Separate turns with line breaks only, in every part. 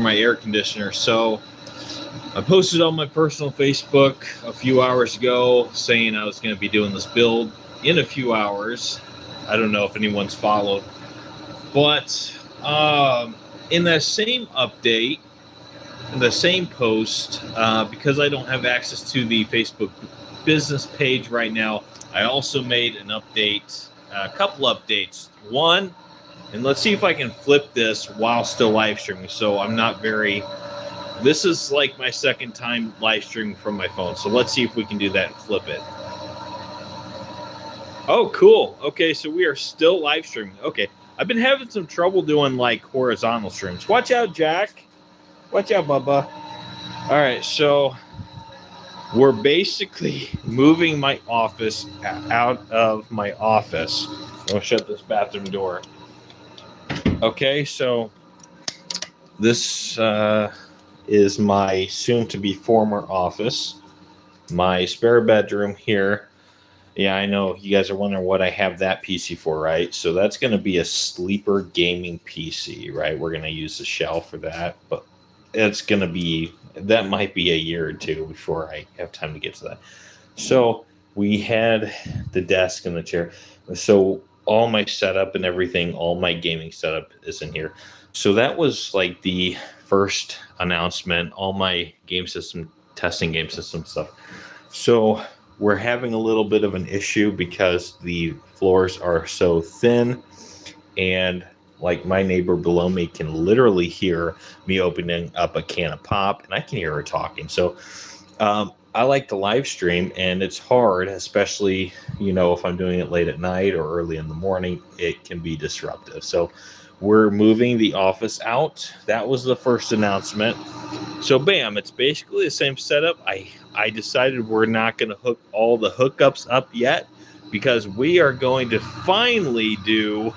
my air conditioner. So I posted on my personal Facebook a few hours ago saying I was going to be doing this build in a few hours. I don't know if anyone's followed, but in that same update, in the same post, because I don't have access to the Facebook business page right now, I also made an update, a couple updates. One, and let's see if I can flip this while still live streaming. So I'm not very, this is like my second time live streaming from my phone. So let's see if we can do that and flip it. Oh, cool. Okay, so we are still live streaming. Okay, I've been having some trouble doing like horizontal streams. Watch out, Jack. Watch out, Bubba. All right, so we're basically moving my office out of my office. I'll shut this bathroom door. Okay, so this is my soon-to-be former office, my spare bedroom here. Yeah, I know you guys are wondering what I have that PC for, right? So that's going to be a sleeper gaming PC, right? We're going to use the shelf for that, but it's going to be, that might be a year or two before I have time to get to that. So we had the desk and the chair. So all my setup and everything, all my gaming setup is in here. So that was like the first announcement, all my game system, testing game system stuff. So we're having a little bit of an issue because the floors are so thin, and like my neighbor below me can literally hear me opening up a can of pop, and I can hear her talking. So I like to live stream, and it's hard, especially, you know, if I'm doing it late at night or early in the morning, it can be disruptive. So we're moving the office out. That was the first announcement. So bam, it's basically the same setup. I decided we're not going to hook all the hookups up yet because we are going to finally do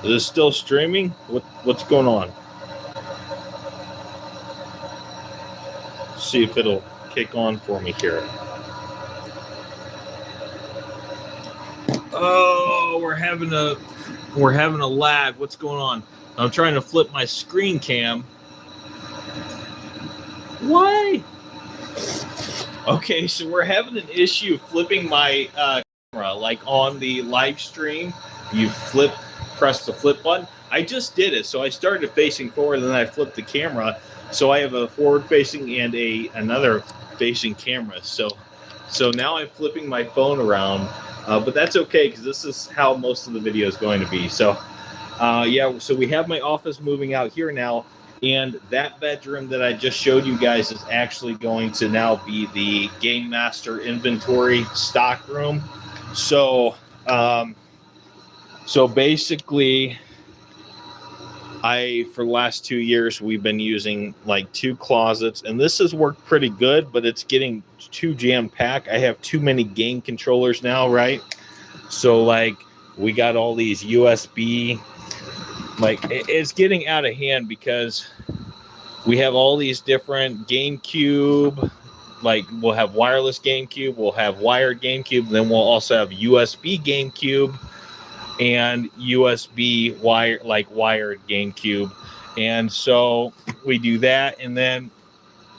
Is it still streaming? What's going on? See if it'll kick on for me here. Oh, we're having a lag. What's going on? I'm trying to flip my screen cam. Why? Okay, so we're having an issue flipping my camera. Like on the live stream, you press the flip button. I just did it. So I started facing forward, and then I flipped the camera. So I have a forward facing and another facing camera. So now I'm flipping my phone around, but that's okay because this is how most of the video is going to be. So yeah, so we have my office moving out here now, and that bedroom that I just showed you guys is actually going to now be the Game Master inventory stock room. So so basically, for the last 2 years, we've been using like 2 closets, and this has worked pretty good, but it's getting too jam-packed. I have too many game controllers now, right? So like we got all these USB, like it's getting out of hand because we have all these different GameCube, like we'll have wireless GameCube, we'll have wired GameCube, then we'll also have USB GameCube and USB wired GameCube. And so we do that, and then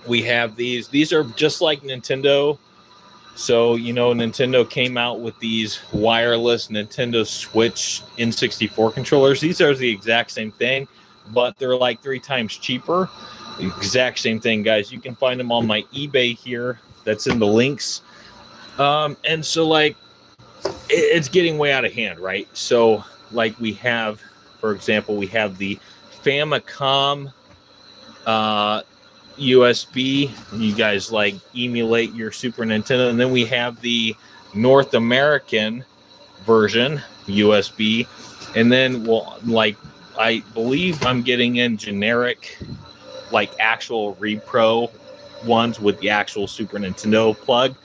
we have these are just like Nintendo. So, you know, Nintendo came out with these wireless Nintendo Switch N64 controllers. These are the exact same thing, but they're like 3 times cheaper. The exact same thing, guys. You can find them on my eBay here. That's in the links. And so like it's getting way out of hand, right? So like we have, for example, we have the Famicom USB. You guys like emulate your Super Nintendo, and then we have the North American version USB, and then we'll like, I believe I'm getting in generic, like actual repro ones with the actual Super Nintendo plug.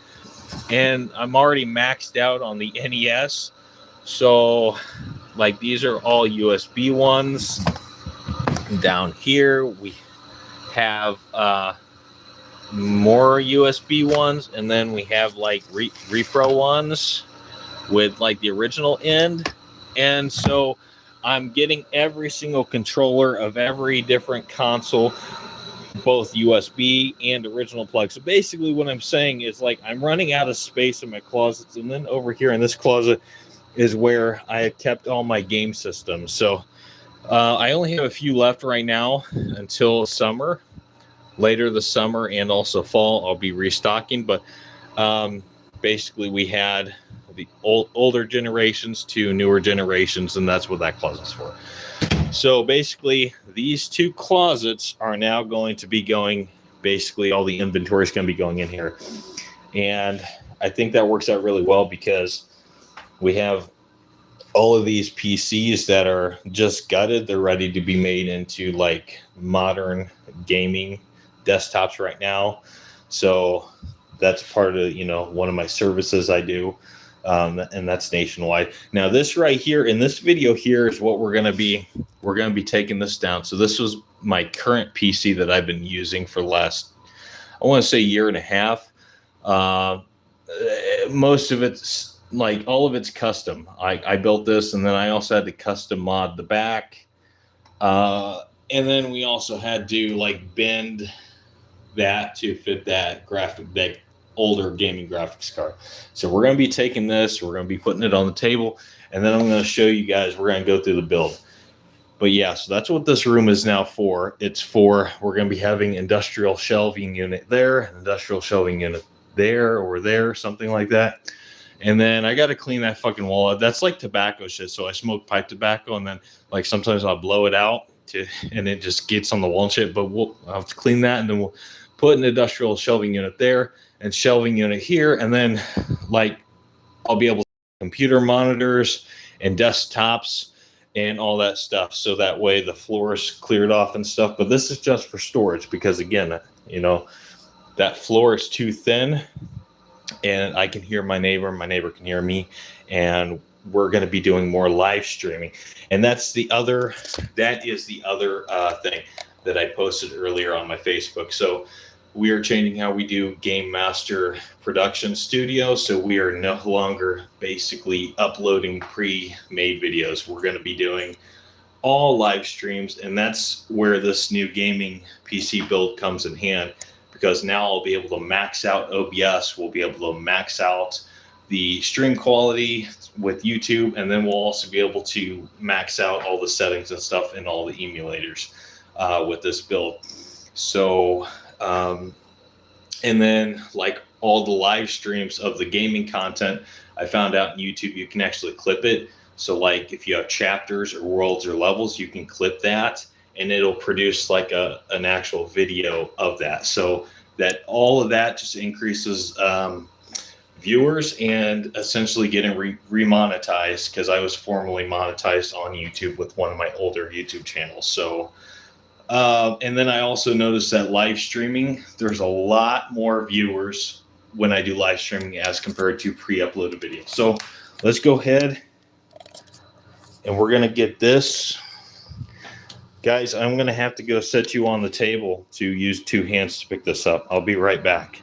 And I'm already maxed out on the NES. So like these are all USB ones. Down here we have more USB ones, and then we have like repro ones with like the original end. And so I'm getting every single controller of every different console, both USB and original plug. So basically what I'm saying is, like, I'm running out of space in my closets, and then over here in this closet is where I have kept all my game systems. So I only have a few left right now until summer. Later this summer and also fall, I'll be restocking. But basically we had the older generations to newer generations, and that's what that closet's for. So basically these two closets are now going to be going, basically all the inventory is going to be going in here. And I think that works out really well, because we have all of these PCs that are just gutted. They're ready to be made into like modern gaming desktops right now. So that's part of, you know, one of my services I do. And that's nationwide. Now this right here in this video here is what we're going to be taking this down. So this was my current PC that I've been using for the last, I want to say, year and a half. Most of it's like, all of it's custom. I built this, and then I also had to custom mod the back. And then we also had to like bend that to fit that older gaming graphics card. So we're going to be taking this, we're going to be putting it on the table, and then I'm going to show you guys, we're going to go through the build. But yeah, so that's what this room is now for. It's for, we're going to be having industrial shelving unit there, industrial shelving unit there, or there, something like that. And then I got to clean that fucking wall out. That's like tobacco shit. So I smoke pipe tobacco, and then like sometimes I'll blow it out and it just gets on the wall and shit. But I'll have to clean that, and then we'll put an industrial shelving unit there and shelving unit here. And then like I'll be able to computer monitors and desktops and all that stuff. So that way the floor is cleared off and stuff. But this is just for storage, because again, you know, that floor is too thin, and I can hear my neighbor can hear me, and we're going to be doing more live streaming. And that is the other thing that I posted earlier on my Facebook. So we are changing how we do Game Master Production Studio. So we are no longer basically uploading pre-made videos. We're going to be doing all live streams, and that's where this new gaming PC build comes in hand, because now I'll be able to max out OBS. We'll be able to max out the stream quality with YouTube, and then we'll also be able to max out all the settings and stuff in all the emulators with this build. So, and then like all the live streams of the gaming content, I found out in YouTube you can actually clip it. So like if you have chapters or worlds or levels, you can clip that, and it'll produce like an actual video of that. So that all of that just increases viewers, and essentially getting remonetized, because I was formerly monetized on YouTube with one of my older YouTube channels. So and then I also noticed that live streaming, there's a lot more viewers when I do live streaming as compared to pre-uploaded videos. So let's go ahead, and we're going to get this. Guys, I'm going to have to go set you on the table to use two hands to pick this up. I'll be right back.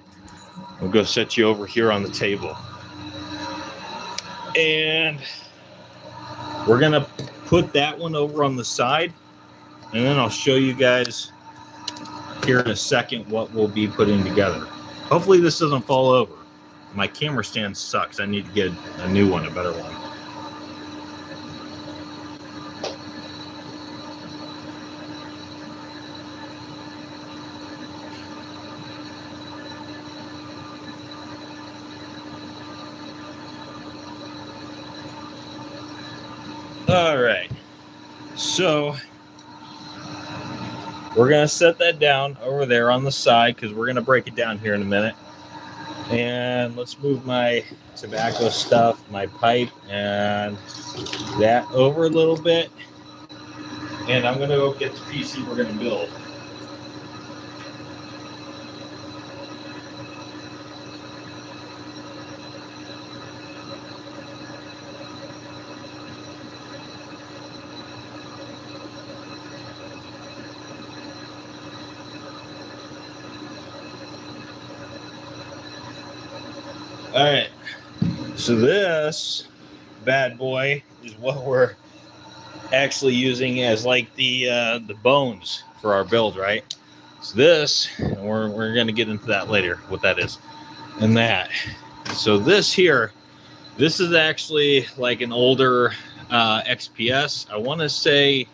I'll go set you over here on the table. And we're going to put that one over on the side, and then I'll show you guys here in a second what we'll be putting together. Hopefully this doesn't fall over. My camera stand sucks. I need to get a new one, a better one. All right, so we're going to set that down over there on the side, because we're going to break it down here in a minute. And let's move my tobacco stuff, my pipe, and that over a little bit. And I'm going to go get the PC we're going to build. All right. So this bad boy is what we're actually using as like the bones for our build, right? So this, we're going to get into that later, what that is, and that. So this here, this is actually like an older XPS. I want to say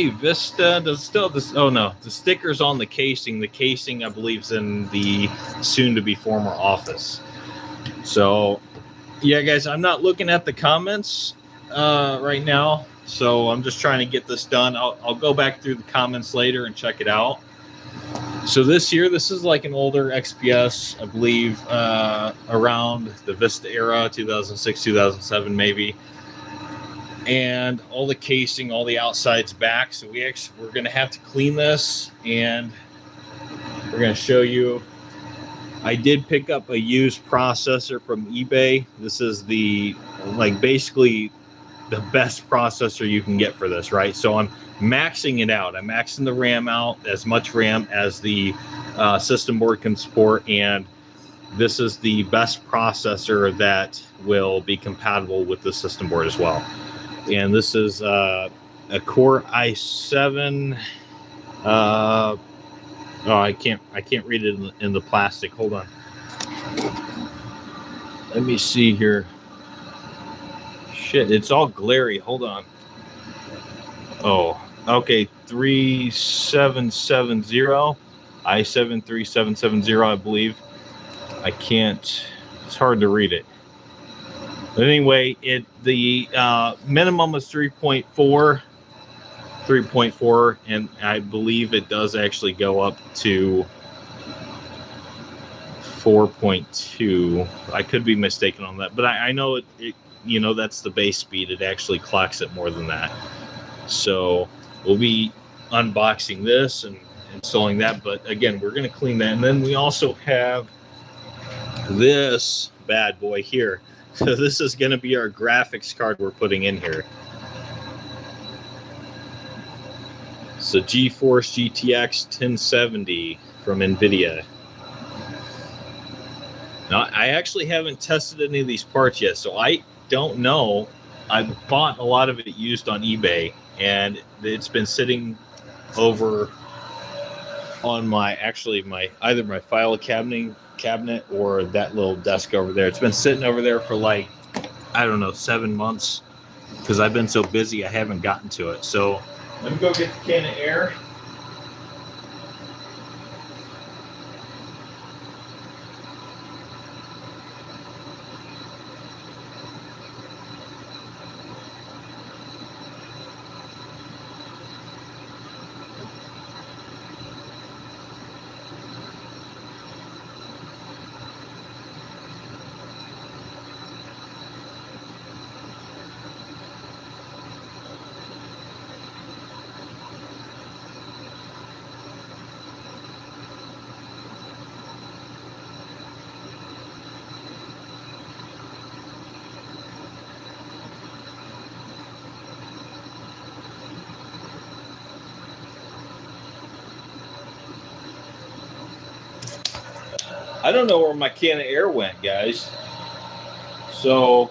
Vista. Does still this? Oh no, the sticker's on the casing. The casing, I believe, is in the soon-to-be former office. So, yeah, guys, I'm not looking at the comments right now, so I'm just trying to get this done. I'll go back through the comments later and check it out. So this is like an older XPS, I believe, around the Vista era, 2006, 2007, maybe. And all the casing, all the outside's back. So we're going to have to clean this, and we're going to show you. I did pick up a used processor from eBay. This is basically the best processor you can get for this, right? So I'm maxing it out. I'm maxing the RAM out, as much RAM as the system board can support, and this is the best processor that will be compatible with the system board as well. And this is a Core i7. I can't read it in the plastic. Hold on. Let me see here. Shit, it's all glary. Hold on. Oh, okay. 3770. i7 3770, I believe. I can't. It's hard to read it. But anyway, the minimum is 3.4, and I believe it does actually go up to 4.2. I could be mistaken on that, but I know it that's the base speed. It actually clocks it more than that. So we'll be unboxing this and installing that. But again, we're going to clean that, and then we also have this bad boy here. So this is going to be our graphics card we're putting in here. So GeForce GTX 1070 from NVIDIA. Now, I actually haven't tested any of these parts yet, so I don't know. I bought a lot of it used on eBay, and it's been sitting over on either my file cabinet or that little desk over there. It's been sitting over there for 7 months because I've been so busy I haven't gotten to it. So let me go get the can of air. I don't know where my can of air went, guys. So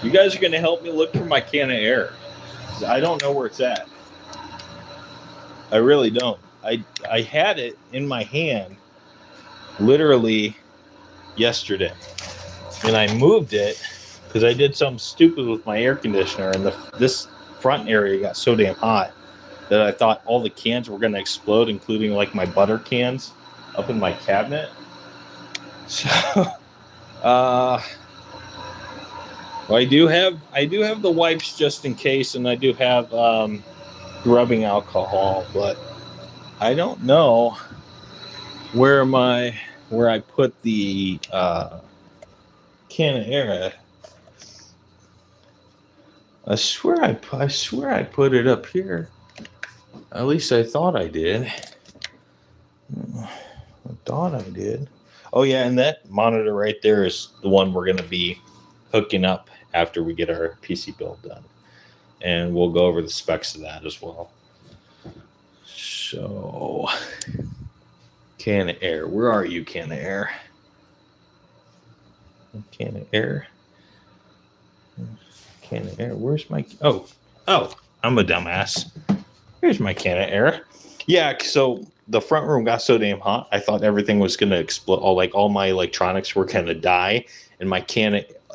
you guys are going to help me look for my can of air. I don't know where it's at. I really don't. I had it in my hand literally yesterday, and I moved it because I did something stupid with my air conditioner, and this front area got so damn hot that I thought all the cans were going to explode, including like my butter cans up in my cabinet. So, well, I do have the wipes just in case, and I do have rubbing alcohol, but I don't know where I put the can of air at. I swear I put it up here. At least I thought I did. Oh yeah, and that monitor right there is the one we're going to be hooking up after we get our PC build done. And we'll go over the specs of that as well. So, can of air. Where are you, can of air? Can of air. Can of air. Where's my... Oh, I'm a dumbass. Here's my can of air. Yeah, so the front room got so damn hot, I thought everything was going to explode. All my electronics were going to die. And my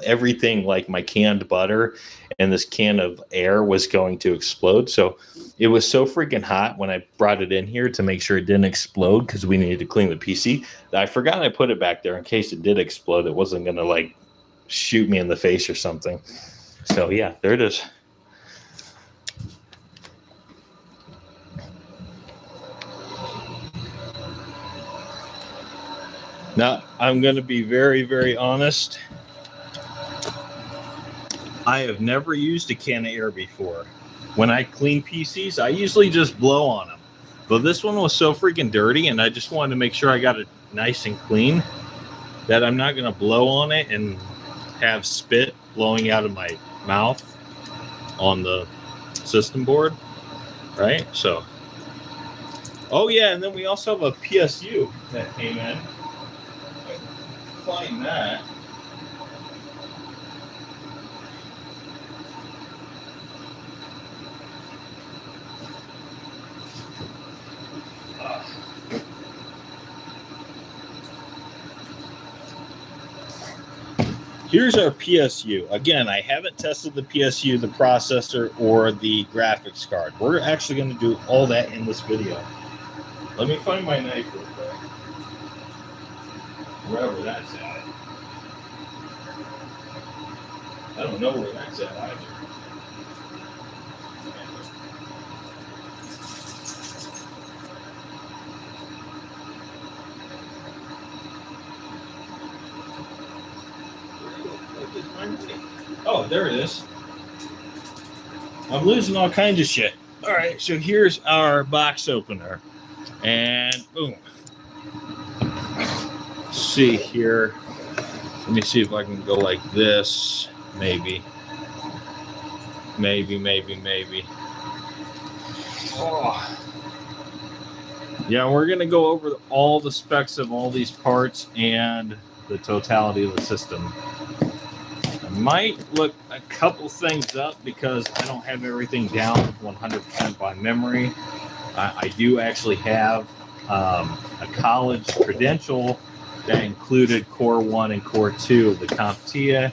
everything, like my canned butter and this can of air, was going to explode. So it was so freaking hot when I brought it in here to make sure it didn't explode, because we needed to clean the PC, that I forgot I put it back there in case it did explode. It wasn't going to like shoot me in the face or something. So yeah, there it is. Now, I'm going to be very, very honest. I have never used a can of air before. When I clean PCs, I usually just blow on them. But this one was so freaking dirty, and I just wanted to make sure I got it nice and clean, that I'm not going to blow on it and have spit blowing out of my mouth on the system board. Right? So. Oh, yeah, and then we also have a PSU that came in. Find that. Here's our PSU. Again, I haven't tested the PSU, the processor, or the graphics card. We're actually going to do all that in this video. Let me find my knife real quick. Wherever that's at. I don't know where that's at either. Oh, there it is. I'm losing all kinds of shit. All right, so here's our box opener. And boom. Let's see here. Let me see if I can go like this. Maybe. Oh. Yeah, we're going to go over all the specs of all these parts and the totality of the system. I might look a couple things up because I don't have everything down 100% by memory. I do actually have a college credential that included Core 1 and Core 2 of the CompTIA,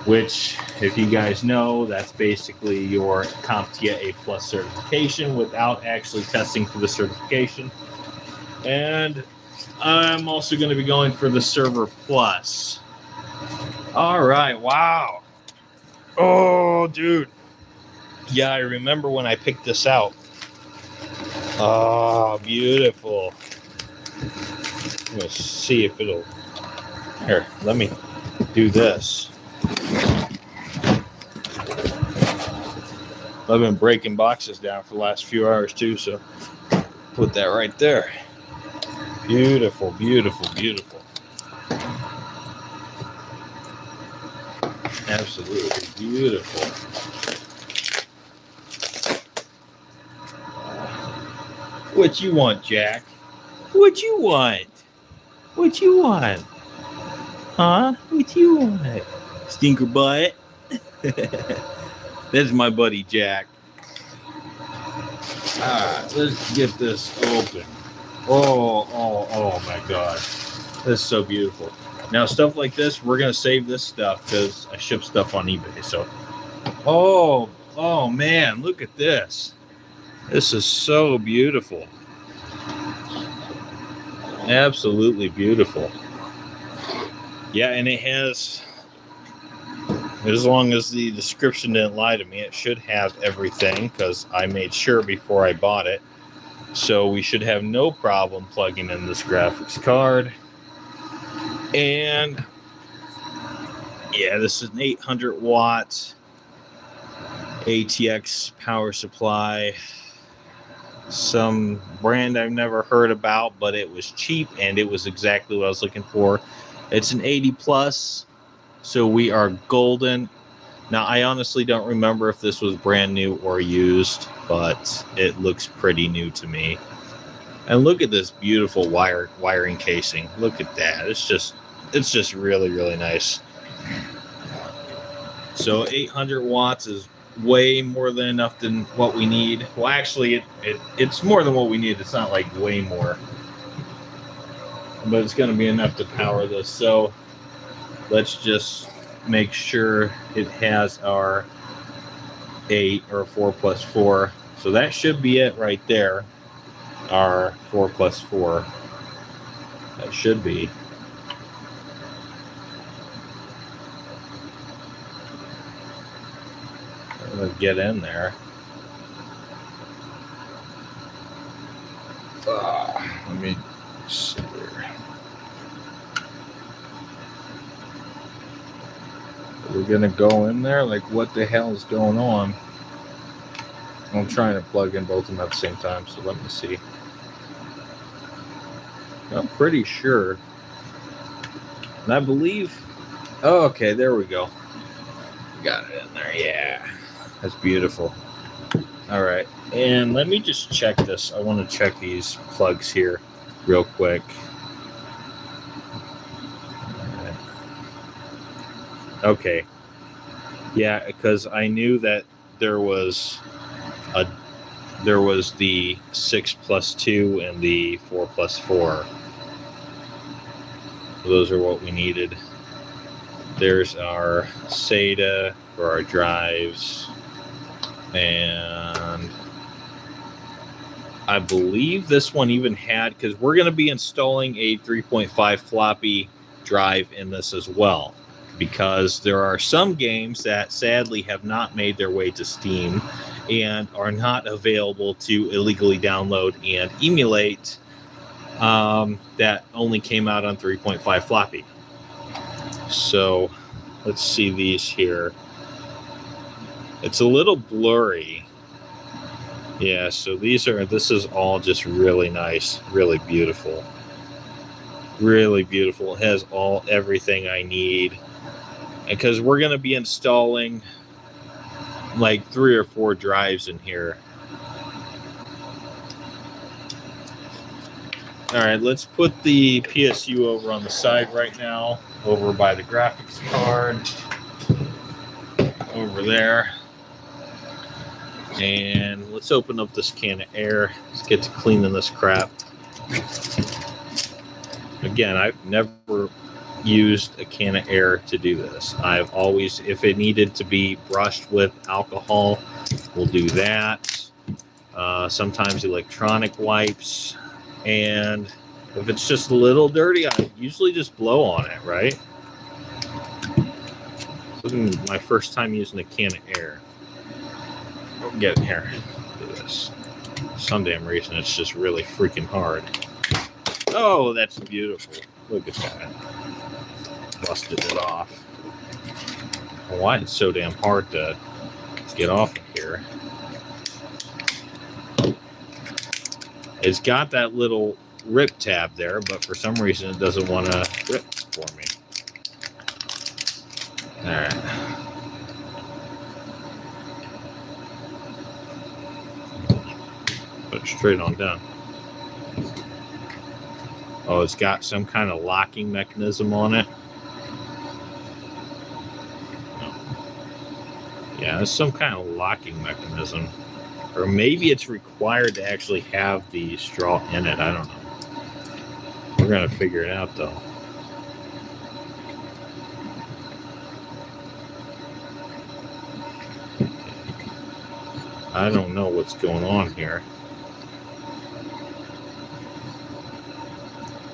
which, if you guys know, that's basically your CompTIA A+ certification without actually testing for the certification. And I'm also going to be going for the Server Plus. All right, wow. Oh, dude. Yeah, I remember when I picked this out. Oh, beautiful. Let's see if it'll... Here, let me do this. I've been breaking boxes down for the last few hours too, so put that right there. Beautiful, beautiful, beautiful. Absolutely beautiful. What you want, Jack? What you want? What you want? Huh? What you want? Stinker butt? That's my buddy Jack. Let's get this open. Oh my God. This is so beautiful. Now, stuff like this, we're going to save this stuff because I ship stuff on eBay. So, oh man, look at this. This is so beautiful. Absolutely beautiful. Yeah, and it has, as long as the description didn't lie to me, it should have everything because I made sure before I bought it. So we should have no problem plugging in this graphics card. And yeah, this is an 800 watt ATX power supply. Some brand I've never heard about, but it was cheap and it was exactly what I was looking for. It's an 80 plus, so we are golden. Now, I honestly don't remember if this was brand new or used, but it looks pretty new to me. And look at this beautiful wiring casing. Look at that. It's just really, really nice. So 800 watts is way more than enough than what we need. Well, actually, it's more than what we need. It's not like way more, but it's going to be enough to power this. So let's just make sure it has our 8 or 4 plus 4. So that should be it right there. Our 4 plus 4. That should be. I'm going to get in there. Let me see here. We're going to go in there? Like, what the hell is going on? I'm trying to plug in both of them at the same time, so let me see. I'm pretty sure. And I believe... Oh, okay, there we go. Got it in there, yeah. That's beautiful. All right, and let me just check this. I want to check these plugs here real quick. Okay. Yeah, because I knew that there was the 6 plus 2 and the 4 plus 4. Those are what we needed. There's our SATA for our drives, and I believe this one even had, because we're going to be installing a 3.5 floppy drive in this as well, because there are some games that sadly have not made their way to Steam and are not available to illegally download and emulate, that only came out on 3.5 floppy. So let's see these here. It's a little blurry. Yeah, so this is all just really nice, really beautiful. Really beautiful. It has everything I need. Because we're going to be installing like 3 or 4 drives in here. All right, let's put the PSU over on the side right now, over by the graphics card, over there. And let's open up this can of air. Let's get to cleaning this crap. Again, I've never used a can of air to do this. I've always, if it needed to be brushed with alcohol, we'll do that. Sometimes electronic wipes. And if it's just a little dirty, I usually just blow on it, right? This is my first time using a can of air. Oh, get in here. Do this. Some damn reason it's just really freaking hard. Oh, that's beautiful. Look at that. Busted it off. Why it's so damn hard to get off of here. It's got that little rip tab there, but for some reason it doesn't want to rip for me. All right. Put it straight on down. Oh, it's got some kind of locking mechanism on it. Yeah, there's some kind of locking mechanism. Or maybe it's required to actually have the straw in it. I don't know. We're going to figure it out, though. I don't know what's going on here.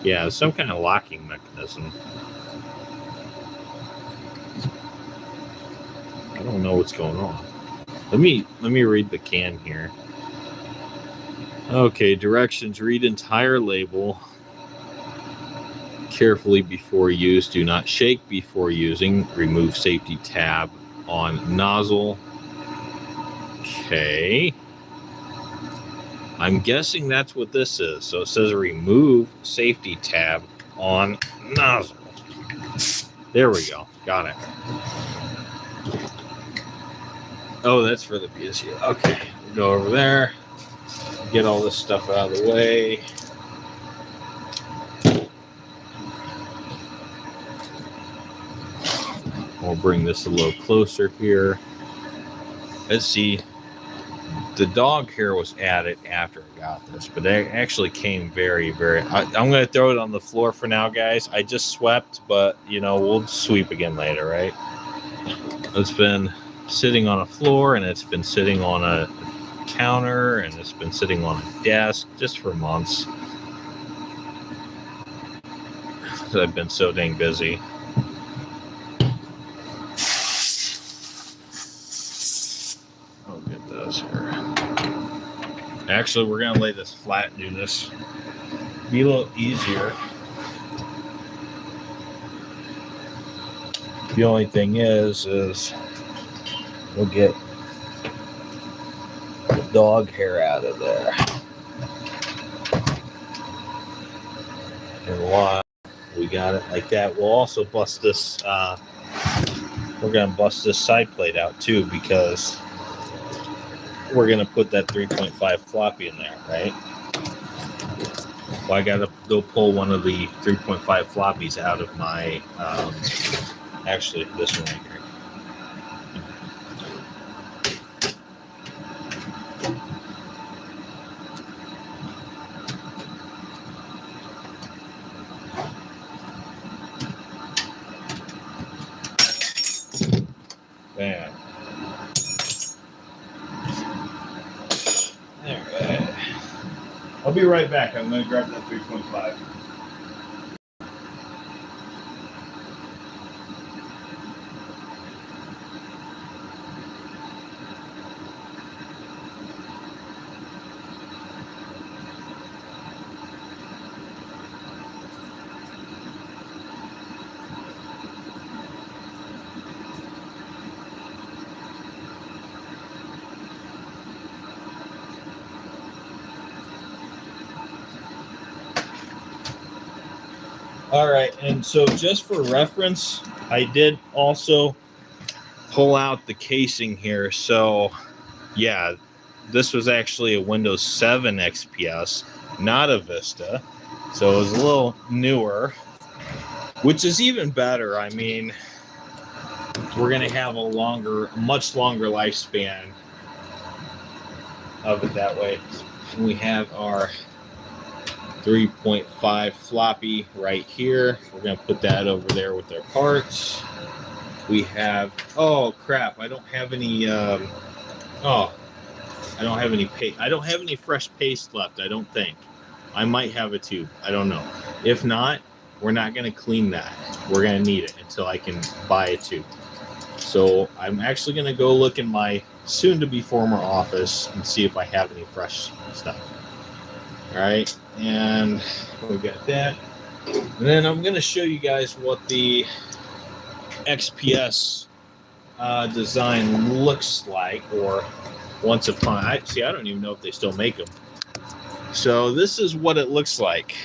Yeah, some kind of locking mechanism. I don't know what's going on. Let me read the can here. Okay, directions. Read entire label carefully before use. Do not shake before using. Remove safety tab on nozzle. Okay. I'm guessing that's what this is. So it says remove safety tab on nozzle. There we go. Got it. Oh, that's for the PSU. Okay. We'll go over there. Get all this stuff out of the way. We'll bring this a little closer here. Let's see. The dog hair was added after I got this, but it actually came very, very... I'm going to throw it on the floor for now, guys. I just swept, but, you know, we'll sweep again later, right? It's been sitting on a floor, and it's been sitting on a counter, and it's been sitting on a desk just for months. I've been so dang busy. Oh, get this here. Actually, we're gonna lay this flat and do this. Be a little easier. The only thing is we'll get the dog hair out of there. And voila, we got it like that. We'll also bust this. We're gonna bust this side plate out too, because we're gonna put that 3.5 floppy in there, right? Well, I gotta go pull one of the 3.5 floppies out of my. Actually, this one right here. Bam. Alright. I'll be right back. I'm going to grab that 3.5. All right, and so just for reference, I did also pull out the casing here. So, yeah, this was actually a Windows 7 XPS, not a Vista. So it was a little newer, which is even better. I mean, we're going to have a much longer lifespan of it that way. And we have our 3.5 floppy right here. We're going to put that over there with our parts. We have, oh crap, I don't have any I don't have any paste. I don't have any fresh paste left, I don't think. I might have a tube, I don't know. If not, we're not going to clean that. We're going to need it until I can buy a tube. So I'm actually going to go look in my soon to be former office and see if I have any fresh stuff. All right, and we got that. And then I'm going to show you guys what the XPS design looks like, or once upon. I don't even know if they still make them. So this is what it looks like.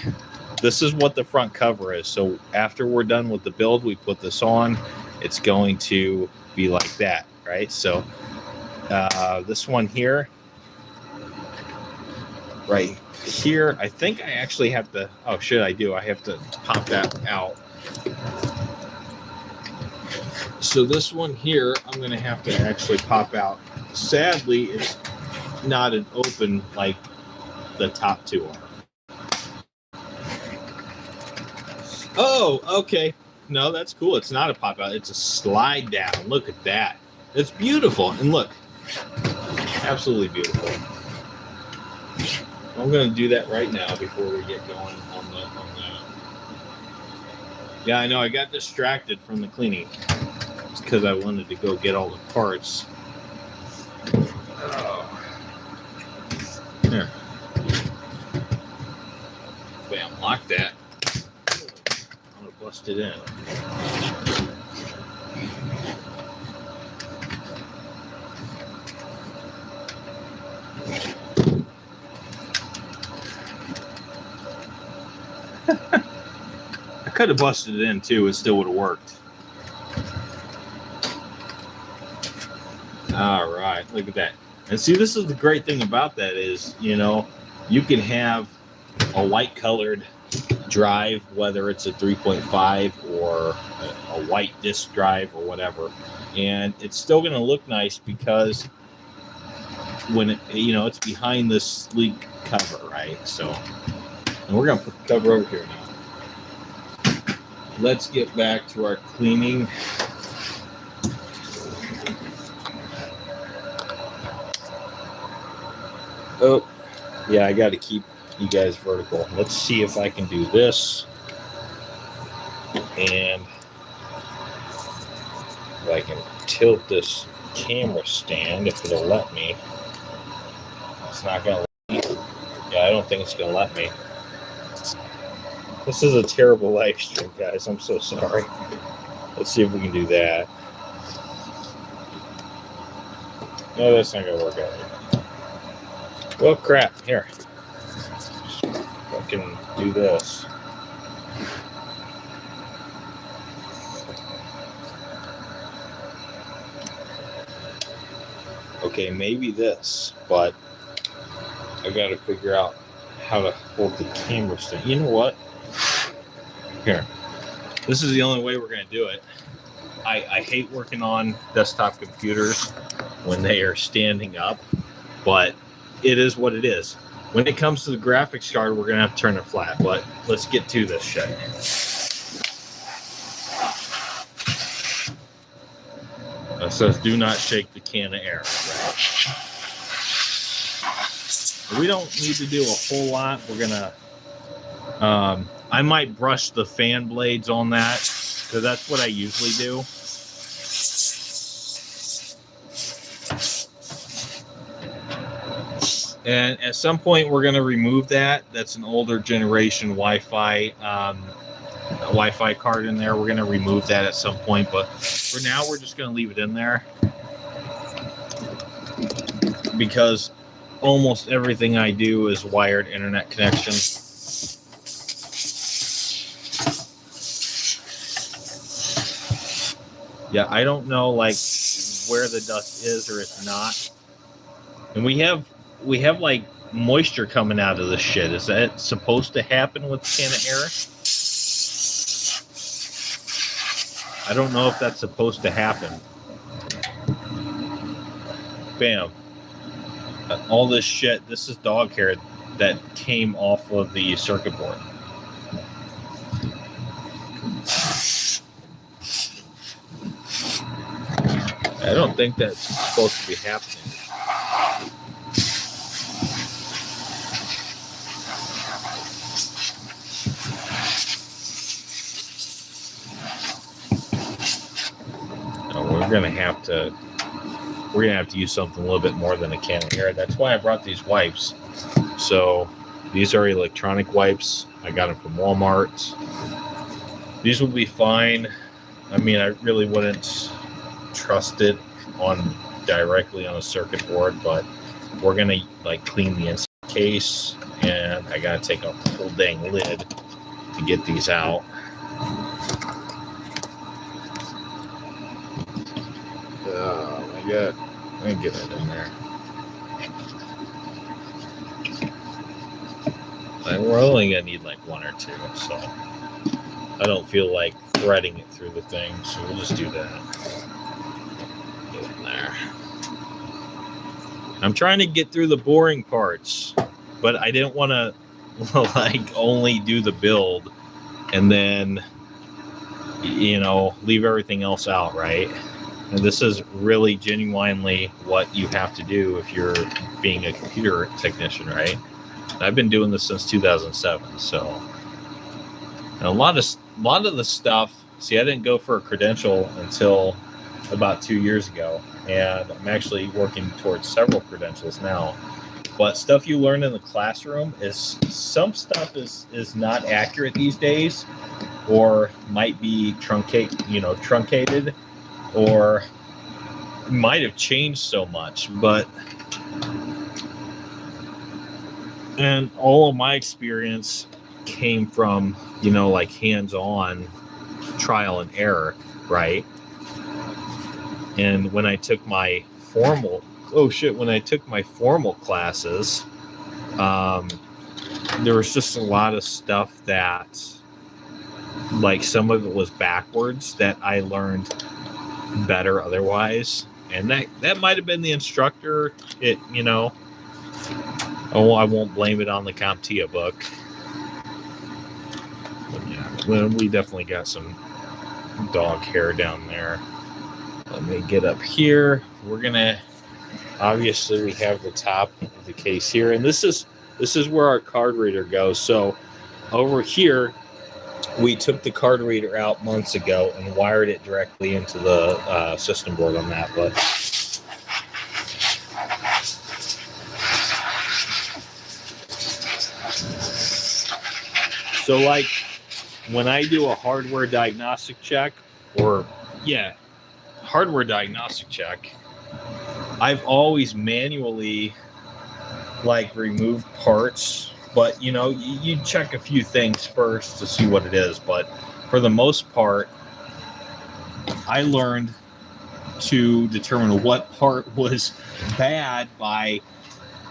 This is what the front cover is. So after we're done with the build, we put this on. It's going to be like that, right? So this one here, right here, I think I actually have to, oh shit, I do. I have to pop that out. So this one here, I'm going to have to actually pop out. Sadly, it's not an open like the top two are. Oh, okay. No, that's cool. It's not a pop out. It's a slide down. Look at that. It's beautiful. And look, absolutely beautiful. I'm going to do that right now before we get going on the. Yeah, I know. I got distracted from the cleaning. It's because I wanted to go get all the parts. Oh. There. Bam, lock that. I'm going to bust it in. I could have busted it in too, it still would have worked. All right, look at that. And see, this is the great thing about that is, you know, you can have a white colored drive, whether it's a 3.5 or a white disc drive or whatever. And it's still going to look nice because when it's behind this sleek cover, right? So, and we're going to put the cover over here now. Let's get back to our cleaning. Oh, yeah, I got to keep you guys vertical. Let's see if I can do this. And if I can tilt this camera stand, if it'll let me. It's not going to let me. Yeah, I don't think it's going to let me. This is a terrible live stream, guys. I'm so sorry. Let's see if we can do that. No, that's not going to work out. Well, crap. Here. Fucking do this. Okay, maybe this, but I got to figure out how to hold the camera stand. You know what? Here. This is the only way we're going to do it. I hate working on desktop computers when they are standing up, but it is what it is. When it comes to the graphics card, we're going to have to turn it flat, but let's get to this shit. It says, do not shake the can of air. Right? We don't need to do a whole lot. We're going to, I might brush the fan blades on that, because that's what I usually do. And at some point, we're going to remove that. That's an older generation Wi-Fi card in there. We're going to remove that at some point. But for now, we're just going to leave it in there. Because almost everything I do is wired internet connection. Yeah, I don't know like where the dust is or it's not. And we have like moisture coming out of this shit. Is that supposed to happen with the can of air? I don't know if that's supposed to happen. Bam. All this shit, this is dog hair that came off of the circuit board. I don't think that's supposed to be happening. We're gonna have to use something a little bit more than a can of air. That's why I brought these wipes. So these are electronic wipes. I got them from Walmart. These will be fine. I mean, I really wouldn't trust it directly on a circuit board, but we're gonna like clean the inside case, and I gotta take off the whole dang lid to get these out. Oh my god, let me get it in there. And we're only gonna need like one or two, so I don't feel like threading it through the thing, so we'll just do that. Get in there. I'm trying to get through the boring parts, but I didn't want to like only do the build and then leave everything else out, right? And this is really genuinely what you have to do if you're being a computer technician, right? I've been doing this since 2007, so and a lot of the stuff. See, I didn't go for a credential until about 2 years ago, and I'm actually working towards several credentials now. But stuff you learn in the classroom is some stuff is not accurate these days, or might be truncated, or might have changed so much. And all of my experience came from like hands-on trial and error, right? And when I took my formal classes, there was just a lot of stuff that, like, some of it was backwards that I learned better otherwise. And that might have been the instructor. I won't blame it on the CompTIA book. But yeah, well, we definitely got some dog hair down there. Let me get up here. We're gonna, obviously we have the top of the case here, and this is where our card reader goes. So over here, we took the card reader out months ago and wired it directly into the system board on that. But so, like, when I do a hardware diagnostic check, I've always manually, like, removed parts. But, you check a few things first to see what it is. But for the most part, I learned to determine what part was bad by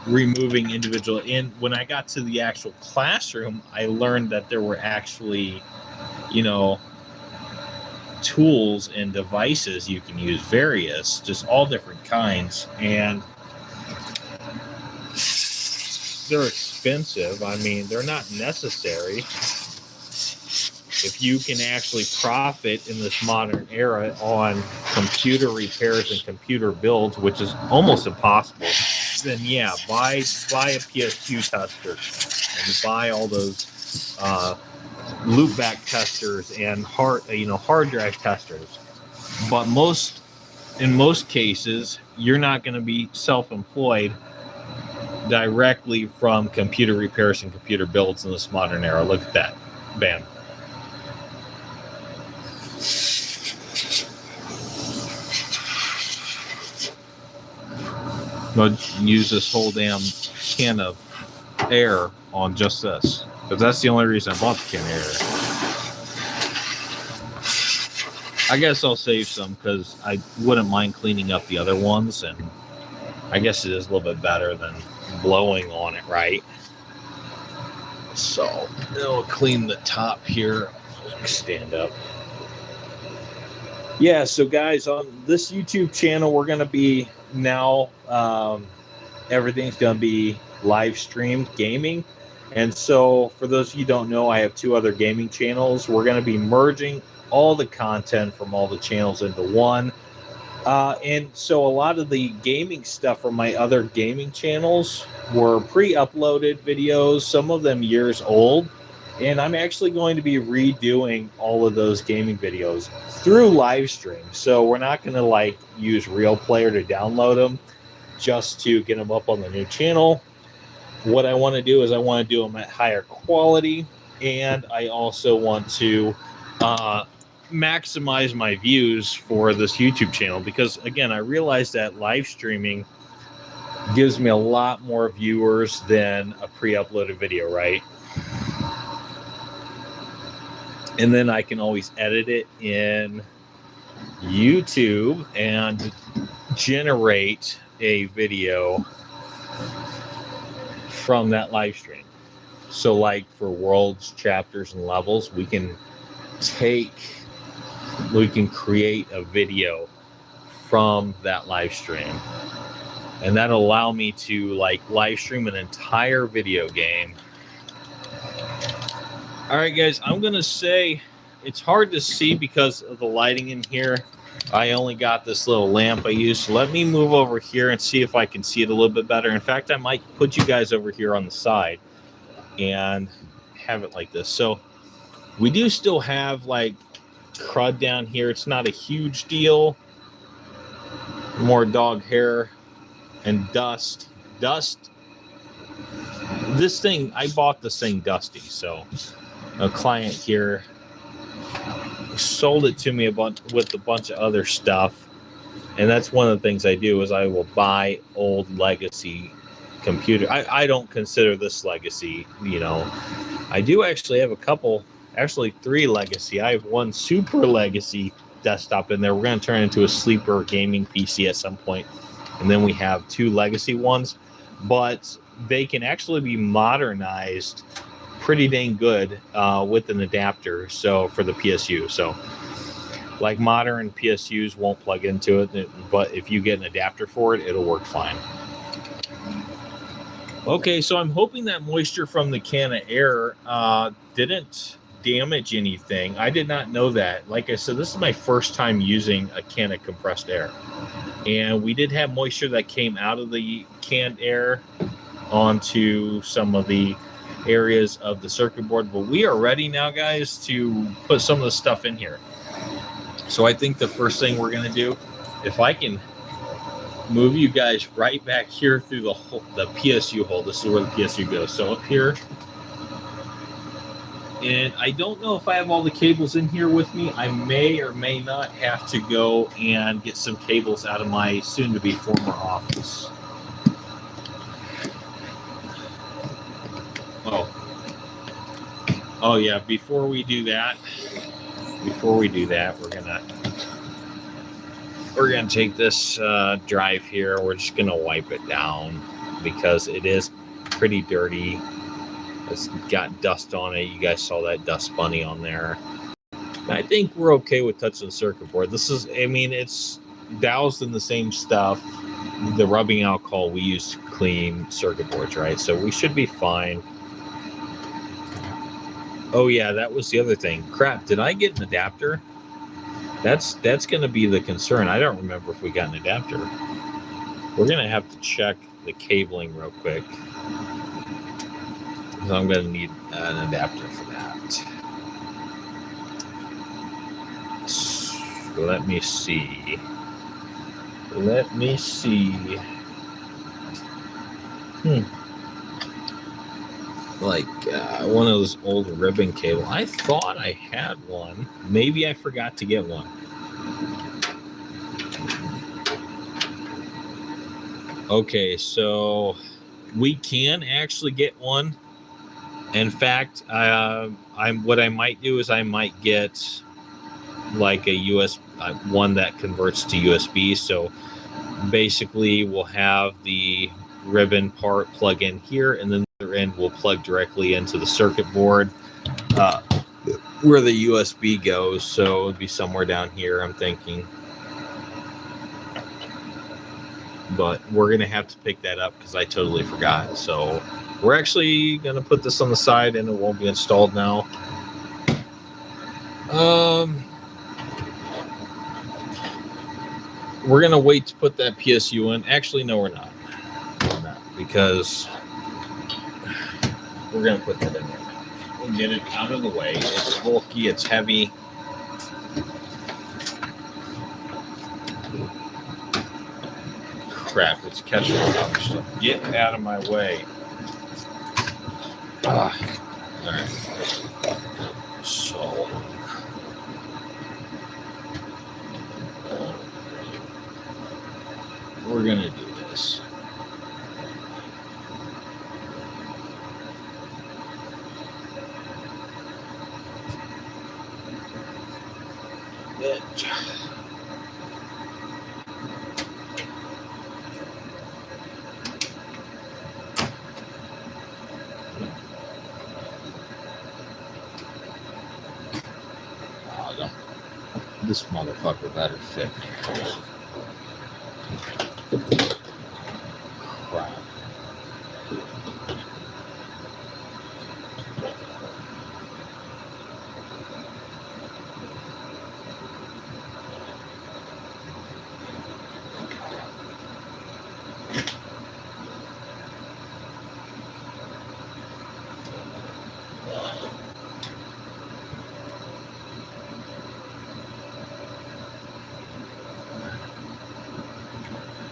removing individual. And when I got to the actual classroom, I learned that there were actually, tools and devices you can use, various, just all different kinds. And they're expensive. I mean, they're not necessary. If you can actually profit in this modern era on computer repairs and computer builds, which is almost impossible, then yeah, buy a PSQ tester and buy all those loopback testers and hard drive testers. But in most cases, you're not going to be self-employed directly from computer repairs and computer builds in this modern era. Look at that. Bam. I'll use this whole damn can of air on just this, because that's the only reason I bought the can of air. I guess I'll save some because I wouldn't mind cleaning up the other ones, and I guess it is a little bit better than blowing on it, right? So it'll clean the top here. Stand up. Yeah, so guys, on this YouTube channel, we're going to be now, everything's going to be live streamed gaming. And so for those of you who don't know, I have two other gaming channels. We're going to be merging all the content from all the channels into one. And so a lot of the gaming stuff from my other gaming channels were pre-uploaded videos, some of them years old. And I'm actually going to be redoing all of those gaming videos through live stream. So we're not going to use Real Player to download them just to get them up on the new channel. What I want to do is I want to do them at higher quality, and I also want to maximize my views for this YouTube channel, because again, I realize that live streaming gives me a lot more viewers than a pre-uploaded video, right? And then I can always edit it in YouTube and generate a video from that live stream. So like for worlds, chapters, and levels, we can create a video from that live stream. And that'll allow me to live stream an entire video game. All right, guys, I'm going to say it's hard to see because of the lighting in here. I only got this little lamp I use. So let me move over here and see if I can see it a little bit better. In fact, I might put you guys over here on the side and have it like this. So we do still have crud down here. It's not a huge deal. More dog hair and dust. This thing, I bought this thing dusty. So a client here sold it to me with a bunch of other stuff, and that's one of the things I do is I will buy old legacy computer. I don't consider this legacy. I do actually have three legacy. I have one super legacy desktop in there. We're going to turn it into a sleeper gaming PC at some point, and then we have two legacy ones. But they can actually be modernized pretty dang good with an adapter. So for the PSU, so like modern PSUs won't plug into it, but if you get an adapter for it, it'll work fine. Okay, so I'm hoping that moisture from the can of air didn't damage anything. I did not know that. Like I said, this is my first time using a can of compressed air. And we did have moisture that came out of the canned air onto some of the areas of the circuit board. But we are ready now, guys, to put some of the stuff in here. So I think the first thing we're going to do, if I can move you guys right back here through the PSU hole. This is where the PSU goes. So up here, and I don't know if I have all the cables in here with me. I may or may not have to go and get some cables out of my soon-to-be former office. Oh yeah, before we do that, we're gonna take this drive here. We're just gonna wipe it down because it is pretty dirty. It's got dust on it. You guys saw that dust bunny on there. I think we're okay with touching the circuit board. This is, I mean, it's doused in the same stuff, the rubbing alcohol we use to clean circuit boards, right? So we should be fine. Oh yeah, that was the other thing. Crap, did I get an adapter? That's going to be the concern. I don't remember if we got an adapter. We're going to have to check the cabling real quick. So I'm going to need an adapter for that. So let me see. Like one of those old ribbon cable. I thought I had one. Maybe I forgot to get one. Okay, so we can actually get one. In fact, what I might do is I might get like a one that converts to USB. So basically, we'll have the ribbon part plug in here, and then the other end will plug directly into the circuit board where the USB goes. So it'll be somewhere down here, I'm thinking. But we're gonna have to pick that up because I totally forgot. So we're actually gonna put this on the side, and it won't be installed now. We're gonna wait to put that PSU in. Actually, no, we're not. Because we're going to put that in there now. We'll get it out of the way. It's bulky, it's heavy. Crap, it's catching all other stuff. Get out of my way. All right. So we're going to do this. This motherfucker better fit. Crap.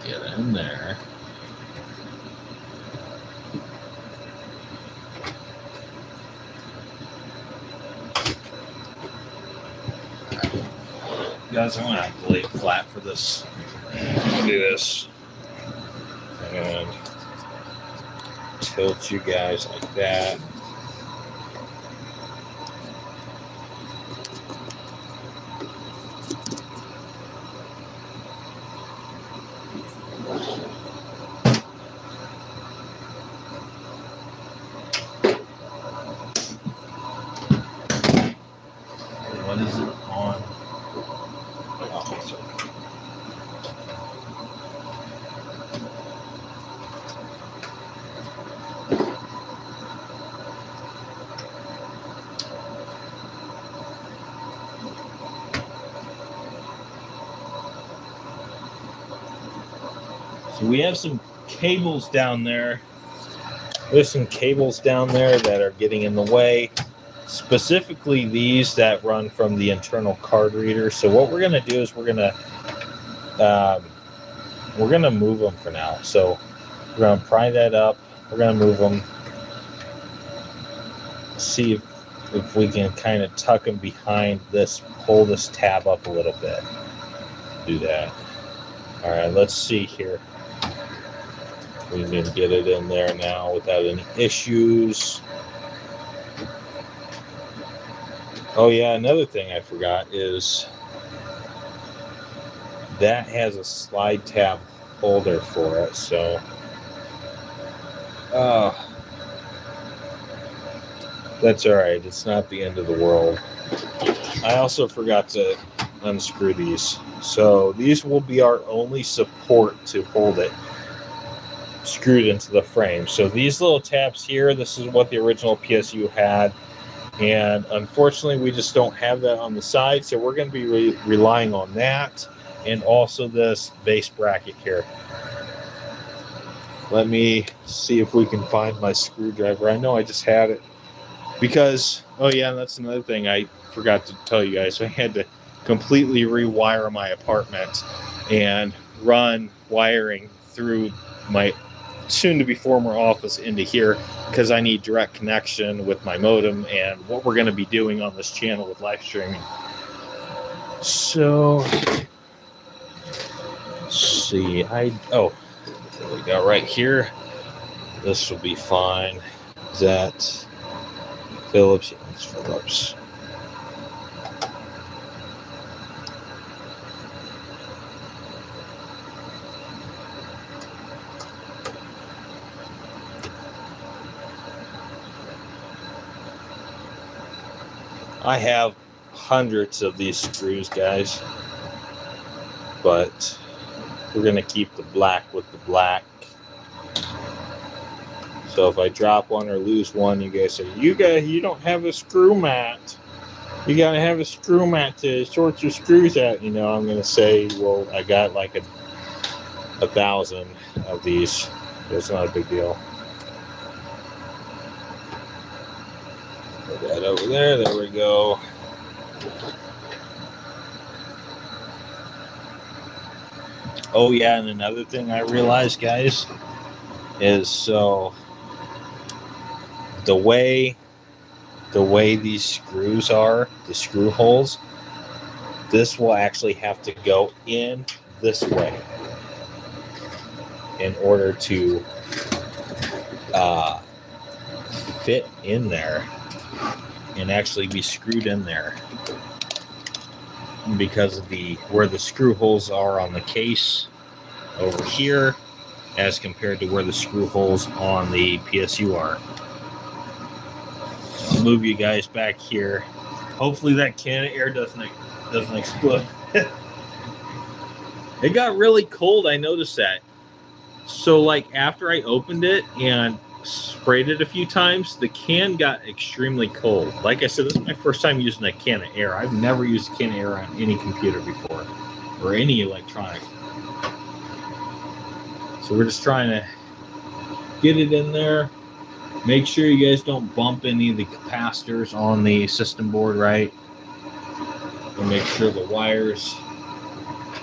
Get in there. Guys, I'm gonna have to lay it flat for this. Do this and tilt you guys like that. So we have some cables down there. There's some cables down there that are getting in the way. Specifically these that run from the internal card reader. So what we're going to do is we're going to move them for now. So we're going to pry that up. We're going to move them. See if we can kind of tuck them behind this, pull this tab up a little bit. Do that. All right, let's see here. We can get it in there now without any issues. Oh yeah, another thing I forgot is that has a slide tab holder for it. So, that's all right. It's not the end of the world. I also forgot to unscrew these. So these will be our only support to hold it screwed into the frame. So these little tabs here, this is what the original PSU had. And unfortunately, we just don't have that on the side. So we're going to be relying on that. And also this base bracket here. Let me see if we can find my screwdriver. I know I just had it. Because, oh yeah, that's another thing I forgot to tell you guys. I had to completely rewire my apartment and run wiring through my soon-to-be former office into here because I need direct connection with my modem and what we're going to be doing on this channel with live streaming. So, let's see. Oh, there we go right here. This will be fine. Is that Phillips? Yeah, it's Phillips. I have hundreds of these screws, guys, but we're going to keep the black with the black. So if I drop one or lose one, you guys say, you don't have a screw mat. You got to have a screw mat to sort your screws out. You know, I'm going to say, well, I got like a 1,000 of these. It's not a big deal. Put that over there. There we go. Oh yeah, and another thing I realized, guys, is so the way these screws are, the screw holes, this will actually have to go in this way in order to fit in there and actually be screwed in there, because of where the screw holes are on the case over here as compared to where the screw holes on the PSU are. I'll move you guys back here. Hopefully that can of air doesn't explode. It got really cold, I noticed that. So like after I opened it and sprayed it a few times, the can got extremely cold. Like I said, this is my first time using a can of air. I've never used a can of air on any computer before or any electronic. So we're just trying to get it in there. Make sure you guys don't bump any of the capacitors on the system board, right? And make sure the wires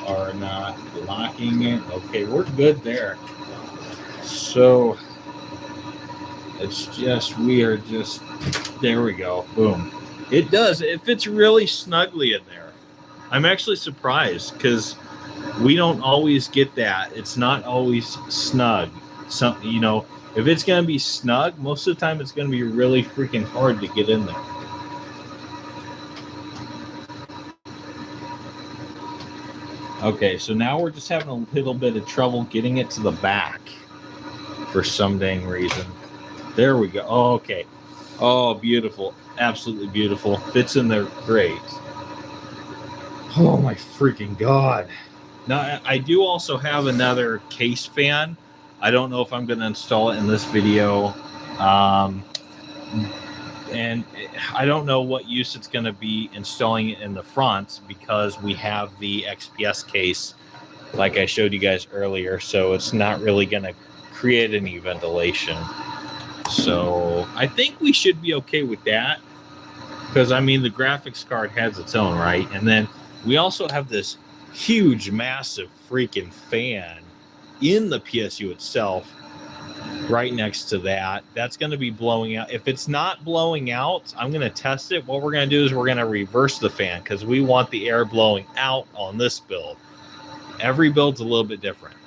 are not blocking it. Okay, we're good there. So it's just, there we go. Boom. It does. It fits really snugly in there. I'm actually surprised because we don't always get that. It's not always snug. You know, if it's going to be snug, most of the time it's going to be really freaking hard to get in there. Okay, so now we're just having a little bit of trouble getting it to the back for some dang reason. There we go. Oh, okay. Oh, beautiful. Absolutely beautiful. Fits in there great. Oh, my freaking God. Now, I do also have another case fan. I don't know if I'm going to install it in this video. And I don't know what use it's going to be installing it in the front because we have the XPS case like I showed you guys earlier, so it's not really going to create any ventilation. So I think we should be okay with that, because I mean the graphics card has its own, right? And then we also have this huge, massive freaking fan in the PSU itself, right next to that. That's going to be blowing out. If it's not blowing out, I'm going to test it. What we're going to do is we're going to reverse the fan, because we want the air blowing out on this build. Every build's a little bit different.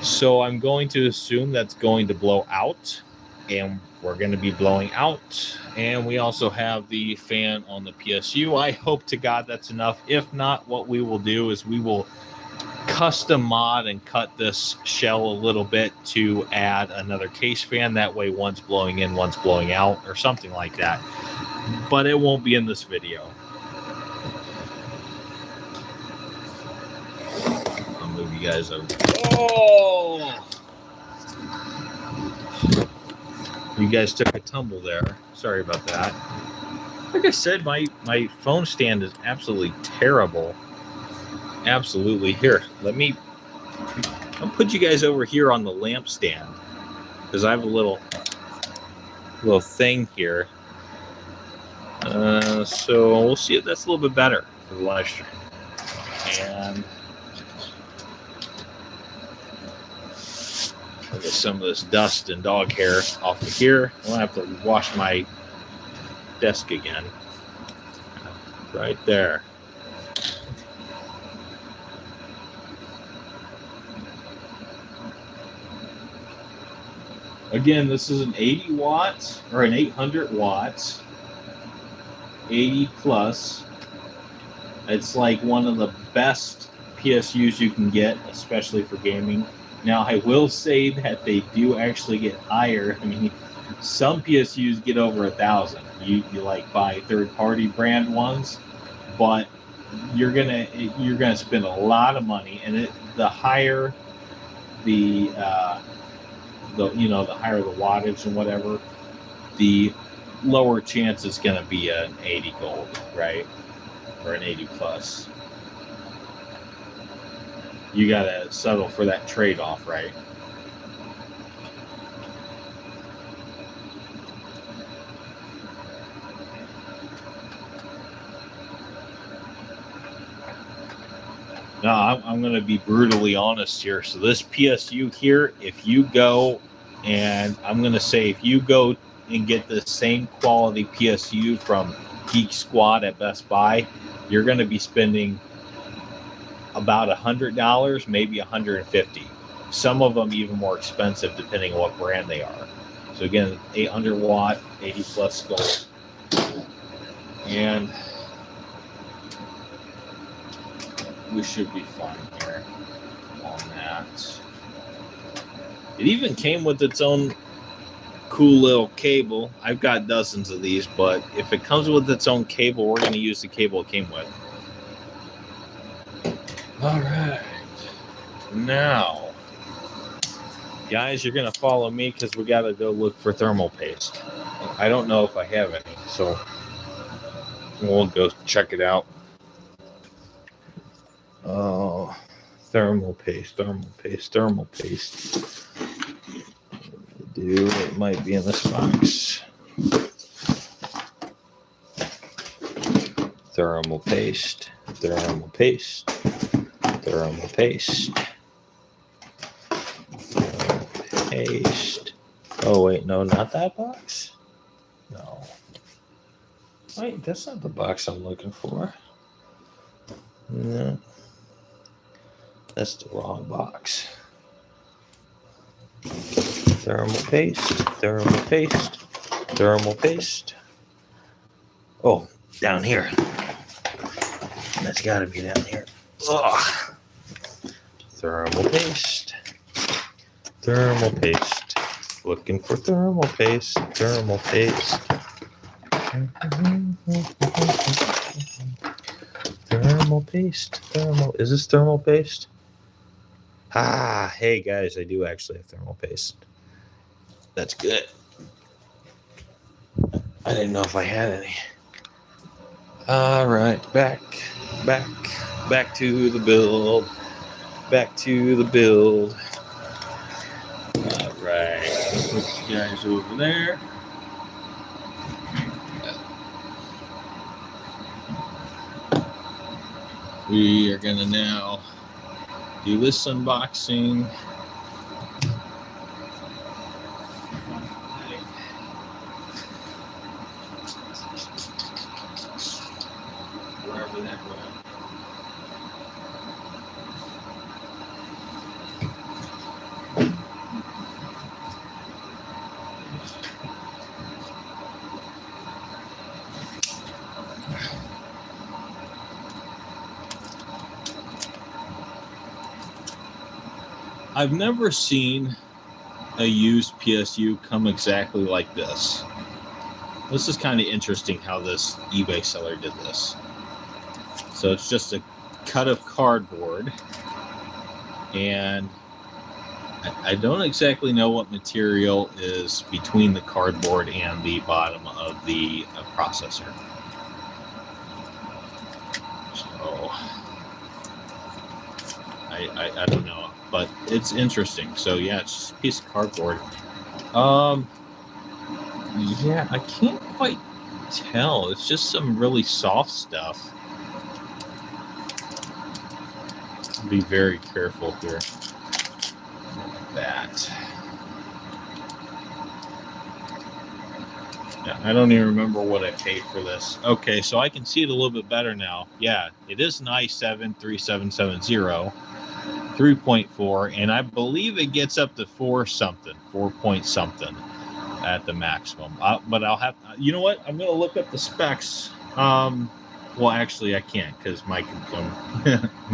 So I'm going to assume that's going to blow out, and we're going to be blowing out. And we also have the fan on the PSU. I hope to God that's enough. If not, what we will do is we will custom mod and cut this shell a little bit to add another case fan. That way one's blowing in, one's blowing out, or something like that. But it won't be in this video. I'll move you guys over. Oh! You guys took a tumble there. Sorry about that. Like I said, my phone stand is absolutely terrible. Absolutely. Here, I'll put you guys over here on the lamp stand, because I have a little thing here. So we'll see if that's a little bit better for the live stream. And I'll get some of this dust and dog hair off of here. I'll have to wash my desk again. Right there. Again, this is an 80 watts or an 800 watts, 80 plus. It's like one of the best PSUs you can get, especially for gaming. Now, I will say that they do actually get higher. I mean, some PSUs get over 1,000. You like buy third-party brand ones, but you're gonna spend a lot of money, and the higher the higher the wattage and whatever, the lower chance it's going to be an 80 gold, right? Or an 80 plus. You got to settle for that trade-off, right? Now, I'm going to be brutally honest here. So this PSU here, if you go, and I'm going to say if you go and get the same quality PSU from Geek Squad at Best Buy, you're going to be spending about $100, maybe $150. Some of them even more expensive depending on what brand they are. So again, 800 watt, 80 plus gold. And we should be fine here on that. It even came with its own cool little cable. I've got dozens of these, but if it comes with its own cable, we're going to use the cable it came with. All right. Now, guys, you're going to follow me because we got to go look for thermal paste. I don't know if I have any, so we'll go check it out. Oh, thermal paste. It might be in this box. Thermal paste. Oh wait, no, not that box. No. Wait, that's not the box I'm looking for. No. That's the wrong box. Thermal paste. Oh, down here. That's got to be down here. Ugh. Thermal paste. Looking for thermal paste. Is this thermal paste? Ah, hey guys, I do actually have thermal paste. That's good. I didn't know if I had any. All right, back to the build. back to the build. All right, put you guys over there. We are gonna now do this unboxing. Wherever that went. I've never seen a used PSU come exactly like this. This is kind of interesting how this eBay seller did this. So it's just a cut of cardboard, and I don't exactly know what material is between the cardboard and the bottom of the processor. So I don't know, but it's interesting. So yeah, it's just a piece of cardboard. Yeah, I can't quite tell. It's just some really soft stuff. Be very careful here. That. Yeah, I don't even remember what I paid for this. Okay, so I can see it a little bit better now. Yeah, it is an i7 3770 3.4, and I believe it gets up to 4 point something at the maximum. But I'll have, you know what? I'm going to look up the specs. Well, actually, I can't because my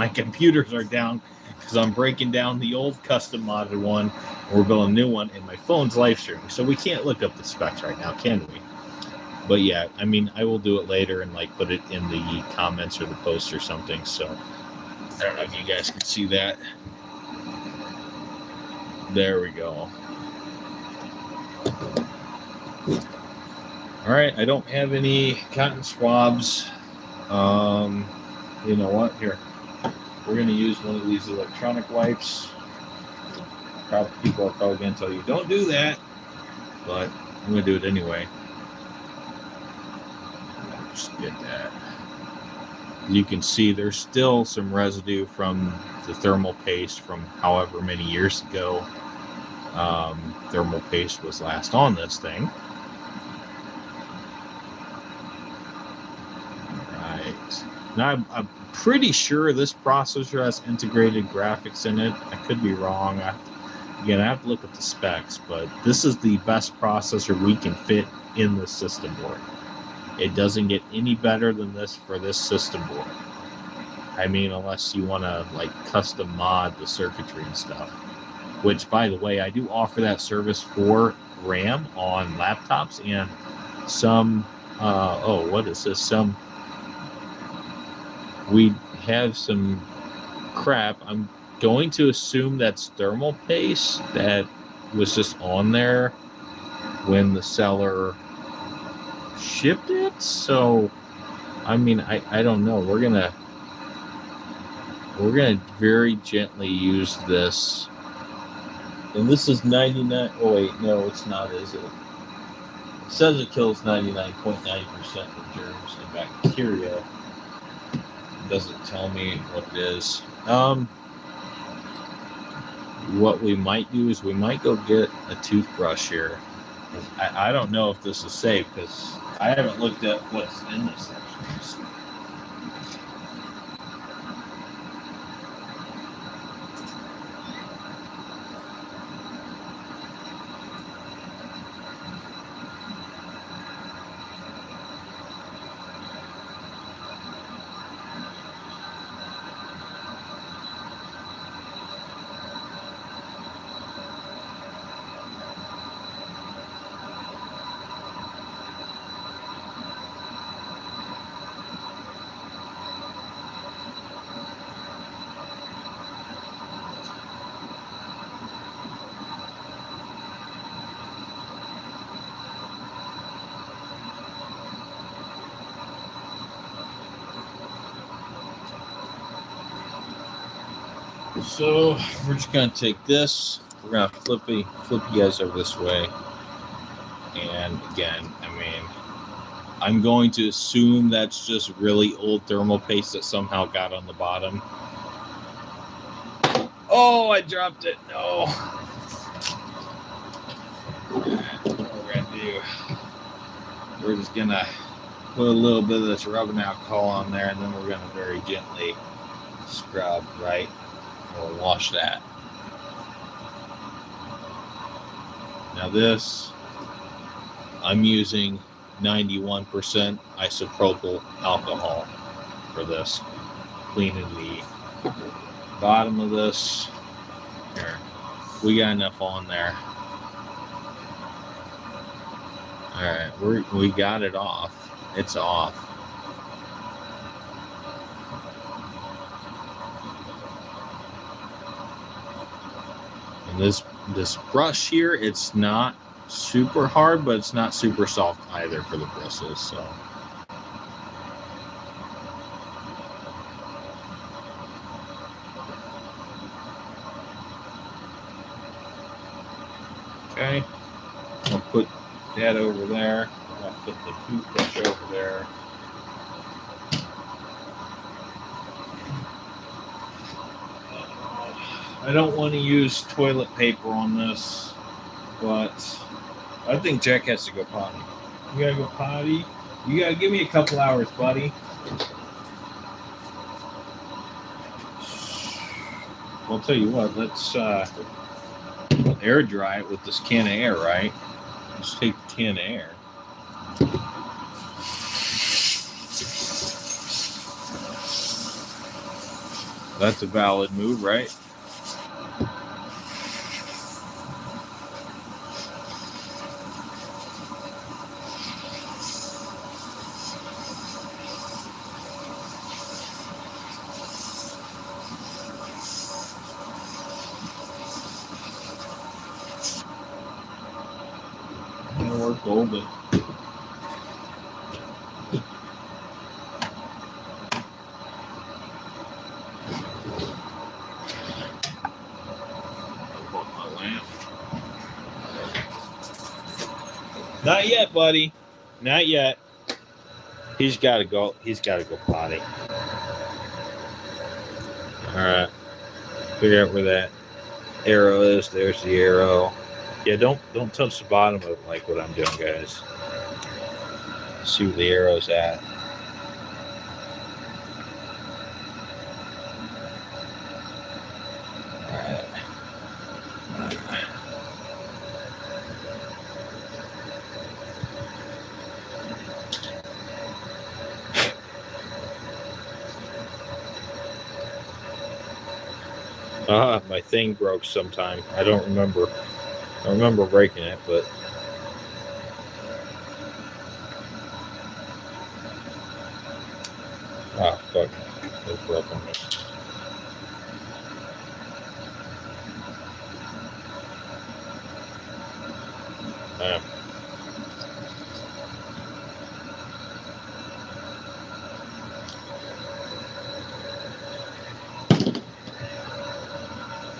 computers are down because I'm breaking down the old custom modded one. We're building a new one, and my phone's live streaming, so we can't look up the specs right now, can we? But yeah, I mean, I will do it later and like put it in the comments or the post or something. So I don't know if you guys can see that. There we go. All right, I don't have any cotton swabs. You know what? Here, we're going to use one of these electronic wipes. People are probably going to tell you, don't do that. But I'm going to do it anyway. Just get that. You can see there's still some residue from the thermal paste from however many years ago thermal paste was last on this thing. Right. Now I'm pretty sure this processor has integrated graphics in it. I could be wrong. Again, I have to look at the specs, but this is the best processor we can fit in the system board. It doesn't get any better than this for this system board. I mean, unless you want to like custom mod the circuitry and stuff, which by the way, I do offer that service for RAM on laptops and some, what is this? We have some crap. I'm going to assume that's thermal paste that was just on there when the seller shipped it. So I mean, I don't know. We're gonna very gently use this, and this is 99. Oh wait, no, it's not, is it? It says it kills 99.9% of germs and bacteria. It doesn't tell me what it is. What we might do is we might go get a toothbrush here. I don't know if this is safe because I haven't looked at what's in this section. So we're just gonna take this. We're gonna flip you guys over this way. And again, I mean, I'm going to assume that's just really old thermal paste that somehow got on the bottom. Oh, I dropped it. No. What we're gonna do? We're just gonna put a little bit of this rubbing alcohol on there, and then we're gonna very gently scrub, right? We'll wash that. Now this, I'm using 91% isopropyl alcohol for this. Cleaning the bottom of this. Here, we got enough on there. All right, we got it off. It's off. And this brush here, it's not super hard, but it's not super soft either for the bristles. So. Okay, I'll put that over there. I'll put the toothbrush over there. I don't want to use toilet paper on this, but I think Jack has to go potty. You gotta go potty? You gotta give me a couple hours, buddy. I'll tell you what, let's air dry it with this can of air, right? Just take the can of air. That's a valid move, right? Gonna work gold it. Not yet, buddy. Not yet. He's got to go. He's got to go potty. All right. Figure out where that arrow is. There's the arrow. Yeah, don't touch the bottom of it like what I'm doing, guys. See where the arrow's at. All right. My thing broke sometime. I don't remember. I remember breaking it, but fuck, it's broken.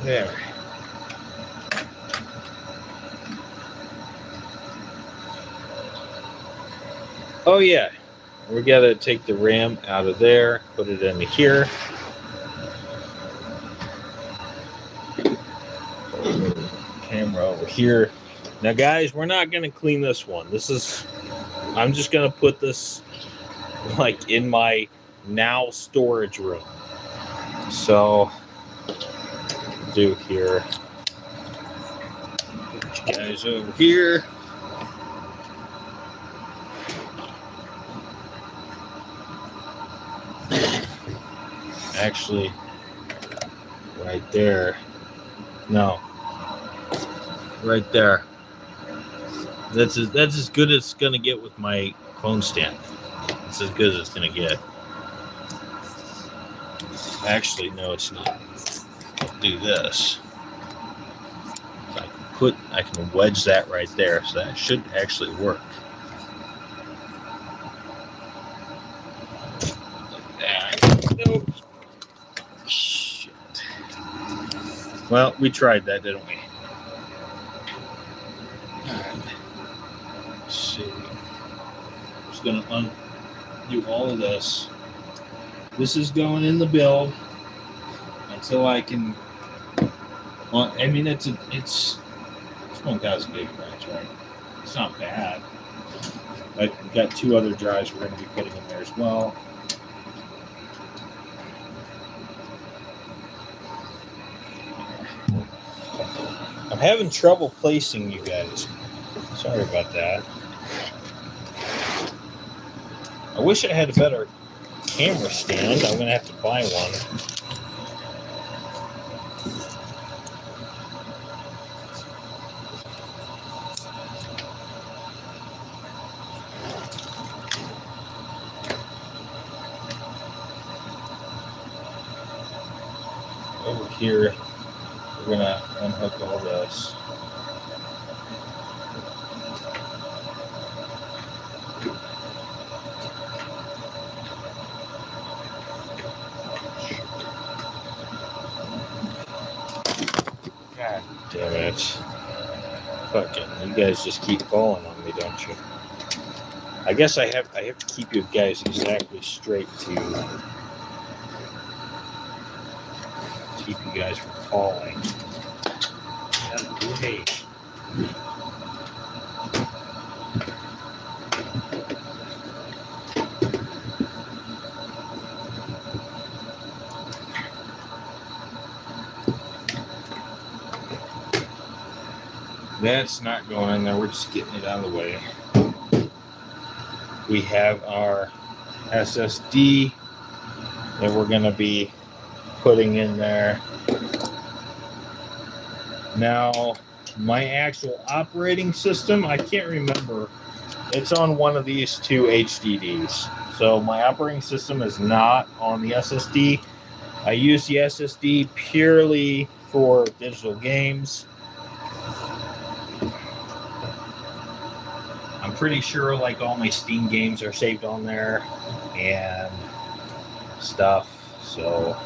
There. Oh yeah, we gotta take the ram out of there, put it into here. Camera over here. Now guys, we're not gonna clean this one. I'm just gonna put this like in my now storage room. So do here. Put you guys over here. Actually, right there. No, right there. That's as good as it's gonna get with my phone stand. It's as good as it's gonna get. Actually, no, it's not. I'll do this. I can wedge that right there, so that should actually work. Like that. Nope. Shit. Well, we tried that, didn't we? Let's see. Just going to undo all of this. This is going in the build until I can. Well, I mean, it's 1,000 gigabytes, right? It's not bad. I've got 2 other drives we're going to be putting in there as well. I'm having trouble placing you guys. Sorry about that. I wish I had a better camera stand. I'm going to have to buy one. Over here, we're going to unhook all this. God damn it. Fucking, you guys just keep falling on me, don't you? I guess I have to keep you guys exactly straight to keep you guys from falling. Hey. That's not going in there. We're just getting it out of the way. We have our SSD that we're going to be putting in there. Now, my actual operating system, I can't remember. It's on one of these 2 HDDs. So my operating system is not on the SSD. I use the SSD purely for digital games. I'm pretty sure like all my Steam games are saved on there and stuff. So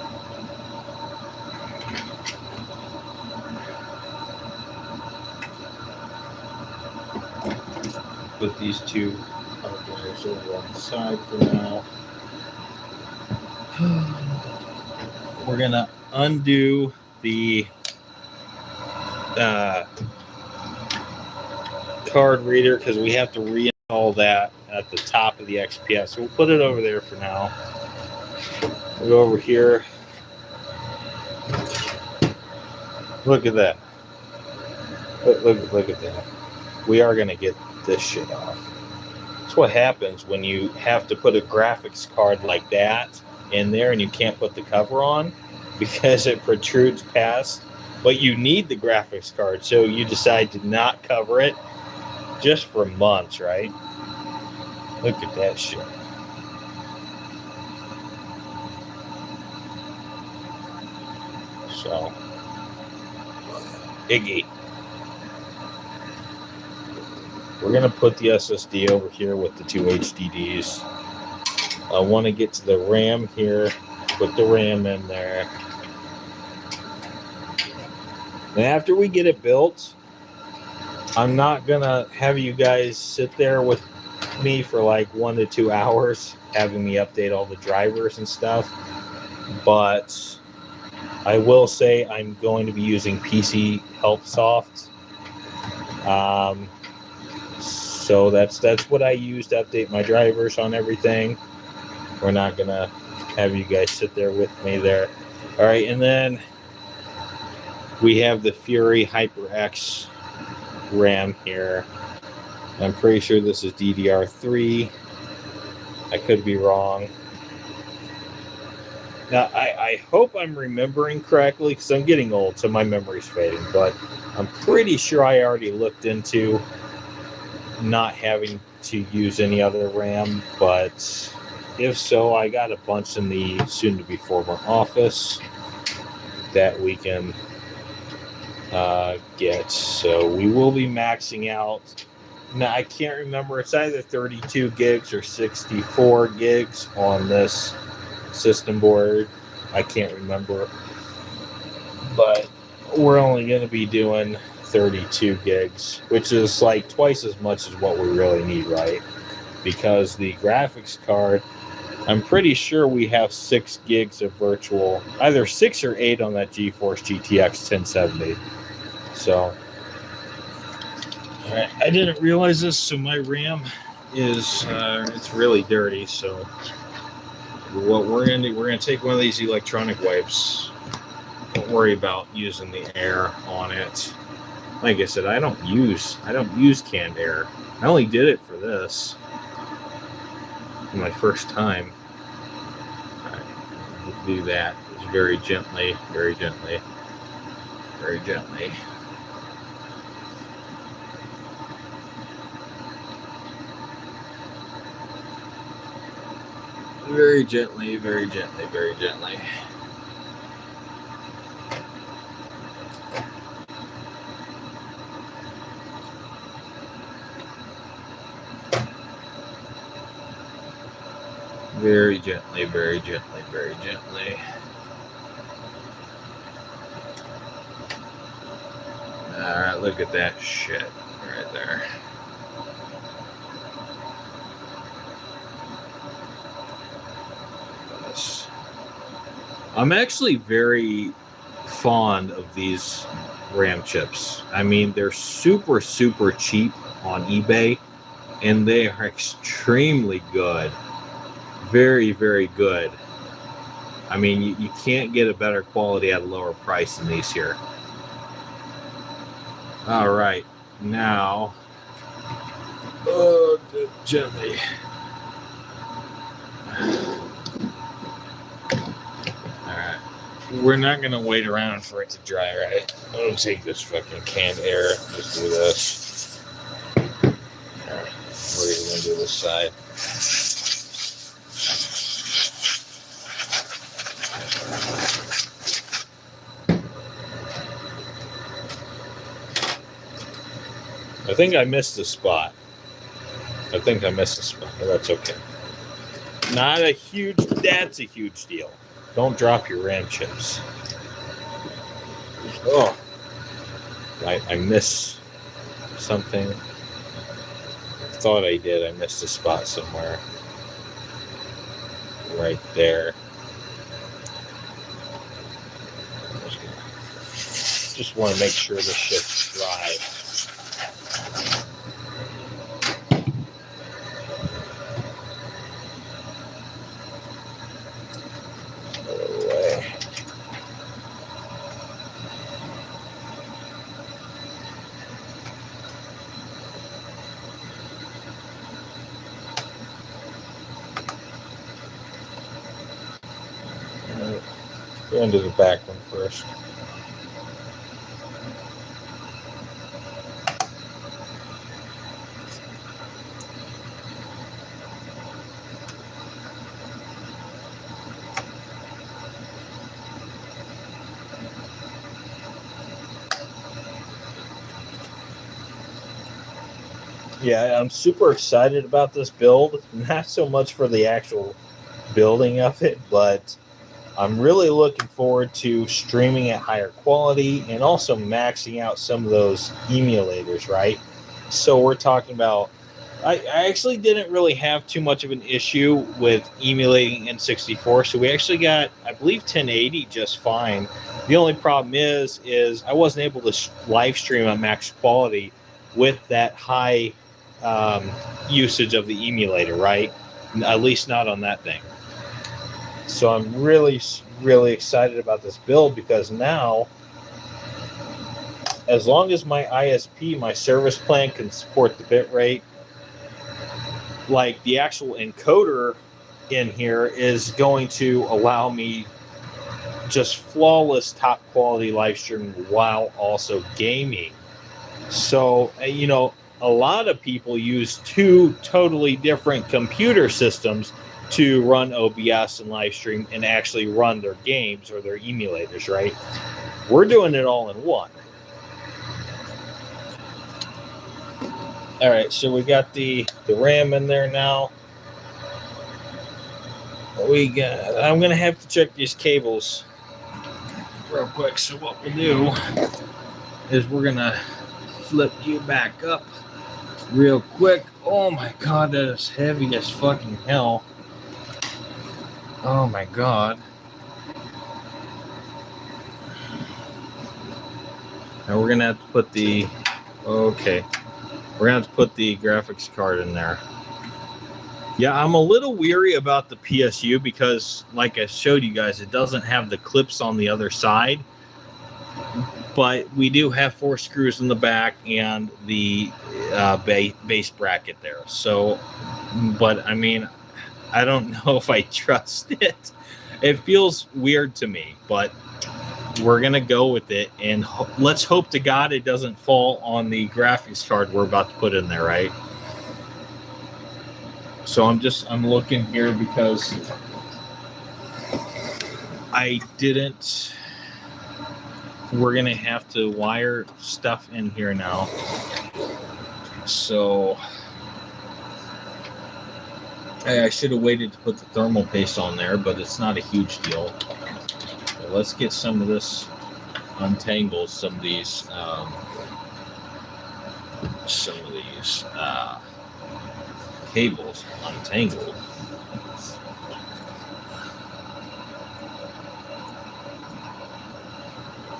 put these 2 hard drives over on the side for now. We're gonna undo the card reader because we have to reinstall that at the top of the XPS. So we'll put it over there for now. We'll go over here. Look at that. Look at that. We are going to get this shit off. That's what happens when you have to put a graphics card like that in there and you can't put the cover on because it protrudes past. But you need the graphics card, so you decide to not cover it just for months, right? Look at that shit. So, Iggy. We're going to put the SSD over here with the 2 HDDs. I want to get to the RAM here, put the RAM in there. And after we get it built, I'm not going to have you guys sit there with me for like 1 to 2 hours having me update all the drivers and stuff. But I will say I'm going to be using PC HelpSoft. So that's what I use to update my drivers on everything. We're not going to have you guys sit there with me there. All right, and then we have the Fury HyperX RAM here. I'm pretty sure this is DDR3. I could be wrong. Now, I hope I'm remembering correctly because I'm getting old, so my memory's fading. But I'm pretty sure I already looked into not having to use any other RAM. But if so, I got a bunch in the soon-to-be former office that we can get. So we will be maxing out. Now, I can't remember. It's either 32 gigs or 64 gigs on this system board. I can't remember. But we're only going to be doing 32 gigs, which is like twice as much as what we really need, right? Because the graphics card, I'm pretty sure we have 6 gigs of virtual, either 6 or 8 on that GeForce GTX 1070. So, all right, I didn't realize this, so my RAM is it's really dirty. So, what we're gonna take one of these electronic wipes. Don't worry about using the air on it. Like I said, I don't use canned air. I only did it for this. My first time. All right, do that just very gently, very gently, very gently. Very gently, very gently, very gently. Very gently, very gently, very gently. Alright, look at that shit right there. I'm actually very fond of these RAM chips. I mean, they're super, super cheap on eBay, and they are extremely good. Very, very good. I mean, you can't get a better quality at a lower price than these here. All right, now, gently. All right, we're not gonna wait around for it to dry, right? I'm gonna take this fucking canned air. Just do this. All right, we're gonna do this side. I think I missed a spot. But that's okay. Not a huge, that's a huge deal. Don't drop your RAM chips. Oh, I missed something. I thought I did. I missed a spot somewhere. Right there. Just want to make sure this shit's dry. Go into the back one first. Yeah, I'm super excited about this build. Not so much for the actual building of it, but I'm really looking forward to streaming at higher quality and also maxing out some of those emulators, right? So we're talking about, I actually didn't really have too much of an issue with emulating N64. So we actually got, I believe, 1080 just fine. The only problem is I wasn't able to live stream at max quality with that high usage of the emulator, right? At least not on that thing. So I'm really, really excited about this build because now, as long as my ISP, my service plan, can support the bit rate, like the actual encoder in here is going to allow me just flawless top quality live streaming while also gaming. So, you know, a lot of people use 2 totally different computer systems to run OBS and live stream and actually run their games or their emulators, right? We're doing it all in one. All right, so we got the RAM in there now. I'm gonna have to check these cables. real quick. So what we'll do is we're gonna flip you back up real quick. Oh my god, that is heavy as fucking hell. Oh my god. Now we're gonna have to put the we're gonna have to put the graphics card in there. Yeah, I'm a little weary about the PSU because, like I showed you guys, it doesn't have the clips on the other side. But we do have 4 screws in the back and the base bracket there. So, but I mean, I don't know if I trust it. It feels weird to me, but we're going to go with it. And let's hope to God it doesn't fall on the graphics card we're about to put in there, right? So I'm looking here because I didn't. We're going to have to wire stuff in here now. So I should have waited to put the thermal paste on there, but it's not a huge deal. So let's get some of this untangled, some of these cables untangled.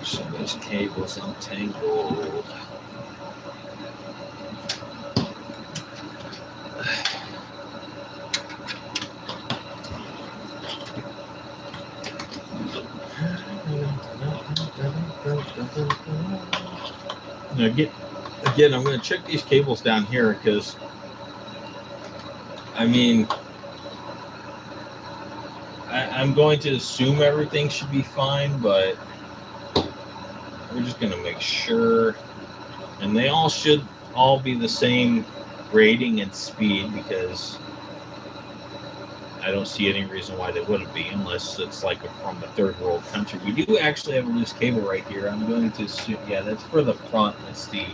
Some of these cables untangled. Now again, I'm going to check these cables down here because, I mean, I'm going to assume everything should be fine, but we're just going to make sure. And they all should all be the same rating and speed because I don't see any reason why they wouldn't be unless it's like from a third world country. We do actually have a loose cable right here. I'm going to assume, yeah, that's for the front. That's the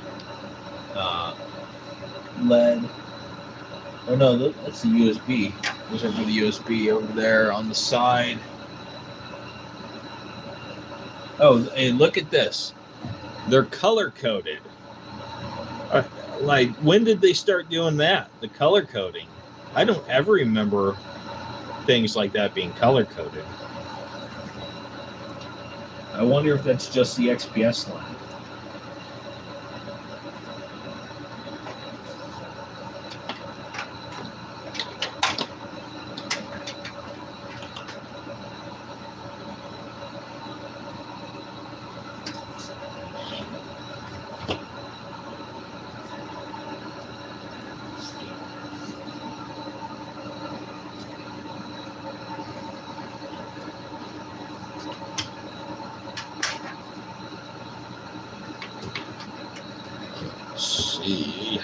LED. Oh no, that's the USB. Those are for the USB over there on the side. Oh, hey, look at this. They're color coded. Like, when did they start doing that? The color coding. I don't ever remember things like that being color coded. I wonder if that's just the XPS line. See.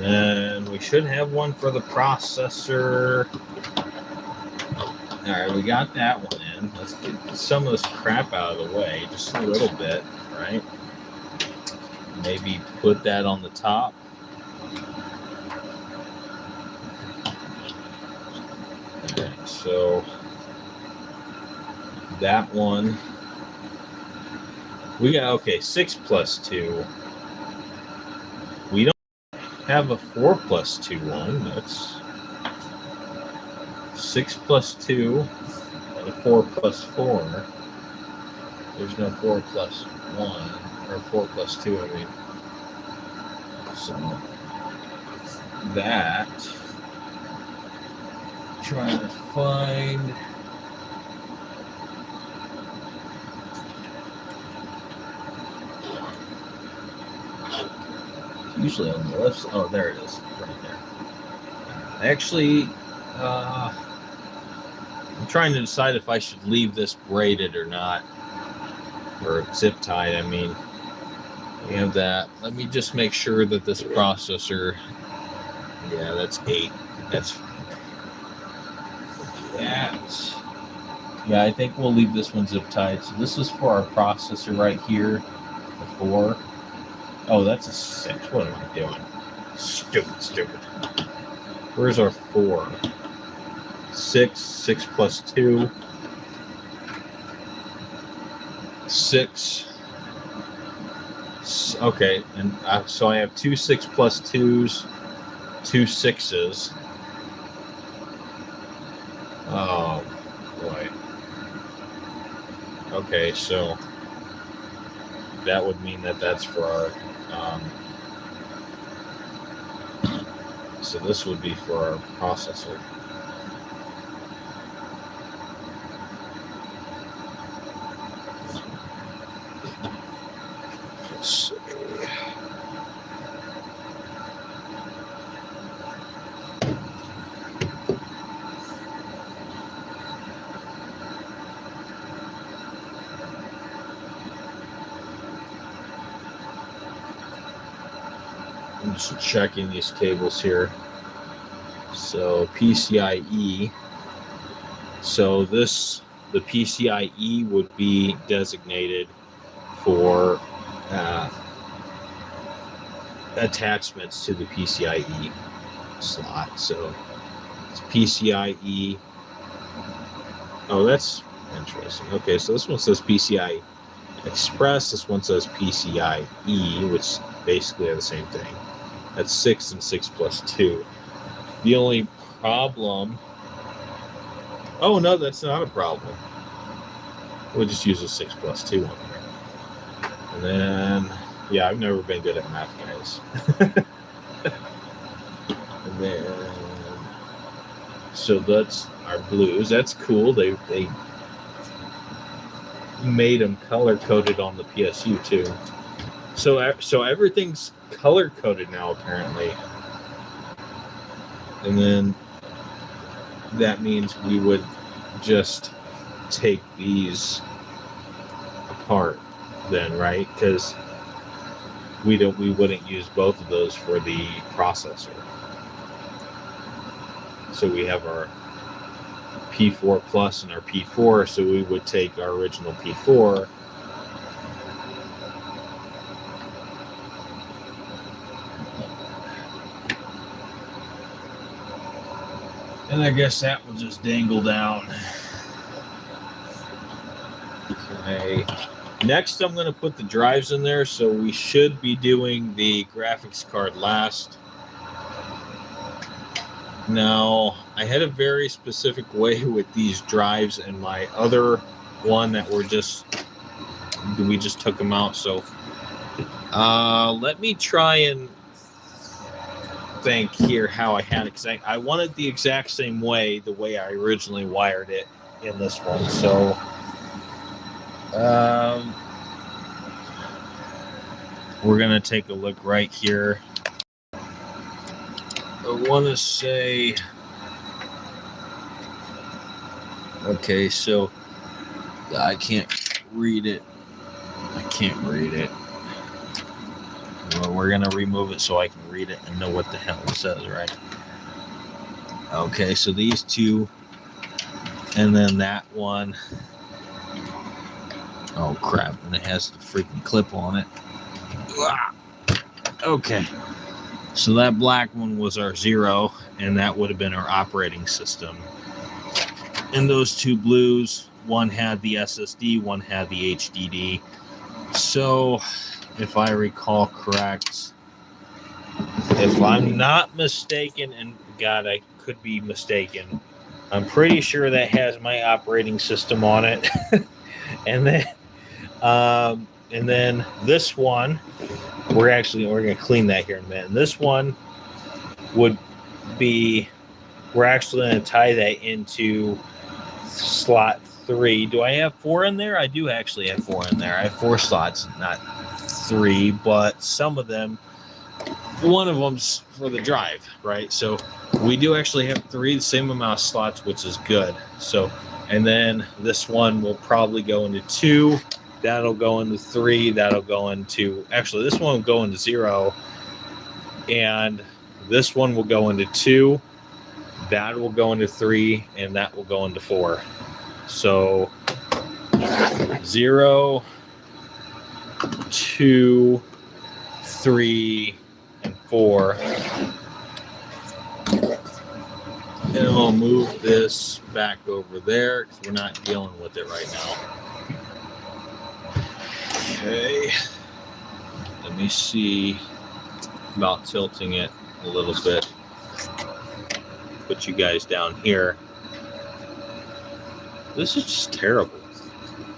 And we should have one for the processor. All right, we got that one in. Let's get some of this crap out of the way, just a little bit, right? Maybe put that on the top. Okay, so that one. We got, okay, 6 plus 2. We don't have a 4 plus 2 one. That's 6 plus 2 and a 4 plus 4. There's no 4 plus 1, or 4 plus 2, I mean. So that, trying to find, usually on the left side. Oh, there it is, right there. Actually, I'm trying to decide if I should leave this braided or not, or zip tied. I mean, we have that. Let me just make sure that this processor, yeah, that's 8. That's that. Yeah, I think we'll leave this one zip tied. So this is for our processor right here. The 4. Oh, that's a 6. What am I doing? Stupid. Where's our 4? 6. 6 plus 2. 6. Okay, and so I have 2 6 plus 2s, 2 6s. Oh boy. Okay, so that would mean that that's for our. So this would be for our processor. Let's see. I'm just checking these cables here. So PCIe. So the PCIe would be designated for attachments to the PCIe slot. So it's PCIe. Oh, that's interesting. Okay, so this one says PCI Express. This one says PCIe, which basically are the same thing. That's 6 and 6 plus 2. The only problem... Oh, no, that's not a problem. We'll just use a 6 plus 2 on there. And then... Yeah, I've never been good at math, guys. And then... So that's our blues. That's cool. They made them color-coded on the PSU, too. So everything's color-coded now, apparently. And then that means we would just take these apart then, right? Because we wouldn't use both of those for the processor. So we have our P4 Plus and our P4, so we would take our original P4 and I guess that will just dangle down. Okay. Next, I'm going to put the drives in there, so we should be doing the graphics card last. Now, I had a very specific way with these drives and my other one that we just took them out. So let me try and think here how I had it, because I wanted the exact same way, the way I originally wired it in this one. So we're going to take a look right here. I want to say, okay, so I can't read it. Well, we're going to remove it so I can read it and know what the hell it says, right? Okay, so these two, and then that one. Oh, crap, and it has the freaking clip on it. Okay. So that black one was our 0, and that would have been our operating system. And those two blues, one had the SSD, one had the HDD. So, if I recall correct, if I'm not mistaken, and God, I could be mistaken, I'm pretty sure that has my operating system on it. And then this one, we're going to clean that here in a minute. And this one would be, we're actually going to tie that into slot 3. Do I have 4 in there? I do actually have 4 in there. I have 4 slots, not 3, but some of them, one of them's for the drive, right? So we do actually have 3, the same amount of slots, which is good. So, and then this one will probably go into 2. That'll go into 3. That'll go into... Actually, this one will go into 0. And this one will go into 2. That will go into 3. And that will go into 4. So 0, 2, 3, and 4. And I'll move this back over there because we're not dealing with it right now. Okay. Let me see about tilting it a little bit. Put you guys down here. This is just terrible.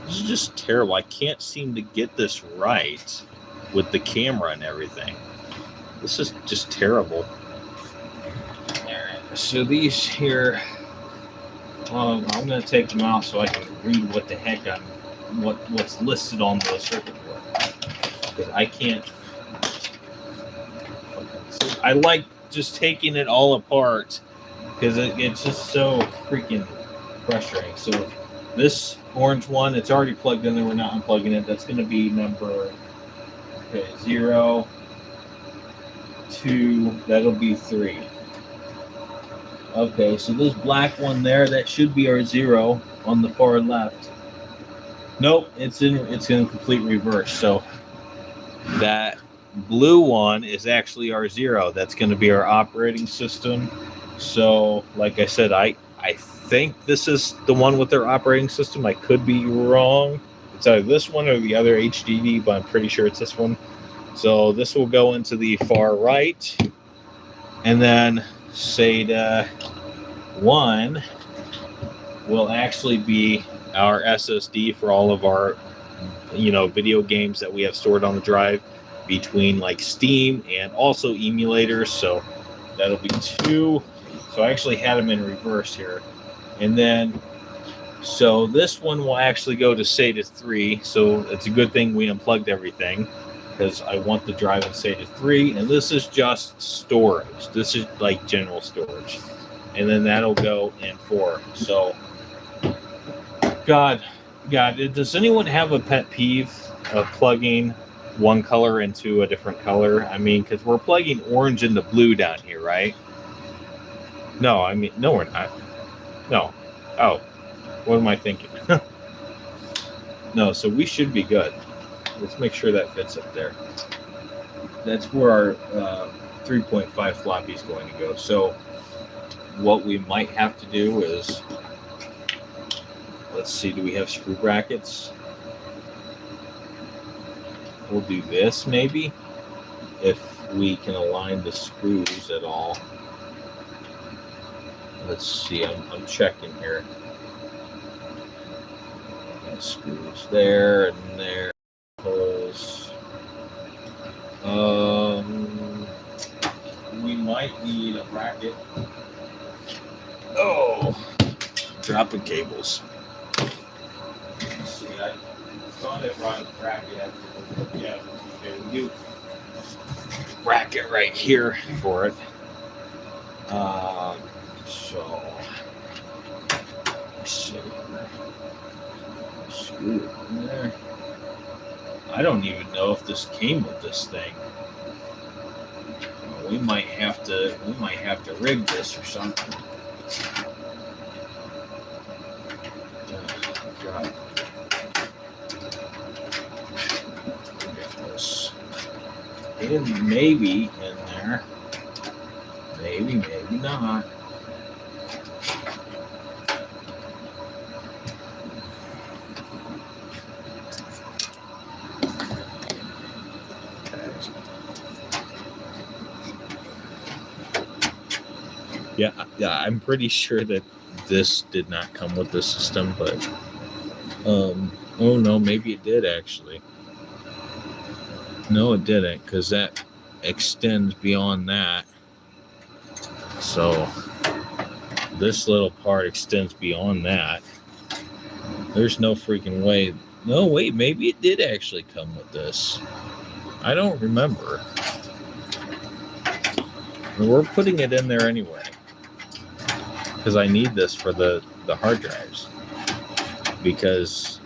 This is just terrible. I can't seem to get this right with the camera and everything. This is just terrible. Alright, so these here, I'm going to take them out so I can read what the heck what's listed on the circuit board. Because I can't. I like just taking it all apart because it's just so freaking frustrating. So this orange one, it's already plugged in there. We're not unplugging it. That's going to be number 0, 2. That'll be 3. Okay, so this black one there, that should be our 0 on the far left. Nope, it's in complete reverse. So that blue one is actually our 0. That's going to be our operating system. So, like I said, I think this is the one with their operating system. I could be wrong. It's either this one or the other HDD, but I'm pretty sure it's this one. So this will go into the far right, and then SATA 1 will actually be our SSD for all of our, video games that we have stored on the drive between like Steam and also emulators. So that'll be 2. So I actually had them in reverse here. And then, so this one will actually go to SATA 3. So it's a good thing we unplugged everything because I want the drive in SATA 3. And this is just storage. This is like general storage. And then that'll go in 4. So, God, does anyone have a pet peeve of plugging one color into a different color? I mean, because we're plugging orange into blue down here, right? No, I mean, no, we're not. No. Oh, what am I thinking? No, so we should be good. Let's make sure that fits up there. That's where our 3.5 floppy is going to go. So what we might have to do is, let's see, do we have screw brackets? We'll do this maybe, if we can align the screws at all. Let's see, I'm checking here. Got screws there and there. Holes. We might need a bracket. Oh, dropping cables. Let's see, I thought I brought a bracket. Yeah, okay, we do bracket right here for it. So let's see. Screw it in there. I don't even know if this came with this thing. We might have to rig this or something. Oh, God. Get this. And maybe in there. Maybe not. Yeah, I'm pretty sure that this did not come with the system, but oh no, maybe it did actually. No, it didn't, because that extends beyond that. So this little part extends beyond that. There's no freaking way. No, wait, maybe it did actually come with this. I don't remember. We're putting it in there anyway, because I need this for the hard drives, because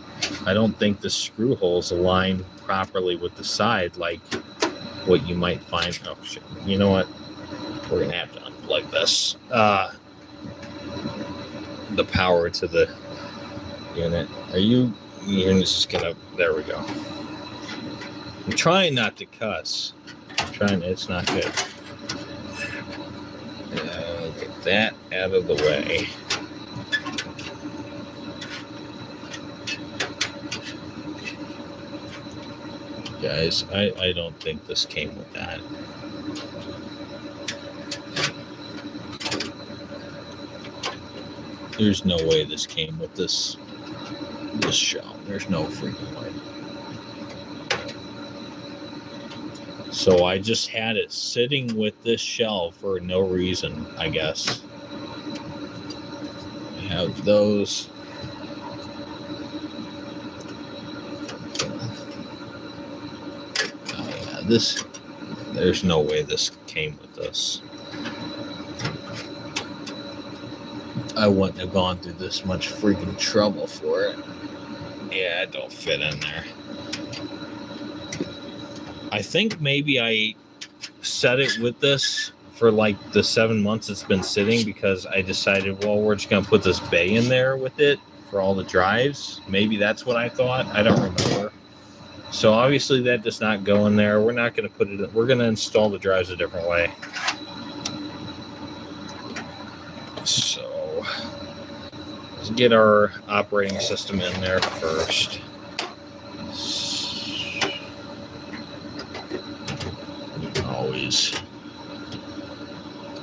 I don't think the screw holes align properly with the side like what you might find. Oh shit, you know what, we're gonna have to unplug this, the power to the unit. Are you? You're just gonna. There we go. I'm trying not to cuss. I'm trying. It's not good. Get that out of the way. Guys, I don't think this came with that. There's no way this came with this shell. There's no freaking way. So I just had it sitting with this shell for no reason, I guess. I have those. Oh yeah, there's no way this came with this. I wouldn't have gone through this much freaking trouble for it. Yeah, it don't fit in there. I think maybe I set it with this for like the 7 months it's been sitting because I decided, well, we're just going to put this bay in there with it for all the drives. Maybe that's what I thought. I don't remember. So obviously that does not go in there. We're not going to put it in. We're going to install the drives a different way. So let's get our operating system in there first. Always.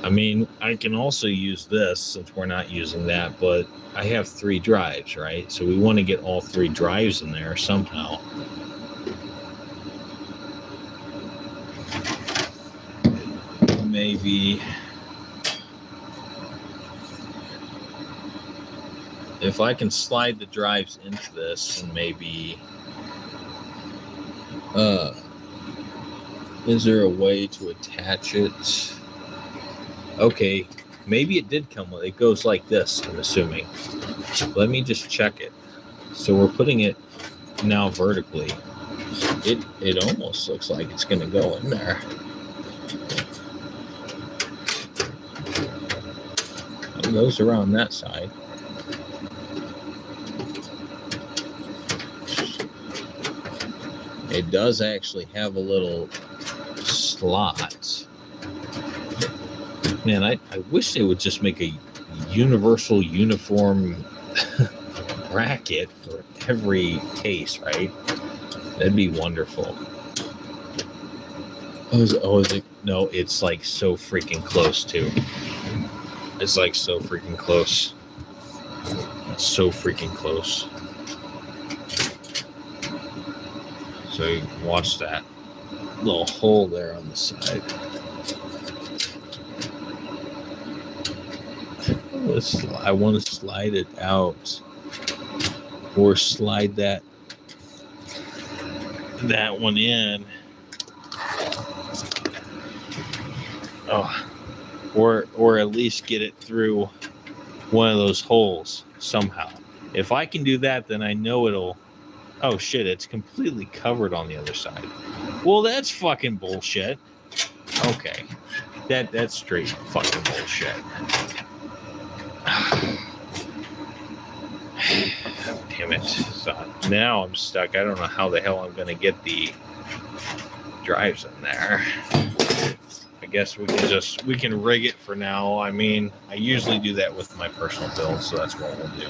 I mean, I can also use this since we're not using that, but I have 3 drives, right? So we want to get all 3 drives in there somehow. Maybe if I can slide the drives into this and maybe is there a way to attach it? Okay, maybe it did come with it. It goes like this, I'm assuming. Let me just check it. So we're putting it now vertically. It almost looks like it's going to go in there. It goes around that side. It does actually have a little slot. Man, I wish they would just make a universal uniform bracket for every case, right? That'd be wonderful. Is it? No, it's like so freaking close too. It's like so freaking close. It's so freaking close. So you can watch that little hole there on the side. I want to slide it out, or slide that one in. Oh, or at least get it through one of those holes somehow. If I can do that, then I know it'll. Oh shit! It's completely covered on the other side. Well, that's fucking bullshit. Okay, that's straight fucking bullshit. Damn it. So now I'm stuck. I don't know how the hell I'm going to get the drives in there. I guess we can rig it for now. I mean, I usually do that with my personal build, so that's what we'll do.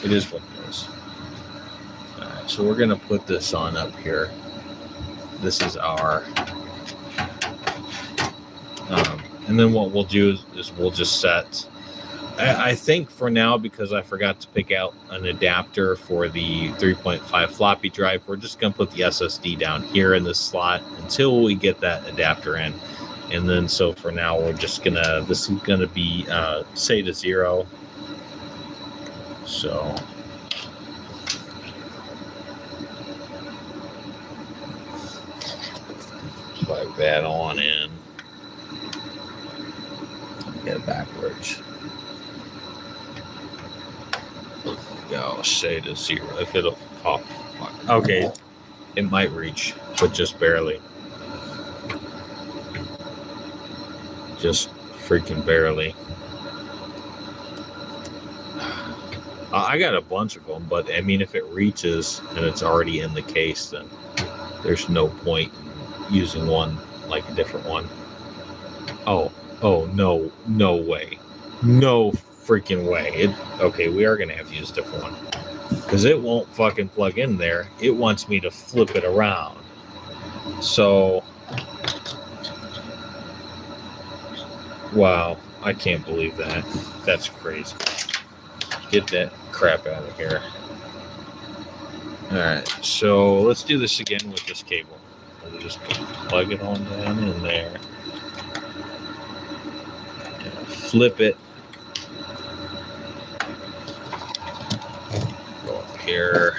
It is what it is. All right, so we're going to put this on up here. This is our... and then what we'll do is we'll just set... I think for now, because I forgot to pick out an adapter for the 3.5 floppy drive, we're just going to put the SSD down here in this slot until we get that adapter in. And then, so for now, we're just going to, this is going to be SATA 0. So, plug that on in. Get it backwards. Go SATA 0. If it'll, oh fuck. Okay, it might reach, but just barely. Just freaking barely. I got a bunch of them, but I mean, if it reaches and it's already in the case, then there's no point in using one like a different one. Oh, no way. No freaking way. Okay, we are going to have to use a different one. Because it won't fucking plug in there. It wants me to flip it around. So, wow, I can't believe that. That's crazy. Get that crap out of here. Alright, so let's do this again with this cable. We'll just plug it on down in there. Flip it. Go up here.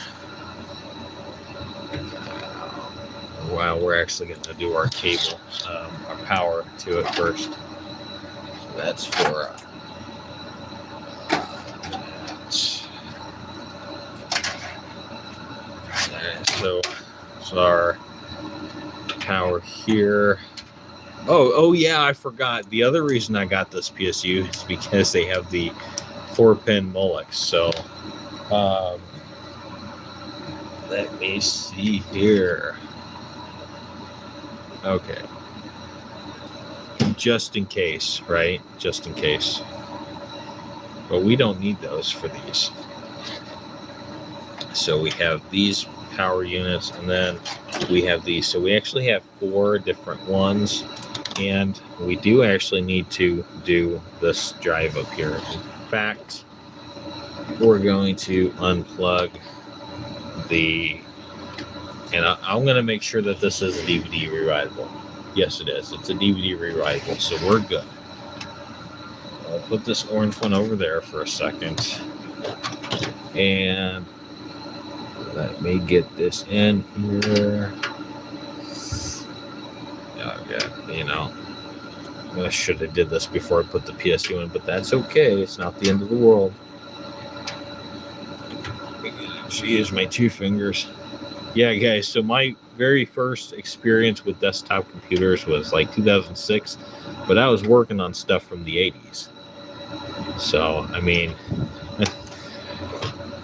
Wow, we're actually going to do our cable, our power to it first. So that's for so our power here. Oh yeah, I forgot. The other reason I got this PSU is because they have the 4-pin Molex. So let me see here. Okay. Just in case, right? Just in case. But we don't need those for these. So we have these power units, and then we have these. So we actually have 4 different ones, and we do actually need to do this drive up here. In fact, we're going to unplug the, and I'm going to make sure that this is a DVD rewritable. Yes, it is. It's a DVD rewritable, so we're good. I'll put this orange one over there for a second, and let me get this in here. Okay, you know, I should have did this before I put the PSU in, but that's okay. It's not the end of the world. Use my 2 fingers. Yeah, guys, so my very first experience with desktop computers was like 2006, but I was working on stuff from the 80s. So, I mean,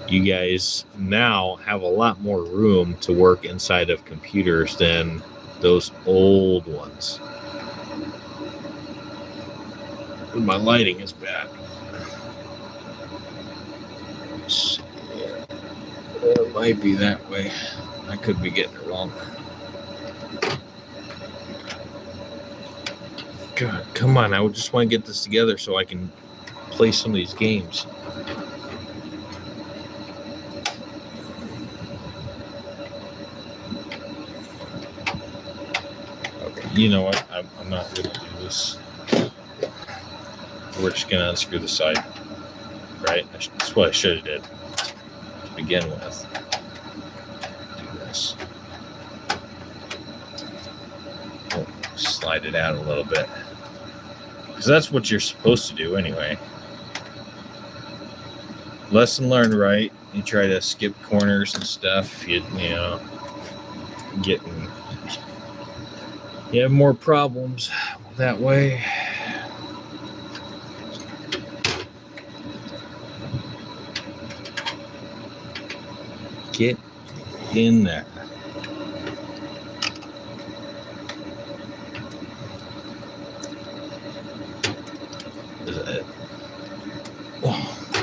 you guys now have a lot more room to work inside of computers than those old ones. My lighting is bad. It might be that way. I could be getting it wrong. God, come on. I just want to get this together so I can play some of these games. Okay, you know what? I'm not going to do this. We're just going to unscrew the side. Right? That's what I should have did to begin with. Do this. Oh, slide it out a little bit. Because that's what you're supposed to do anyway. Lesson learned, right? You try to skip corners and stuff. You know, you have more problems that way. Get in there.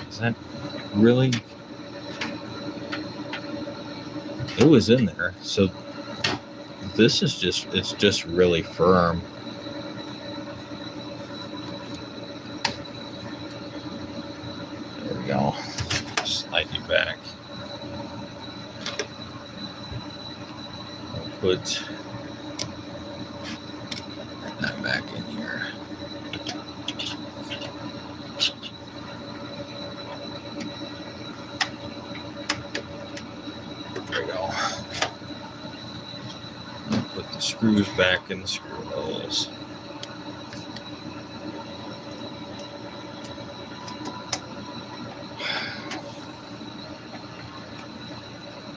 Is that really? It was in there. So this is it's just really firm. There we go. Slide you back. I'll put that back in here. There we go. Put the screws back in the screw holes.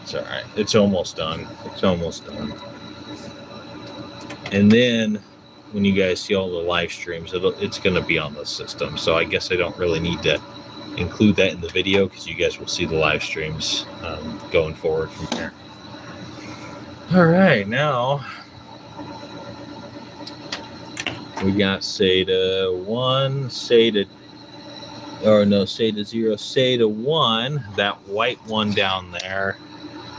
It's all right. It's almost done. It's almost done. And then when you guys see all the live streams, it's going to be on the system. So I guess I don't really need to include that in the video because you guys will see the live streams going forward from here. All right, now we got SATA 1, SATA 0, SATA 1, that white one down there.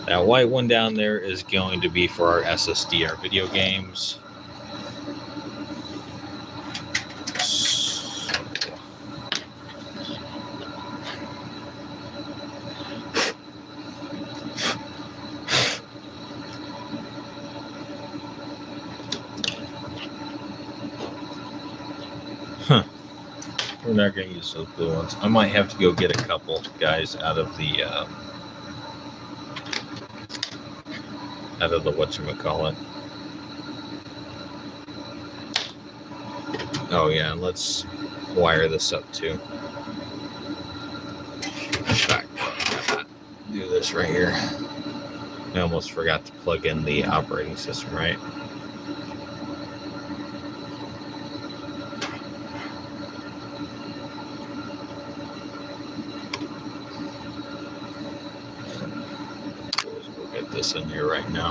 That white one down there is going to be for our SSD, our video games. We're not going to use those blue ones. I might have to go get a couple guys out of the whatchamacallit. Oh yeah, and let's wire this up too. In fact, do this right here. I almost forgot to plug in the operating system, right? This in here right now.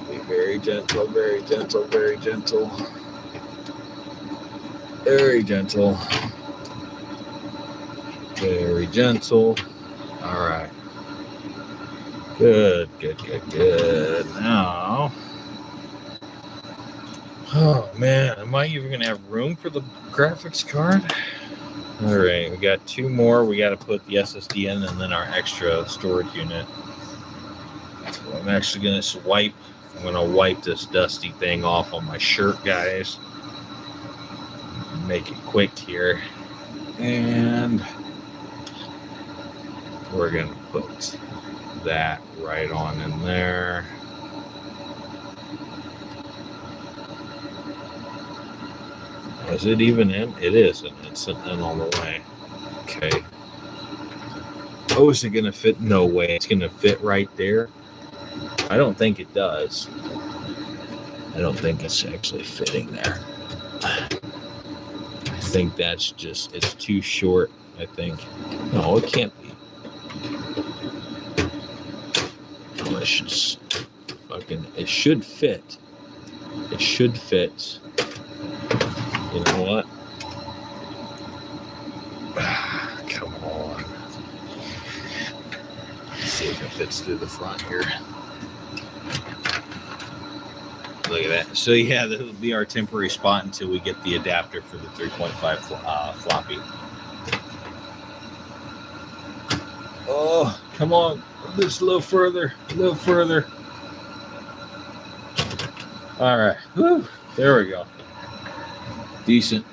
Be very gentle, very gentle, very gentle. Very gentle. Very gentle. All right. Good, good, good, good. Now, oh man, am I even gonna have room for the graphics card? All right, we got two more. We got to put the SSD in and then our extra storage unit. So I'm actually going to swipe. I'm going to wipe this dusty thing off on my shirt, guys. Make it quick here. And we're going to put that right on in there. Is it even in? It is, and it's in all the way. Okay. Oh, is it going to fit? No way. It's going to fit right there. I don't think it does. I don't think it's actually fitting there. I think that's just, it's too short, I think. No, it can't be. Oh, it should fucking, it should fit. It should fit. You know what? Come on. Let's see if it fits through the front here. Look at that. So yeah, this will be our temporary spot until we get the adapter for the 3.5 floppy. Oh, come on. Just a little further. A little further. All right. Whew. There we go. Decent.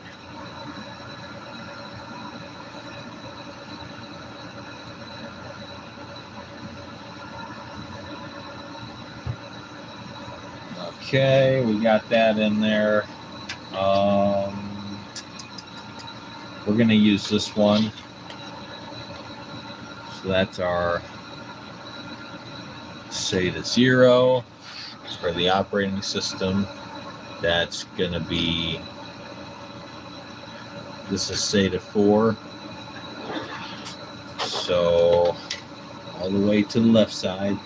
Okay, we got that in there. We're going to use this one. So that's our SATA 0 for the operating system. That's going to be, this is SATA 4. So all the way to the left side.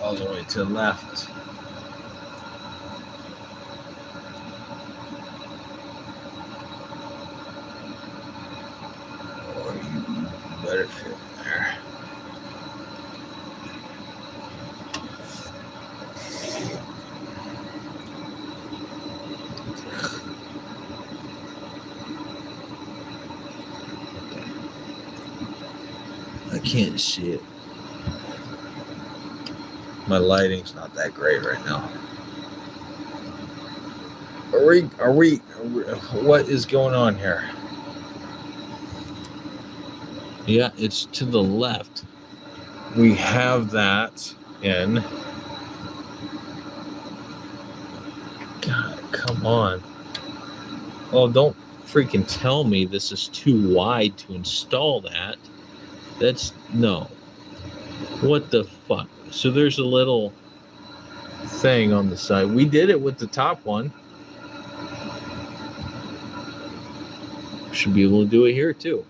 All the way to the left. Or you better fit there. I can't see it. My lighting's not that great right now. Are we, what is going on here? Yeah, it's to the left. We have that in. God, come on. Oh, don't freaking tell me this is too wide to install that. That's, no. What the fuck? So there's a little thing on the side. We did it with the top one. Should be able to do it here too.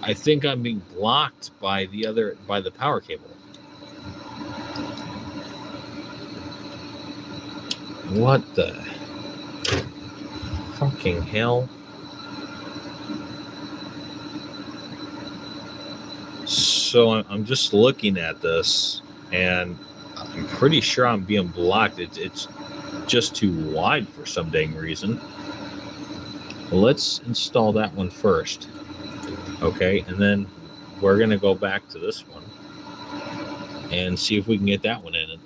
I think I'm being blocked by the power cable. What the fucking hell? So I'm just looking at this, and I'm pretty sure I'm being blocked. It's just too wide for some dang reason. Well, let's install that one first. Okay, and then we're gonna go back to this one and see if we can get that one in it.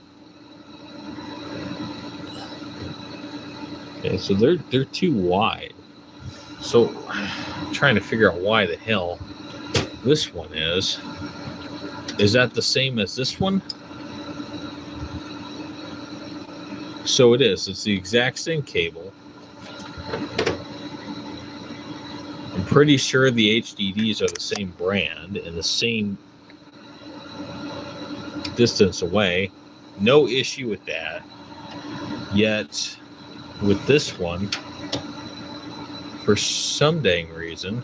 Okay, so they're too wide. So I'm trying to figure out why the hell this one is. Is that the same as this one? So it is. It's the exact same cable. I'm pretty sure the HDDs are the same brand and the same distance away. No issue with that. Yet with this one, for some dang reason,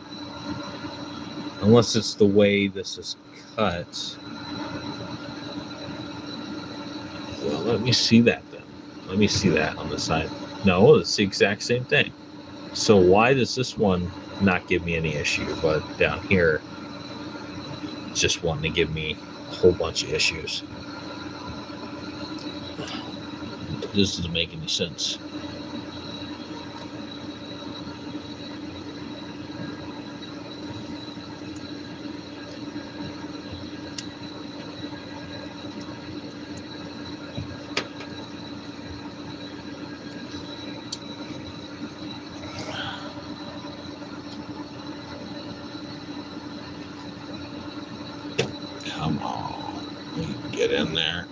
unless it's the way this is cut. Well, let me see that then. Let me see that on the side. No, it's the exact same thing. So why does this one not give me any issue, but down here it's just wanting to give me a whole bunch of issues? This doesn't make any sense. Come on, get in there.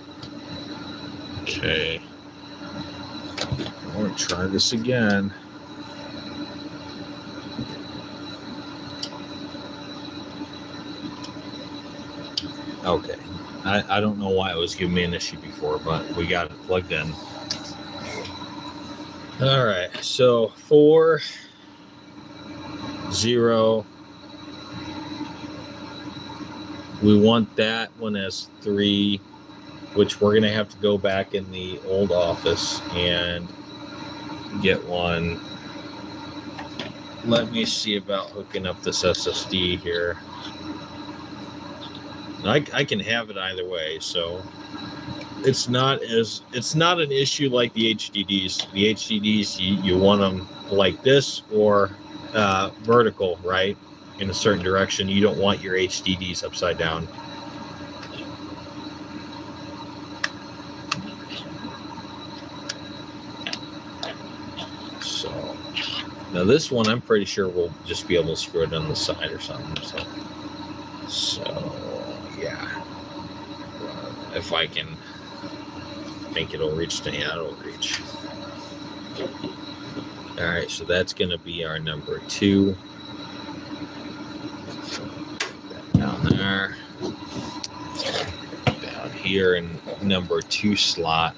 Okay. We'll try this again. Okay. I don't know why it was giving me an issue before, but we got it plugged in. All right. So 4, 0. We want that one as 3, which we're going to have to go back in the old office and get one. Let me see about hooking up this SSD here. I can have it either way, so it's not an issue like the HDDs. The HDDs, you want them like this or vertical, right? In a certain direction. You don't want your HDDs upside down. So now this one, I'm pretty sure we'll just be able to screw it on the side or something. So yeah, if I can think it'll reach to, yeah, it'll reach. All right, so that's gonna be our number 2. Down there, down here in number 2 slot.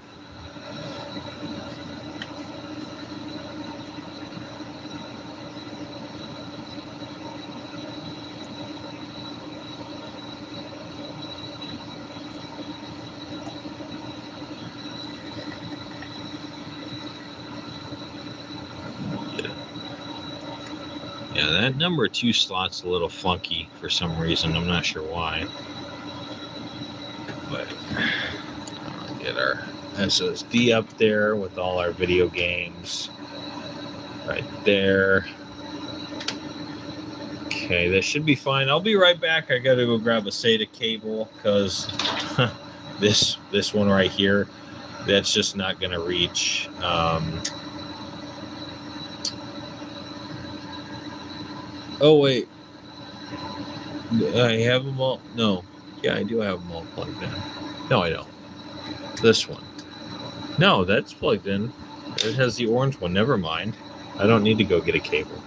Yeah, that number 2 slot's a little funky for some reason. I'm not sure why. But I'll get our SSD up there with all our video games. Right there. Okay, that should be fine. I'll be right back. I gotta go grab a SATA cable because this one right here, that's just not gonna reach. Oh, wait. I have them all. No. Yeah, I do have them all plugged in. No, I don't. This one. No, that's plugged in. It has the orange one. Never mind. I don't need to go get a cable.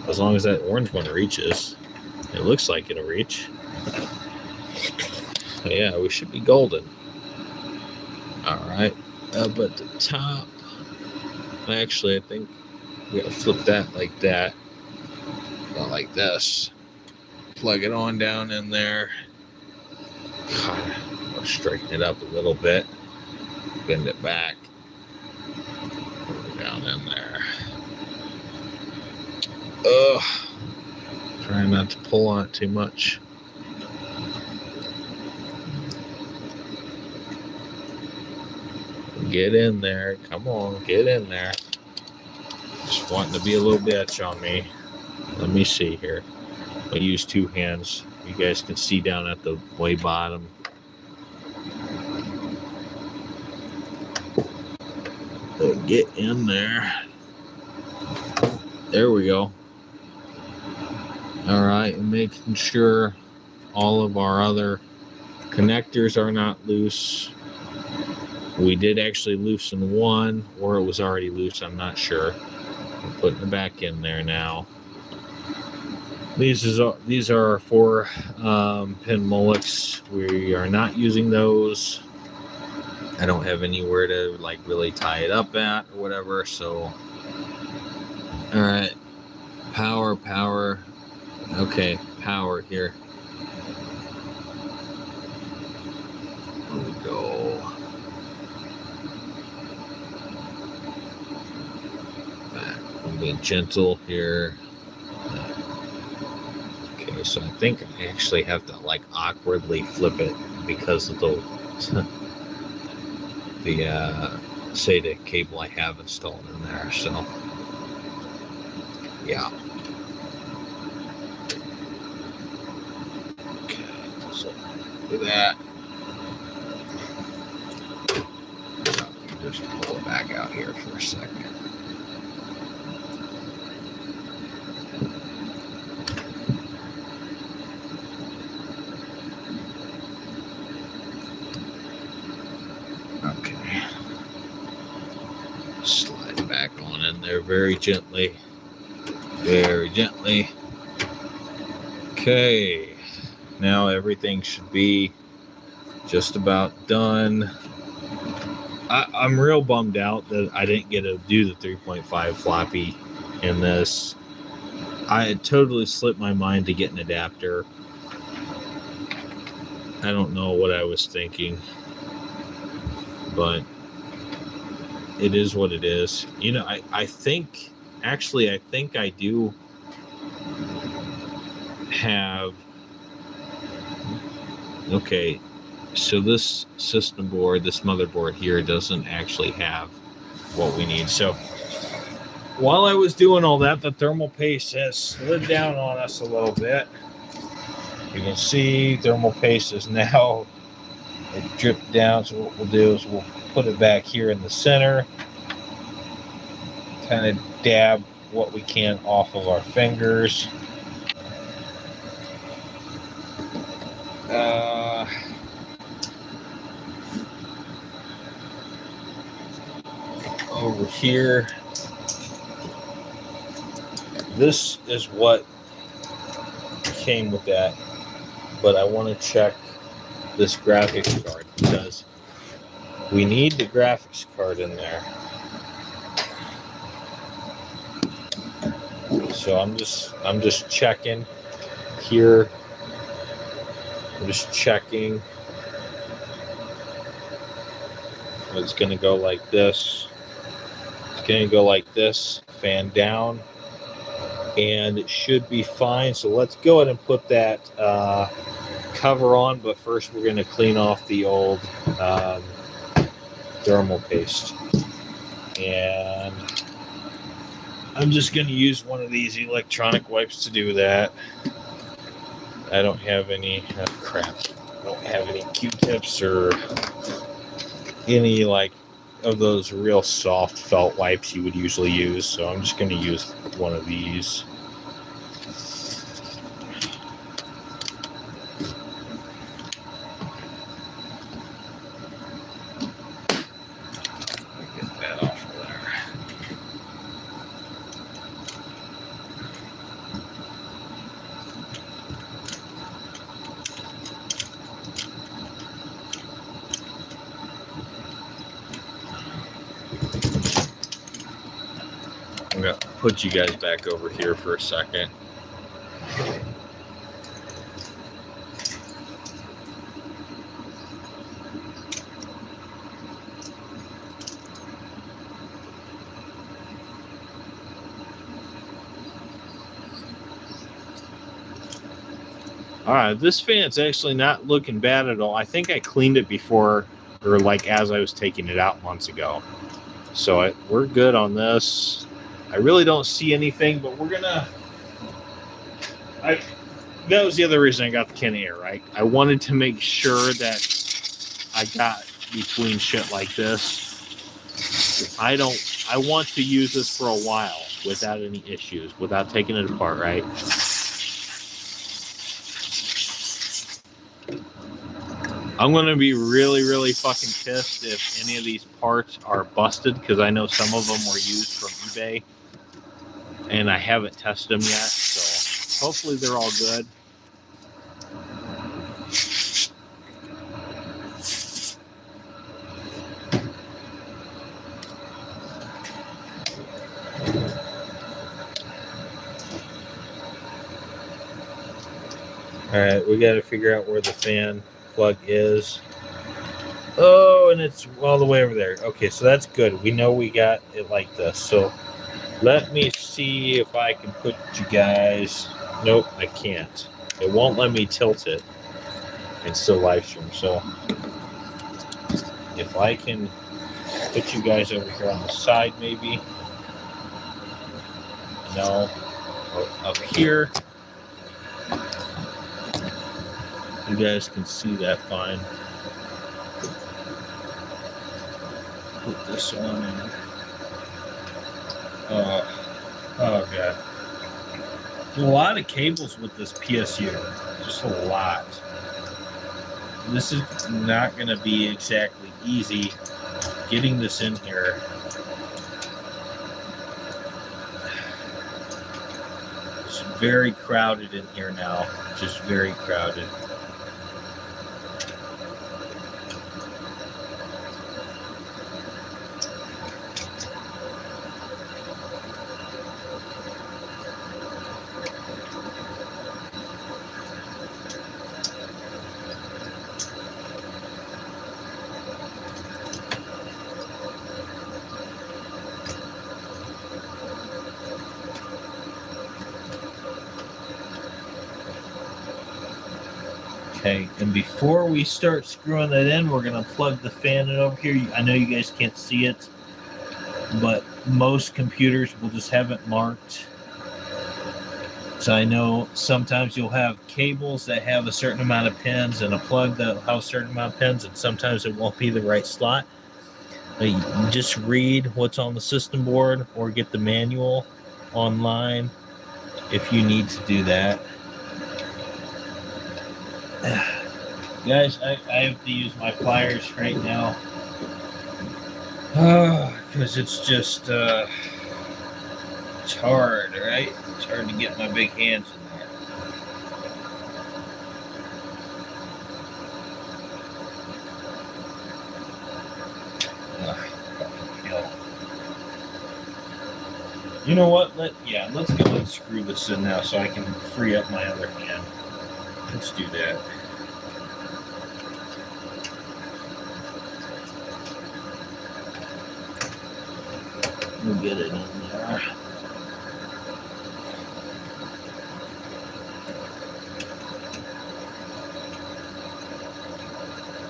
As long as that orange one reaches. It looks like it'll reach. Yeah, we should be golden. All right, up at the top. Actually, I think we gotta flip that like that. Not like this. Plug it on down in there. I'll straighten it up a little bit. Bend it back. Put it down in there. Ugh. Trying not to pull on it too much. Get in there. Come on, get in there. Just wanting to be a little bitch on me. Let me see here. I'll use two hands. You guys can see down at the way bottom. Get in there. There we go. All right, and making sure all of our other connectors are not loose. We did actually loosen one, or it was already loose, I'm not sure. I'm putting it back in there now. These are our 4-pin Molex. We are not using those. I don't have anywhere to like really tie it up at or whatever, so. All right, power. Okay, power here. There we go. I'm being gentle here. Okay, so I think I actually have to like awkwardly flip it because of the SATA cable I have installed in there. So yeah. Okay, so do that. Just pull it back out here for a second. Okay. Slide it back on in there very gently. Very gently. Okay. Now everything should be just about done. I'm real bummed out that I didn't get to do the 3.5 floppy in this. I had totally slipped my mind to get an adapter. I don't know what I was thinking, but it is what it is. You know, I think I do have. Okay, so this system board, this motherboard here, doesn't actually have what we need. So while I was doing all that, the thermal paste has slid down on us a little bit. You can see thermal paste is now, it dripped down. So what we'll do is we'll put it back here in the center, kind of dab what we can off of our fingers. Over here, this is what came with that, but I want to check this graphics card because we need the graphics card in there. So I'm just checking here. I'm just checking. It's going to go like this. It's going to go like this, fan down, and it should be fine. So let's go ahead and put that cover on, but first we're going to clean off the old thermal paste. And I'm just going to use one of these electronic wipes to do that. I don't have any crap. I don't have any Q-tips or any like of those real soft felt wipes you would usually use, so I'm just going to use one of these. Get that off of there. I'm gonna put you guys back over here for a second. All right, this fan's actually not looking bad at all. I think I cleaned it before, or like as I was taking it out months ago. So we're good on this. I really don't see anything, but we're gonna. That was the other reason I got the can of air, right? I wanted to make sure that I got between shit like this. I want to use this for a while without any issues, without taking it apart, right? I'm going to be really, really fucking pissed if any of these parts are busted, because I know some of them were used from eBay and I haven't tested them yet, so hopefully they're all good. All right, we got to figure out where the fan plug is. Oh, and it's all the way over there. Okay, so that's good. We know we got it like this. So let me see if I can put you guys. Nope, I can't. It won't let me tilt it and still live stream. So if I can put you guys over here on the side, maybe. No, or up here. You guys can see that fine. Put this one in. Oh god. There's a lot of cables with this PSU. Just a lot. This is not going to be exactly easy getting this in here. It's very crowded in here now. Just very crowded. Okay, and before we start screwing that in, we're going to plug the fan in over here. I know you guys can't see it, but most computers will just have it marked. So I know sometimes you'll have cables that have a certain amount of pins and a plug that will have a certain amount of pins, and sometimes it won't be the right slot. But you just read what's on the system board or get the manual online if you need to do that. Guys, I have to use my pliers right now because it's just it's hard, right? It's hard to get my big hands in there. You know what? Let's go and screw this in now so I can free up my other hand. Let's do that. We'll get it in there.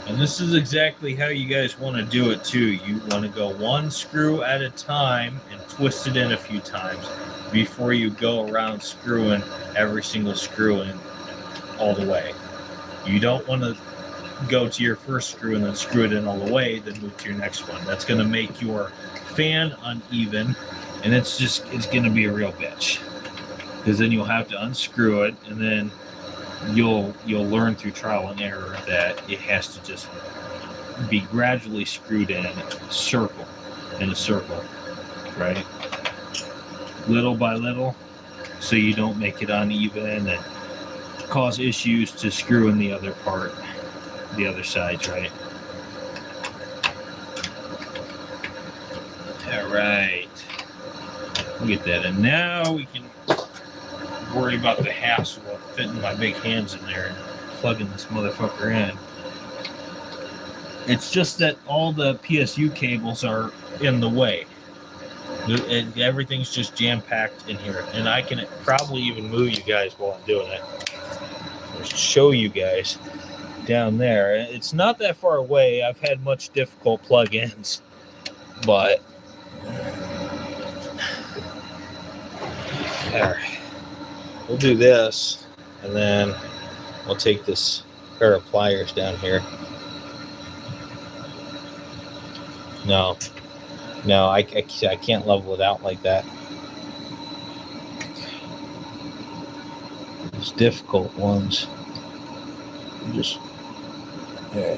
And this is exactly how you guys want to do it too. You want to go one screw at a time and twist it in a few times before you go around screwing every single screw in all the way. You don't want to go to your first screw and then screw it in all the way, then move to your next one. That's going to make your fan uneven, and it's going to be a real bitch, because then you'll have to unscrew it, and then you'll learn through trial and error that it has to just be gradually screwed in a circle, right? Little by little, so you don't make it uneven and cause issues to screw in the other part, the other sides, right? All right. We'll get that in. Now we can worry about the hassle of fitting my big hands in there and plugging this motherfucker in. It's just that all the PSU cables are in the way. Everything's just jam-packed in here. And I can probably even move you guys while I'm doing it. I'll show you guys down there. It's not that far away. I've had much difficult plug-ins, but there. We'll do this, and then we'll take this pair of pliers down here. No, I can't level it out like that. These difficult ones. Just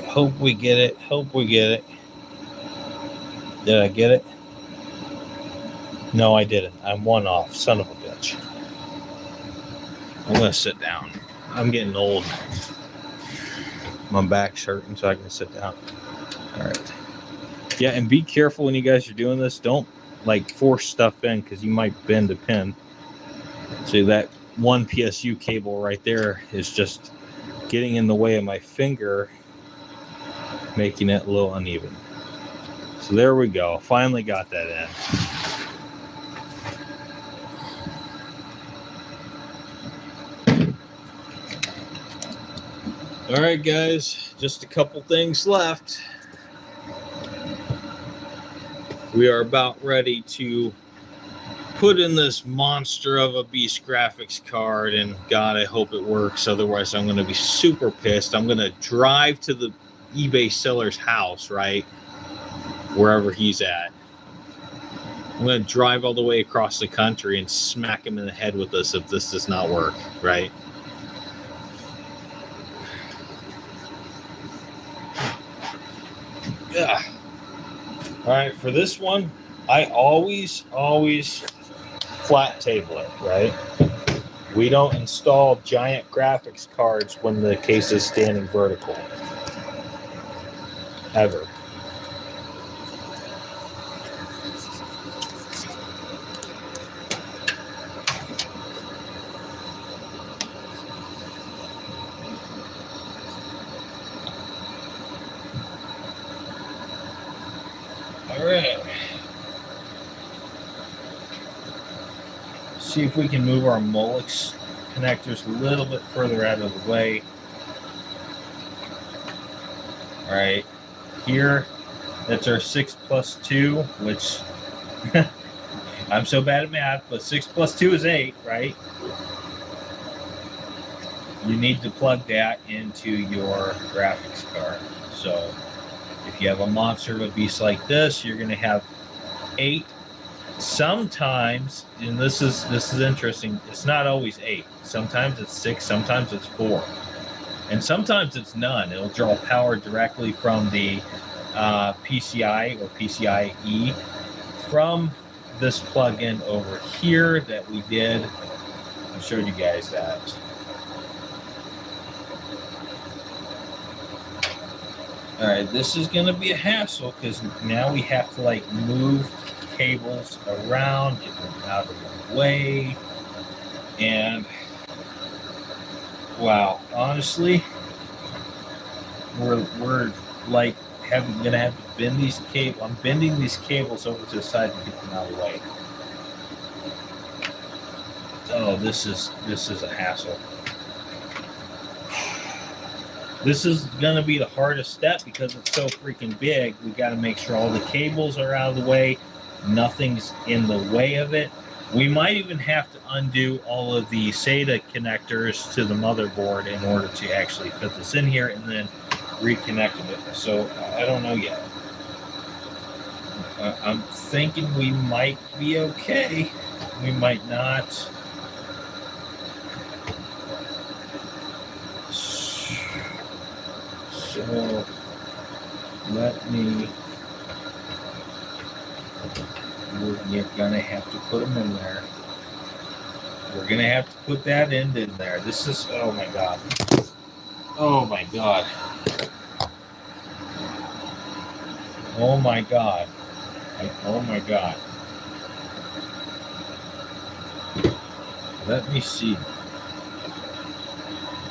hope we get it. Hope we get it. Did I get it? No, I didn't. I'm one off. Son of a bitch. I'm gonna sit down. I'm getting old. My back's hurting, so I can sit down. All right. Yeah, and be careful when you guys are doing this. Don't like force stuff in because you might bend a pin. See, that one PSU cable right there is just getting in the way of my finger, making it a little uneven. So there we go. Finally got that in. All right, guys, just a couple things left. We are about ready to put in this monster of a Beast graphics card, and God, I hope it works. Otherwise, I'm going to be super pissed. I'm going to drive to the eBay seller's house, right? Wherever he's at. I'm going to drive all the way across the country and smack him in the head with this if this does not work, right? Yeah. All right, for this one, I always flat table it, right? We don't install giant graphics cards when the case is standing vertical. Ever. All right. See if we can move our Molex connectors a little bit further out of the way. All right. Here, that's our 6+2, which I'm so bad at math, but 6+2 is 8, right? You need to plug that into your graphics card. So if you have a monster of a beast like this, you're going to have 8. Sometimes, and this is interesting, it's not always 8. Sometimes it's 6, sometimes it's 4. And sometimes it's none. It'll draw power directly from the PCI or PCIe from this plug-in over here that we did. I showed you guys that. All right, this is going to be a hassle because now we have to like move cables around, get them out of the way, and wow, honestly, we're like gonna have to bend these cables. I'm bending these cables over to the side to get them out of the way. Oh, this is a hassle. This is gonna be the hardest step because it's so freaking big. We got to make sure all the cables are out of the way. Nothing's in the way of it. We might even have to undo all of the SATA connectors to the motherboard in order to actually fit this in here and then reconnect it. So I don't know yet. I'm thinking we might be okay. We might not. So let me. We're gonna have to put them in there. We're gonna have to put that end in there. This is, oh my god. Oh my god. Oh my god. Oh my god. let me see.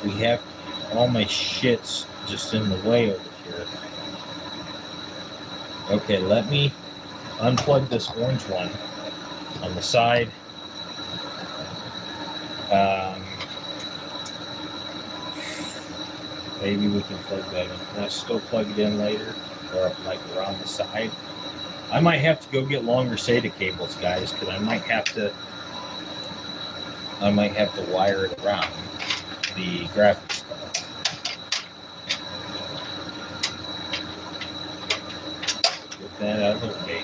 We have all my shits just in the way over here. Okay, let me unplug this orange one on the side. Maybe we can plug that in. Can I still plug it in later? Or like around the side? I might have to go get longer SATA cables, guys, because I might have to wire it around the graphics card. Get that out of the way.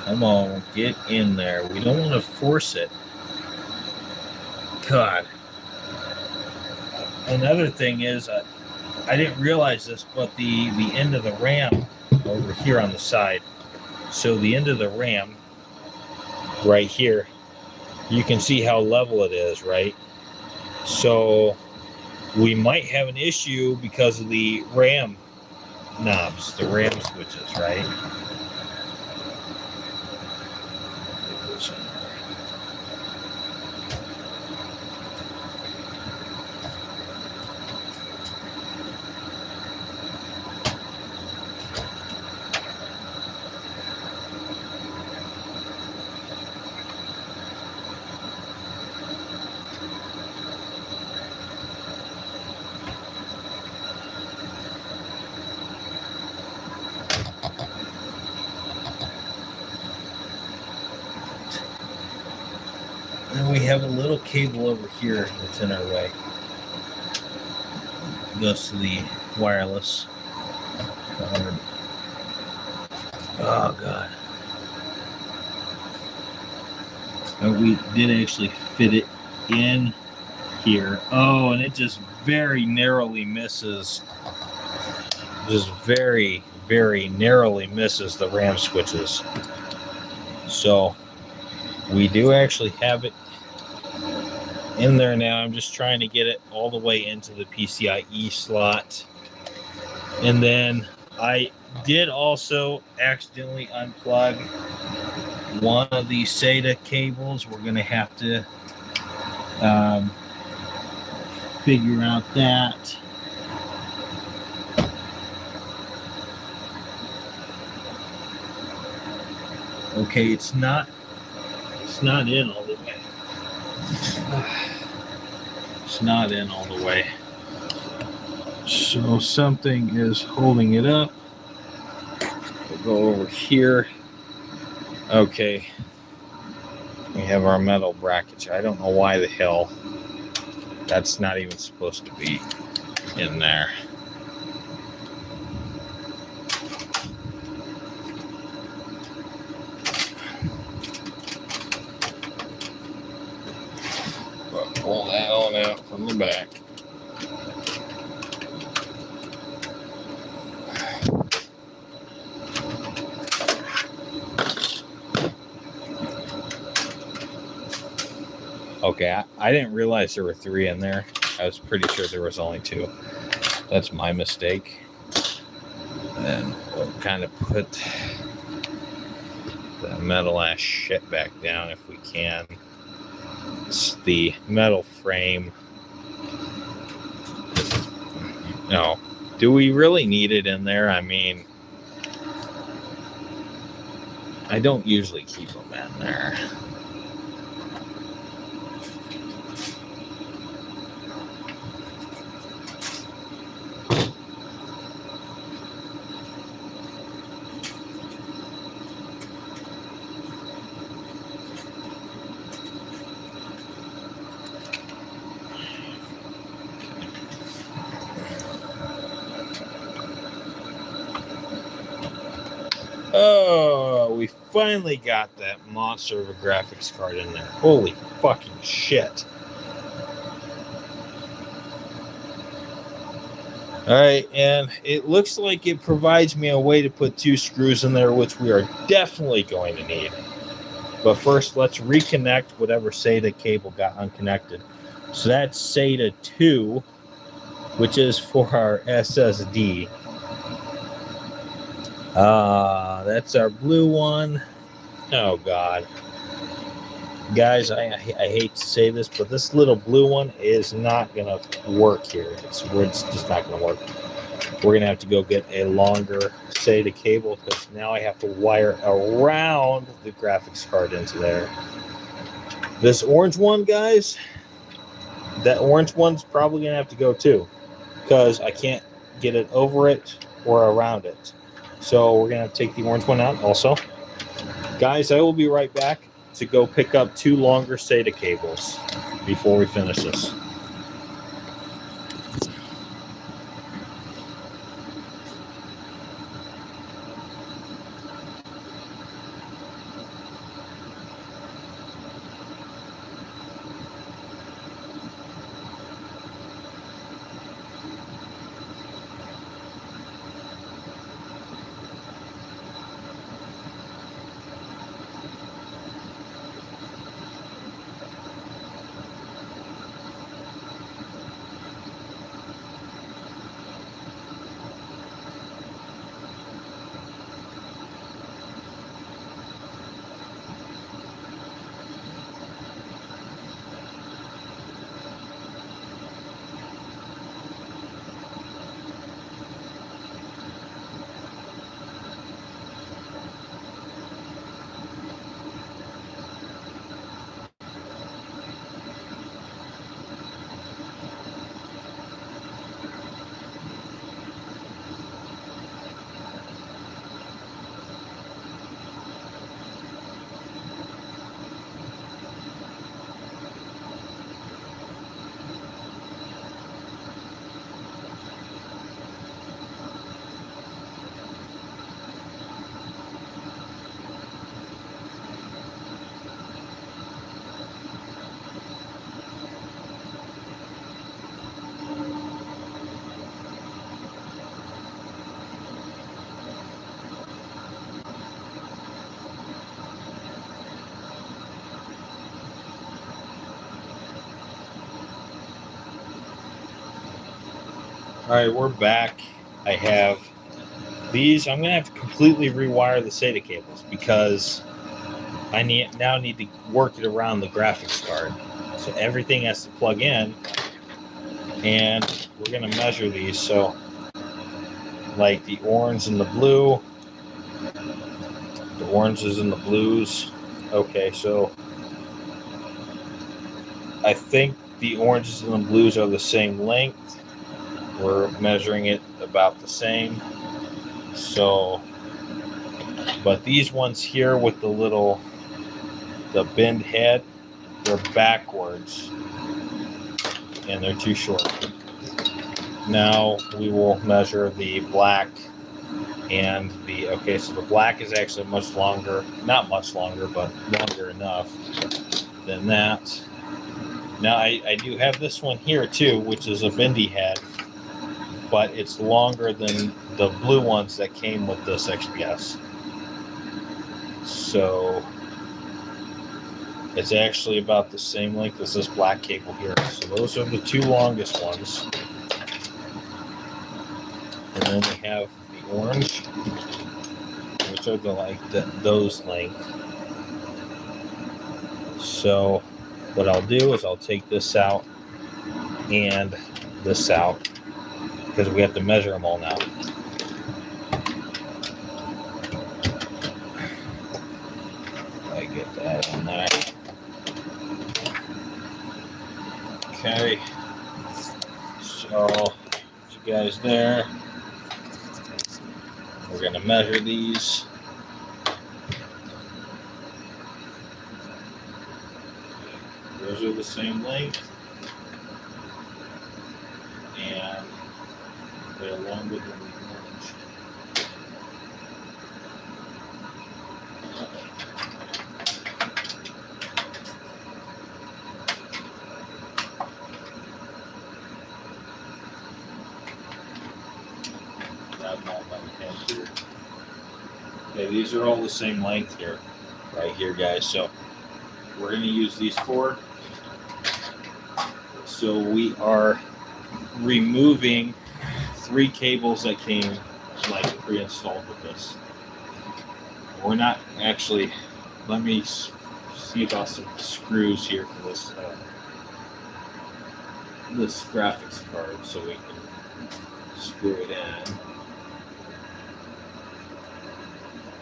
Come on, get in there. We don't want to force it. God. Another thing is, I didn't realize this, but the end of the RAM over here on the side. So the end of the RAM right here, you can see how level it is, right? So we might have an issue because of the RAM knobs, the RAM switches, right? And we have a little cable over here that's in our way. It goes to the wireless. Oh, God. And we did actually fit it in here. Oh, and it just very narrowly misses. Just very, very narrowly misses the RAM switches. So we do actually have it in there now. I'm just trying to get it all the way into the PCIe slot. And then I did also accidentally unplug one of these SATA cables. We're going to have to figure out that. Okay, it's not in all the way. It's not in all the way. So something is holding it up. We'll go over here. Okay. We have our metal brackets. I don't know why the hell that's not even supposed to be in there. Pull that on out from the back. Okay, I didn't realize there were 3 in there. I was pretty sure there was only 2. That's my mistake. And we'll kind of put the metal ass shit back down if we can. It's the metal frame. No. Do we really need it in there? I mean, I don't usually keep them in there. Oh, we finally got that monster of a graphics card in there. Holy fucking shit. All right, and it looks like it provides me a way to put 2 screws in there, which we are definitely going to need. But first, let's reconnect whatever SATA cable got unconnected. So that's SATA 2, which is for our SSD. That's our blue one. Oh, God. Guys, I hate to say this, but this little blue one is not going to work here. It's just not going to work. We're going to have to go get a longer SATA cable because now I have to wire around the graphics card into there. This orange one, guys, that orange one's probably going to have to go too because I can't get it over it or around it. So we're going to have to take the orange one out also. Guys, I will be right back to go pick up 2 longer SATA cables before we finish this. All right, we're back. I have these. I'm going to have to completely rewire the SATA cables because I now need to work it around the graphics card. So everything has to plug in, and we're going to measure these. So like the orange and the blue, the oranges and the blues. Okay, so I think the oranges and the blues are the same length. We're measuring it about the same. So, but these ones here with the bend head, they're backwards and they're too short. Now we will measure the black and okay, so the black is actually much longer, not much longer, but longer enough than that. Now I do have this one here too, which is a bendy head, but it's longer than the blue ones that came with this XPS. So it's actually about the same length as this black cable here. So those are the 2 longest ones. And then we have the orange, which are those length. So what I'll do is I'll take this out and this out because we have to measure them all now. I get that on there. Okay. So, you guys there. We're going to measure these. Those are the same length. And they're longer than the orange. grab them all by the head here. Okay, these are all the same length here, right here, guys. So we're going to use these 4. So we are removing 3 cables that came like pre-installed with this. We're not actually. Let me see about some screws here for this graphics card, so we can screw it in.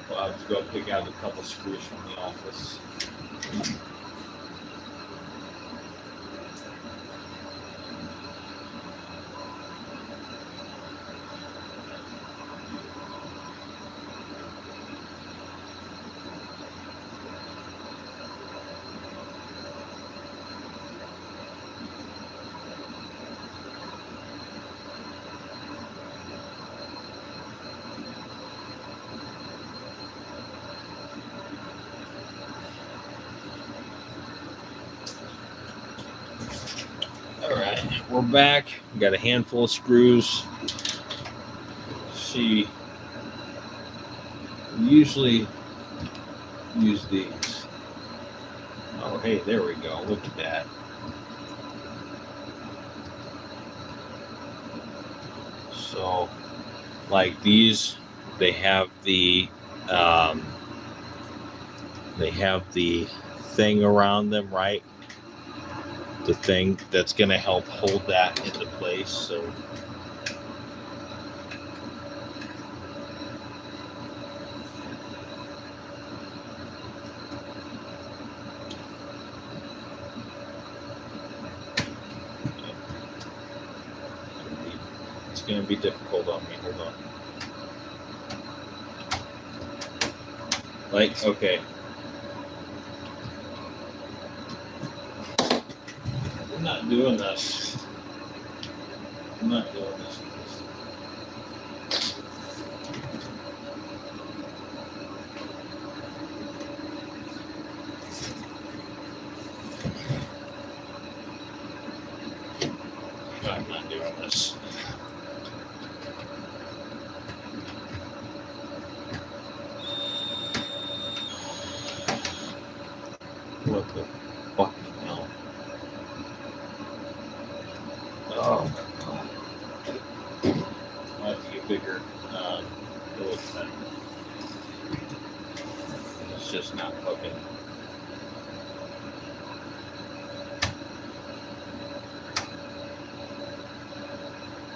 I'll have to go pick out a couple screws from the office. Alright, we're back. We got a handful of screws. We usually use these. Oh, hey, there we go. Look at that. So, like these, they have the thing around them, right? The thing that's going to help hold that into place. So it's going to be difficult on me. Hold on. Like, okay. I'm not doing this. I'm not doing this. I'm not doing this. What the fuck? No. Oh. I have to get bigger Phillips head. It's just not fucking.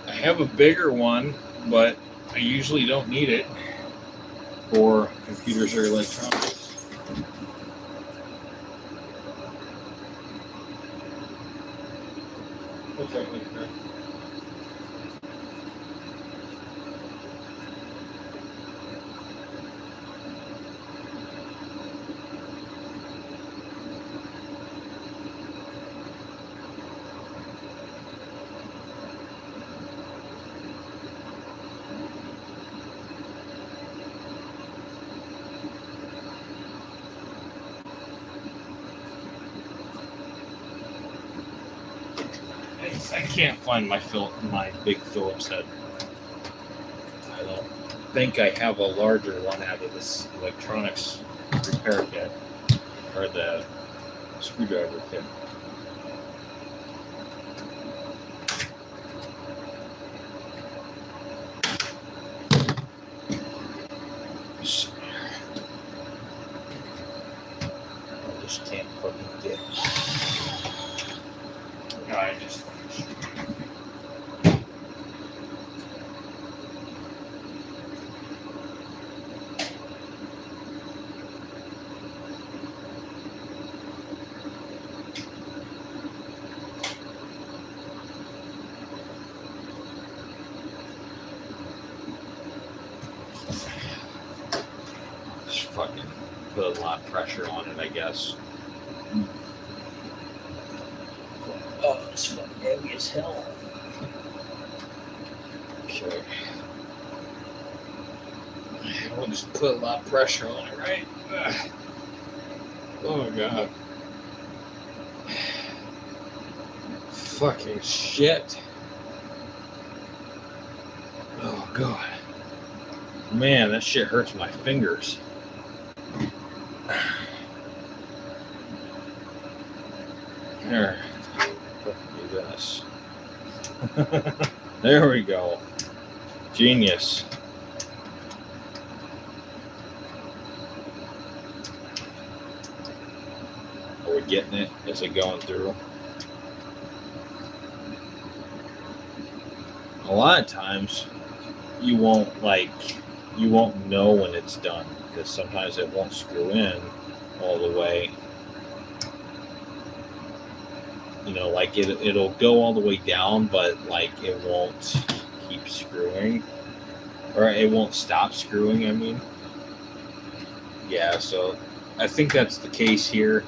I have a bigger one, but I usually don't need it for computers or electronics. What's that like there? I can't find my big Phillips head. I don't think I have a larger one out of this electronics repair kit or the screwdriver kit. I just can't fucking get it. No, I just finished. Just fucking put a lot of pressure on it, I guess. Oh, it's fucking heavy as hell. Okay. We'll just put a lot of pressure on it, right? Ugh. Oh my god. Fucking shit. Oh god. Man, that shit hurts my fingers. Here, do this. There we go. Genius. Are we getting it? Is it going through? A lot of times you won't know when it's done, because sometimes it won't screw in all the way. You know, like it'll go all the way down, but like it won't keep screwing, or it won't stop screwing, I mean. Yeah, so I think that's the case here.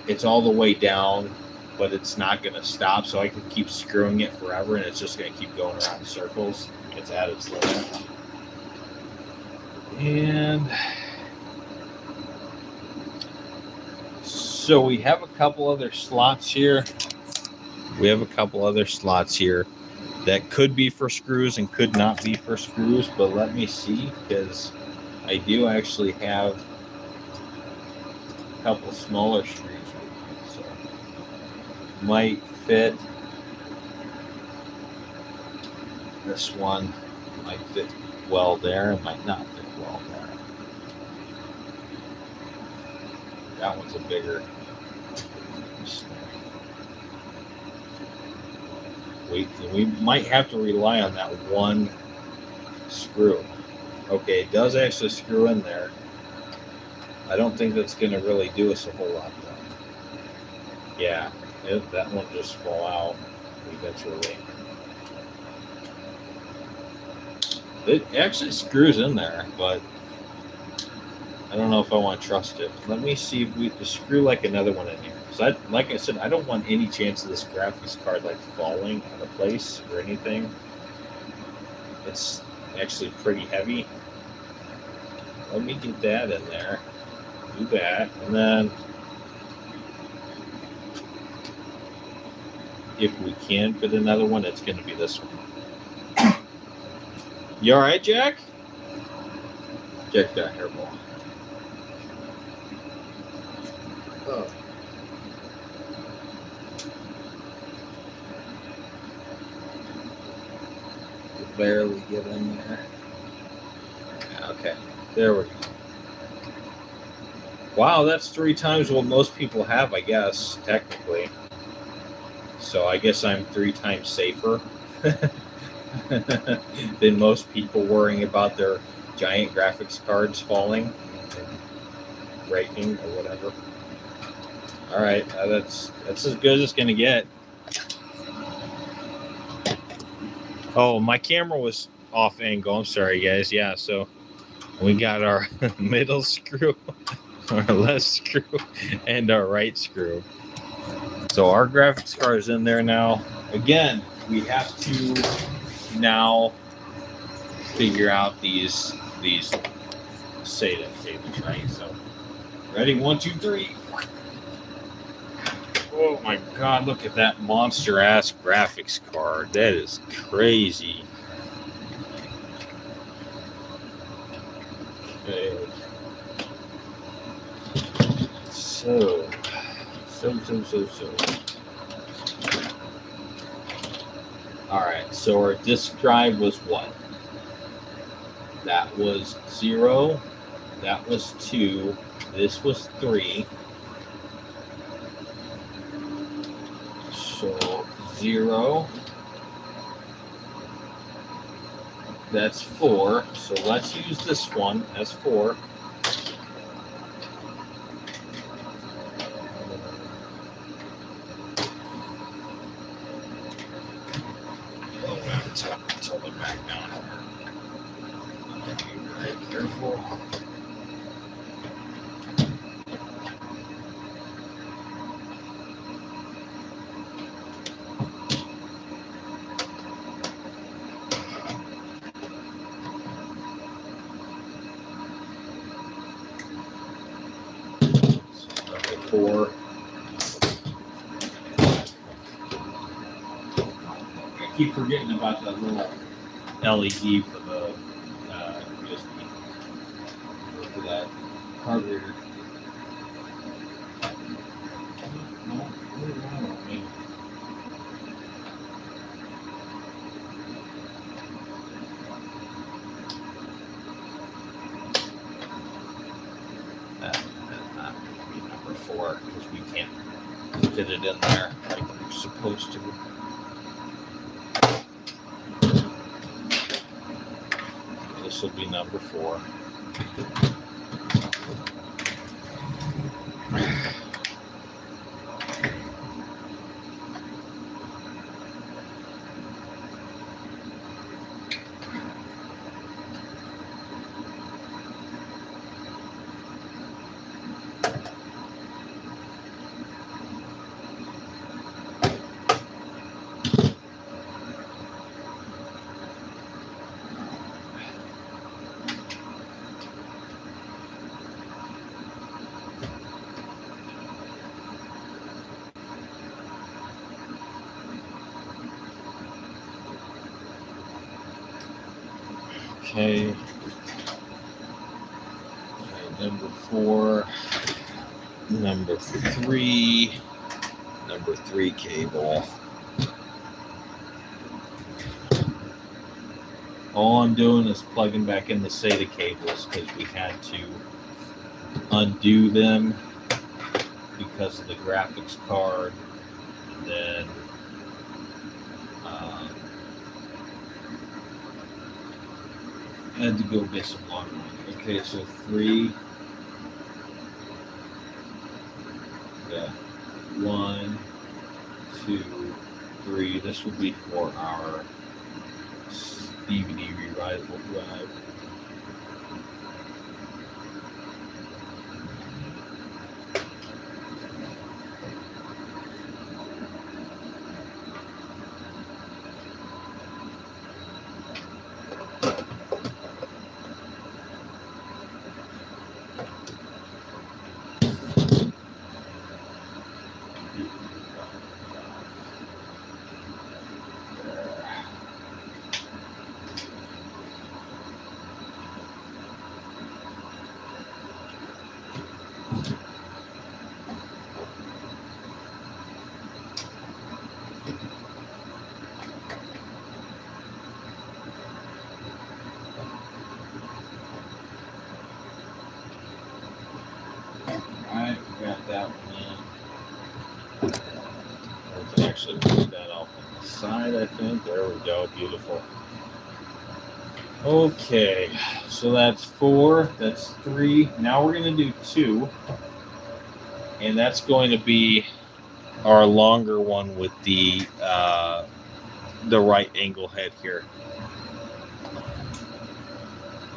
It's all the way down, but it's not going to stop, so I can keep screwing it forever, and it's just going to keep going around in circles. It's at its limit. And so we have a couple other slots here. That could be for screws and could not be for screws, but let me see, because I do actually have a couple smaller screws with me, so might fit. This one might fit well there, it might not fit well there. That one's a bigger. We might have to rely on that one screw. Okay, it does actually screw in there. I don't think that's going to really do us a whole lot, though. Yeah, that one just fall out eventually. It actually screws in there, but I don't know if I want to trust it. Let me see if we can screw like another one in here. So like I said, I don't want any chance of this graphics card like falling out of place or anything. It's actually pretty heavy. Let me get that in there. Do that, and then if we can fit another one, it's going to be this one. You all right, Jack? Jack got hairball. Oh. Barely get in there. Okay, there we go. Wow, that's 3 times what most people have, I guess, technically. So I guess I'm 3 times safer than most people worrying about their giant graphics cards falling and breaking or whatever. All right, that's as good as it's gonna get. Oh, my camera was off angle. I'm sorry, guys. Yeah, so we got our middle screw, our left screw, and our right screw. So our graphics card is in there now. Again, we have to now figure out these SATA cables, right? So, ready? 1, 2, 3. Oh my God, look at that monster ass graphics card. That is crazy. Okay. So. Alright, so our disk drive was what? That was 0. That was 2. This was 3. So 0. That's 4. So let's use this one as 4. Tilt it back down. Be very careful. Number 4. I keep forgetting about that little LED for the USB for that card reader. No, what is wrong with me? That's not going to be number 4 because we can't fit it in there like we're supposed to. This will be number 4. Okay. Number 4, number 3, number 3 cable. All I'm doing is plugging back in the SATA cables because we had to undo them because of the graphics card. And then I had to go get some longer ones. Okay, so 3. Yeah, 1, 2, 3. This will be for our DVD rewritable drive. Alright, we got that one in. We can actually put that off on the side, I think. There we go, beautiful. Okay, so that's 4, that's 3. Now we're going to do 2. And that's going to be our longer one with the right angle head here.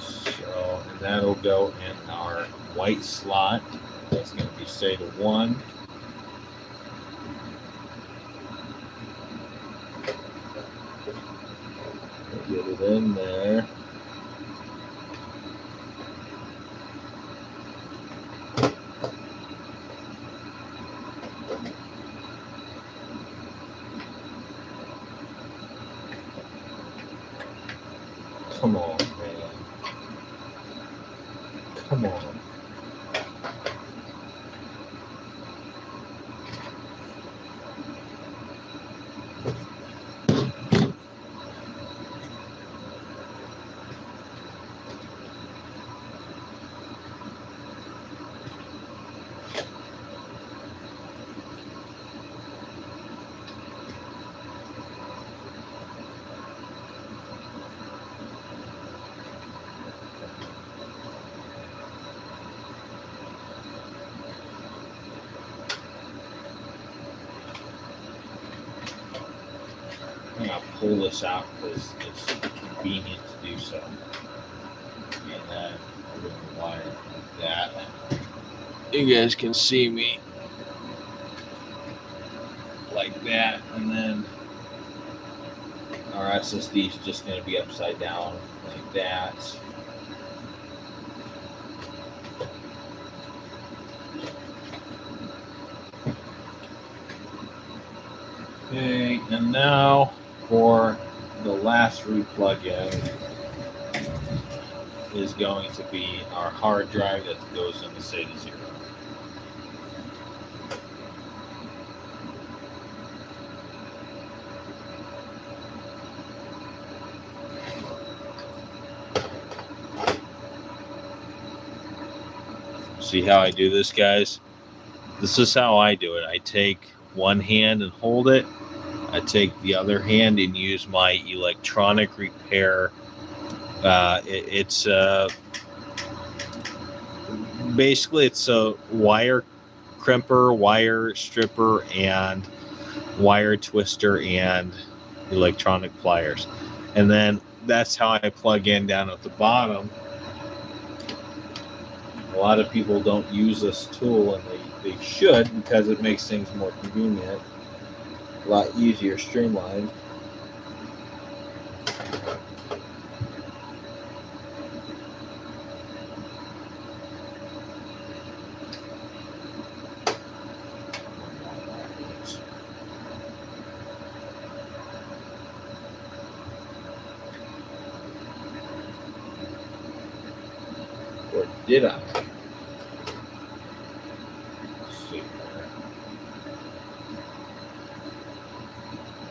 So and that'll go in our white slot. That's going to be SATA 1. Get it in there. Come on, man. Come on. I'm going to pull this out because it's convenient to do so. And then I'm going to wire it like that. You guys can see me like that. And then our SSD is just going to be upside down like that. Okay, and now for the last replug in. is going to be our hard drive that goes into SATA 0. See how I do this, guys? This is how I do it. I take one hand and hold it. I take the other hand and use my electronic repair. It's basically it's a wire crimper, wire stripper, and wire twister and electronic pliers. And then that's how I plug in down at the bottom. A lot of people don't use this tool, and they should, because it makes things more convenient, a lot easier, streamlined. Or did I?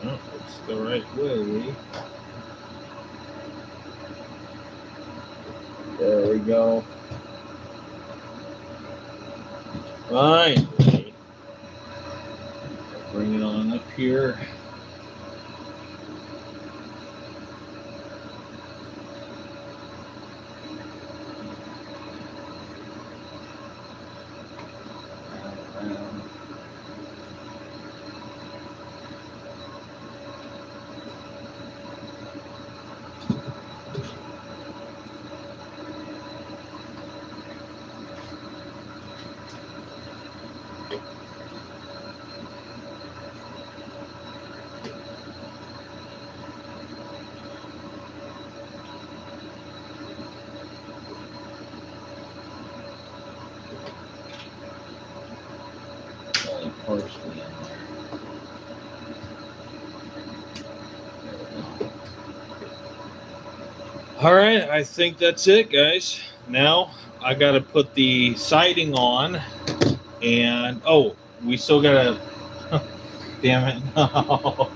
Oh, it's the right way. There we go. Finally. Bring it on up here. Partially in there. All right, I think that's it, guys. Now I got to put the siding on, and oh, we still gotta. Damn it! No,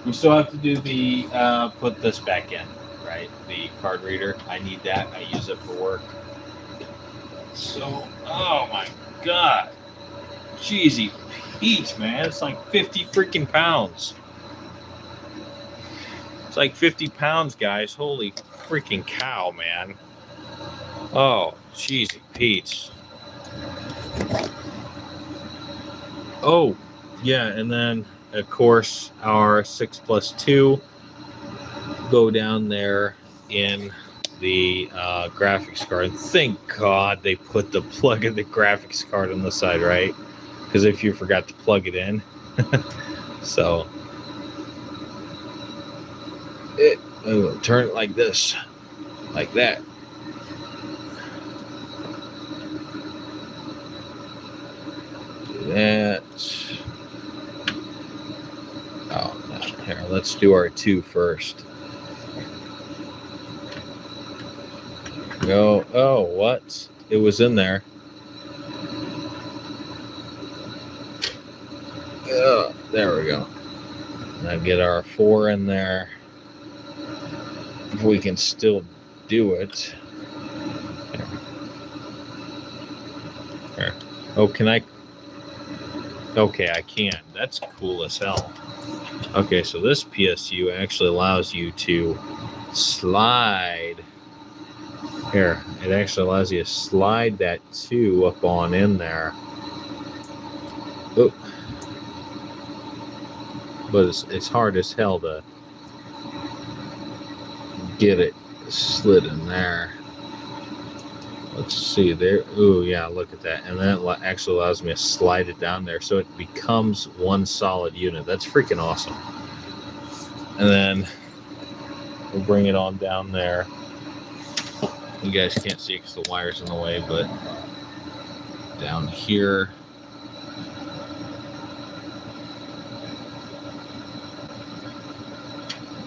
we still have to do the put this back in, right? The card reader. I need that. I use it for work. So, oh my god, cheesy Pete, man, it's like 50 freaking pounds. It's like 50 pounds, guys. Holy freaking cow, man. Oh, cheesy Pete. Oh, yeah, and then, of course, our 6+2 go down there in the graphics card. Thank God they put the plug of the graphics card on the side, right? Because if you forgot to plug it in, so I'm gonna turn it like this, like that. Do that. Oh, no. Here, let's do our 2 first. Go. Oh, what? It was in there. There we go. Now get our 4 in there. If we can still do it. Here. Oh, can I? Okay, I can. That's cool as hell. Okay, so this PSU actually allows you to slide. Here, it actually allows you to slide that 2 up on in there. Oh. But it's hard as hell to get it slid in there. Let's see there. Ooh, yeah, look at that. And then it actually allows me to slide it down there so it becomes one solid unit. That's freaking awesome. And then we'll bring it on down there. You guys can't see because the wire's in the way, but down here.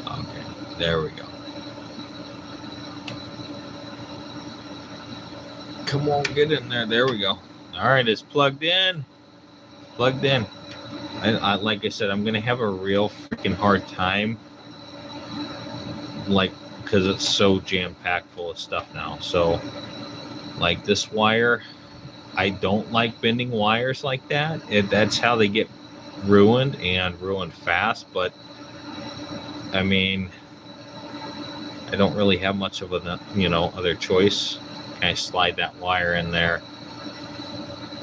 Okay, there we go. Come on, get in there. There we go. All right, it's plugged in. Plugged in. I like I said, I'm gonna have a real freaking hard time, like, because it's so jam-packed full of stuff now. So, like this wire, I don't like bending wires like that. That's how they get ruined, and ruined fast. But I mean, I don't really have much of a other choice. Kind of slide that wire in there.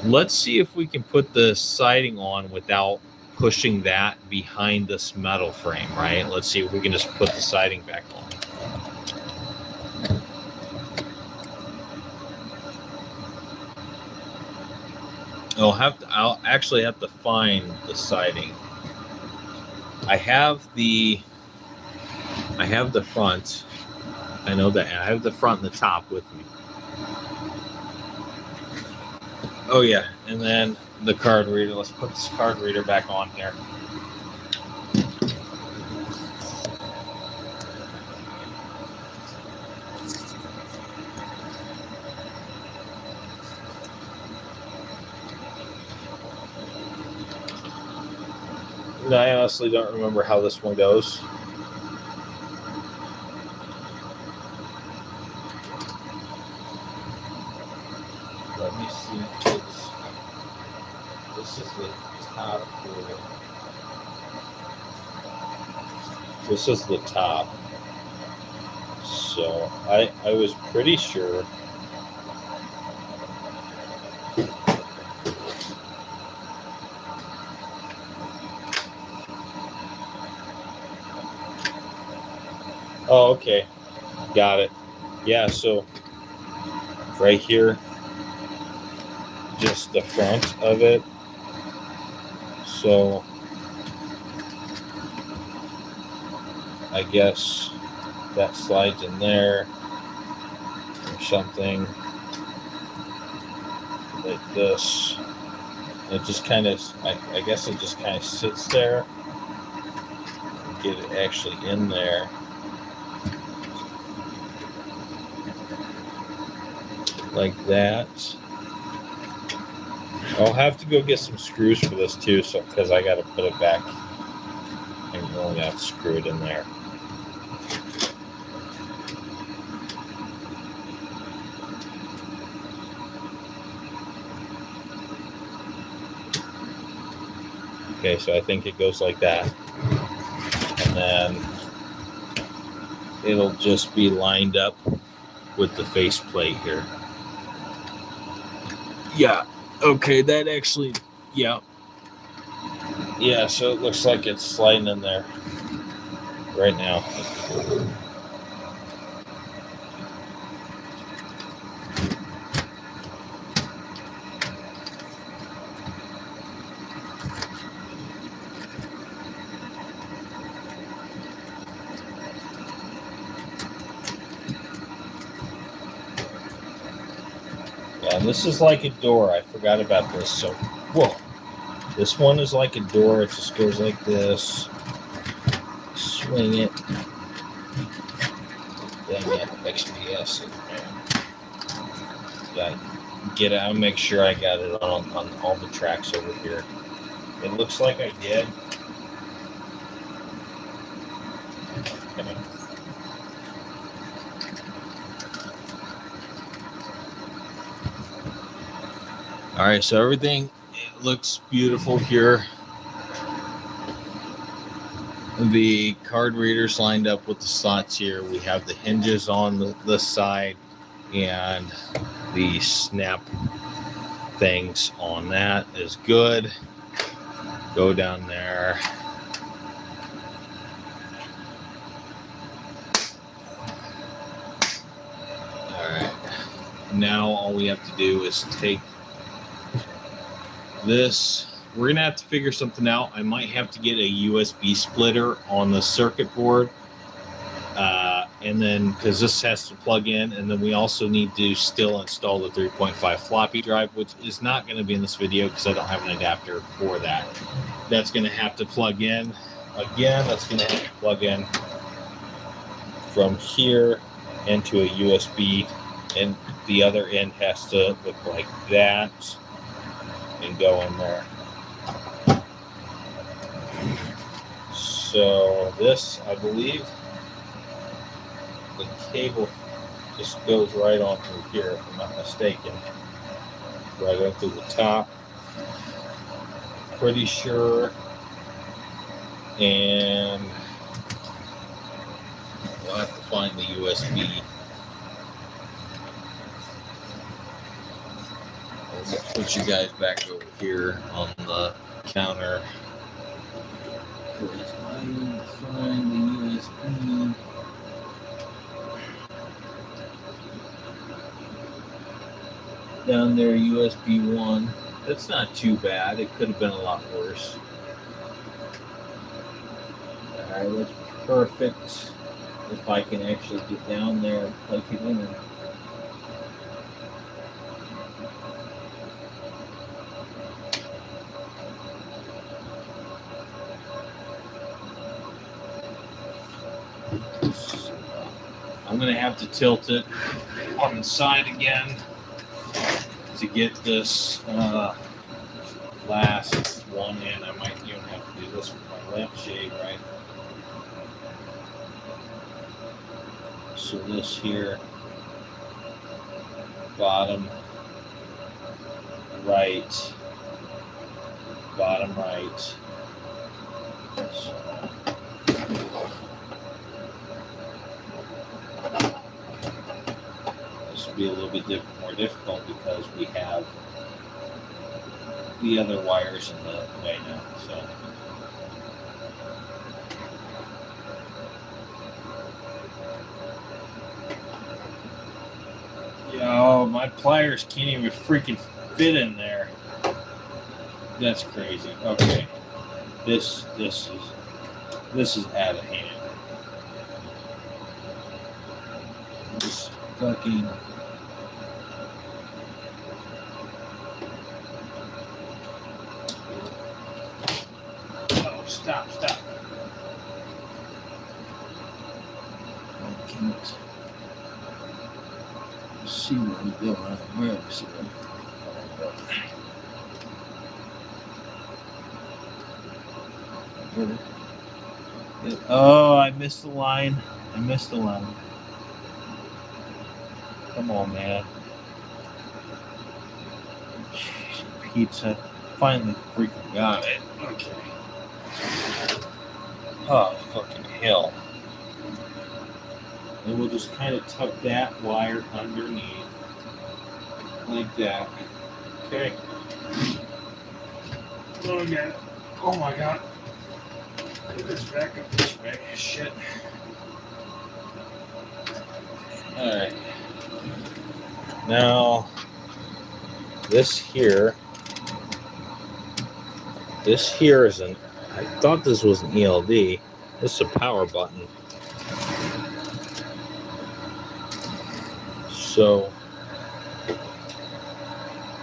Let's see if we can put the siding on without pushing that behind this metal frame, right? Let's see if we can just put the siding back on. I'll actually have to find the siding. I have the front. I know that I have the front and the top with me. Oh yeah, and then the card reader. Let's put this card reader back on here. I honestly don't remember how this one goes. Let me see. This is the top here. This is the top. So I was pretty sure. Oh, okay. Got it. Yeah, so right here, just the front of it. So I guess that slides in there or something like this. It just kind of, I guess it just kind of sits there. Get it actually in there. Like that. I'll have to go get some screws for this too, so because I got to put it back and only have to screw it in there. Okay, so I think it goes like that, and then it'll just be lined up with the faceplate here. Yeah. Okay, that actually, yeah. Yeah, so it looks like it's sliding in there right now. Yeah, this is like a door. I forgot about this. So, whoa. This one is like a door. It just goes like this. Swing it. Dang it. XPS. Yeah, get it. I'll make sure I got it on all the tracks over here. It looks like I did. Come on. All right, so everything looks beautiful here. The card readers lined up with the slots here. We have the hinges on this side and the snap things on that is good. Go down there. All right. Now all we have to do is take this. We're gonna have to figure something out. I might have to get a USB splitter on the circuit board, and then because this has to plug in, and then we also need to still install the 3.5 floppy drive, which is not going to be in this video because I don't have an adapter for that. That's going to have to plug in again. That's going to have to plug in from here into a USB and the other end has to look like that and go in there. So this, I believe, the cable just goes right on through here, if I'm not mistaken. Right up to the top. Pretty sure. And we'll have to find the USB. I'll put you guys back over here on the counter. I need to find the USB. Down there, USB 1. That's not too bad. It could have been a lot worse. Alright, that's perfect. If I can actually get down there and plug it in. I'm going to have to tilt it on the side again to get this last one in. I might even have to do this with my lampshade, right? So this here, bottom right, so. This will be a little bit more difficult because we have the other wires in the way now. So yo, my pliers can't even freaking fit in there. That's crazy. Okay, this is out of hand. Just fucking. Oh, stop. I can't see where I'm going. Where is it? Oh, I missed the line. Come on, man. Pizza. Finally freaking got it. Okay. Oh, fucking hell. And we'll just kind of tuck that wire underneath. Like that. Okay. Oh my god. Put this back up this way. Shit. Alright. Now, this here is an, I thought this was an ELD. This is a power button. So,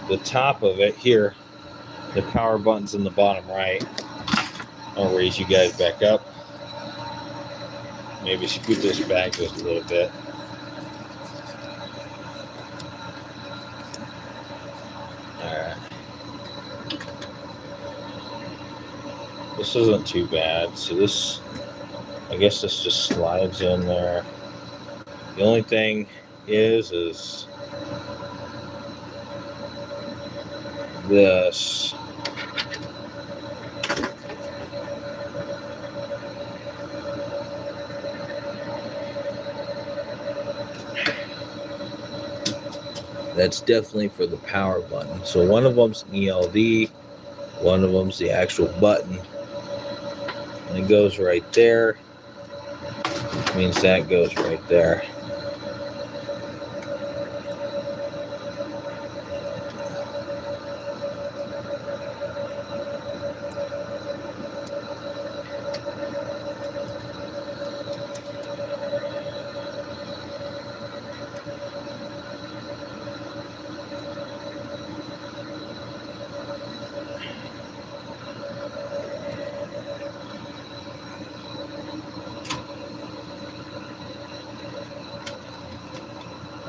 the top of it here, the power button's in the bottom right. I'll raise you guys back up. Maybe scoot this back just a little bit. Alright. This isn't too bad. So this, I guess this just slides in there. The only thing is this. That's definitely for the power button. So one of them's an ELD, one of them's the actual button. And it goes right there. Means that goes right there.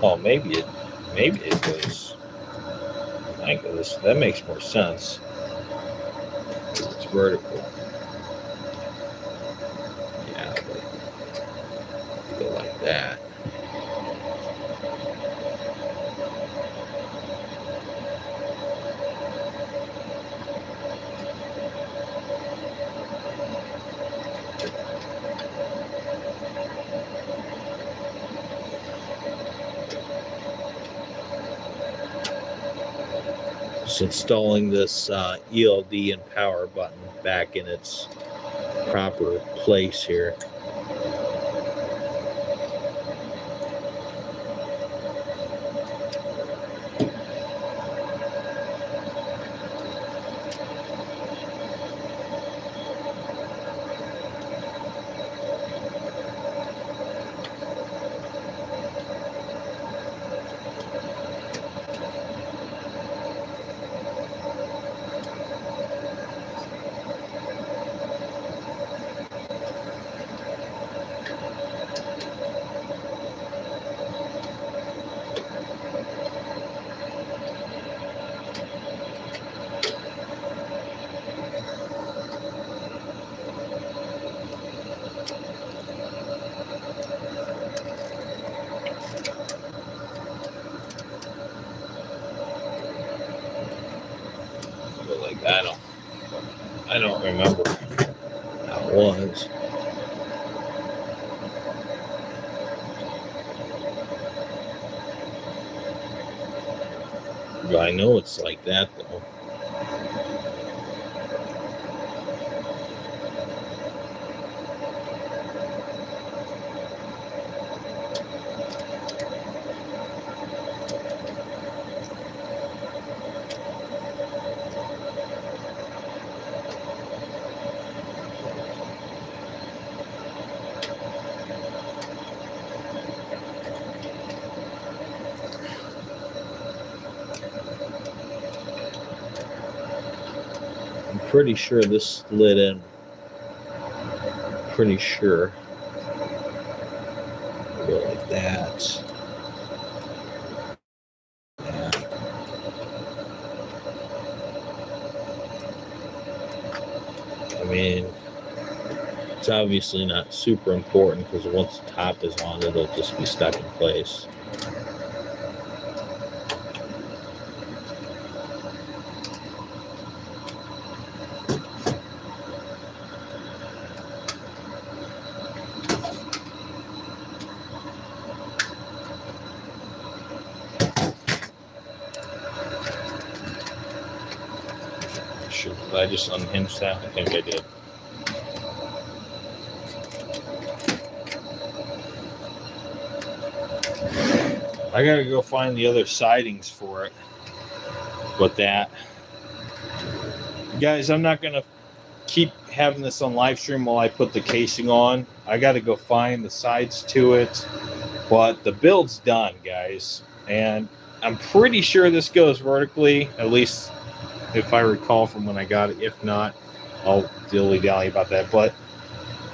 Oh, maybe it goes. I guess that makes more sense. It's vertical. Yeah, but go like that. Just installing this ELD and power button back in its proper place here. Like I don't remember how it was. But I know it's like that though. I'm pretty sure this slid in. Pretty sure. Go like that. Yeah. I mean, it's obviously not super important because once the top is on, it'll just be stuck in place. Did I just unhinge that? I think I did. I gotta go find the other sidings for it. But that, guys, I'm not gonna keep having this on live stream while I put the casing on. I gotta go find the sides to it. But the build's done, guys, and I'm pretty sure this goes vertically, at least if I recall from when I got it. If not, I'll dilly-dally about that. But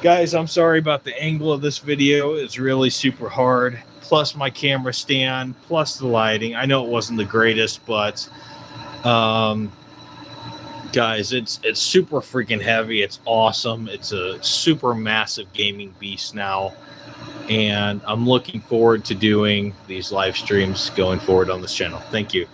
guys, I'm sorry about the angle of this video. It's really super hard. Plus my camera stand, plus the lighting. I know it wasn't the greatest, but guys, it's super freaking heavy. It's awesome. It's a super massive gaming beast now. And I'm looking forward to doing these live streams going forward on this channel. Thank you.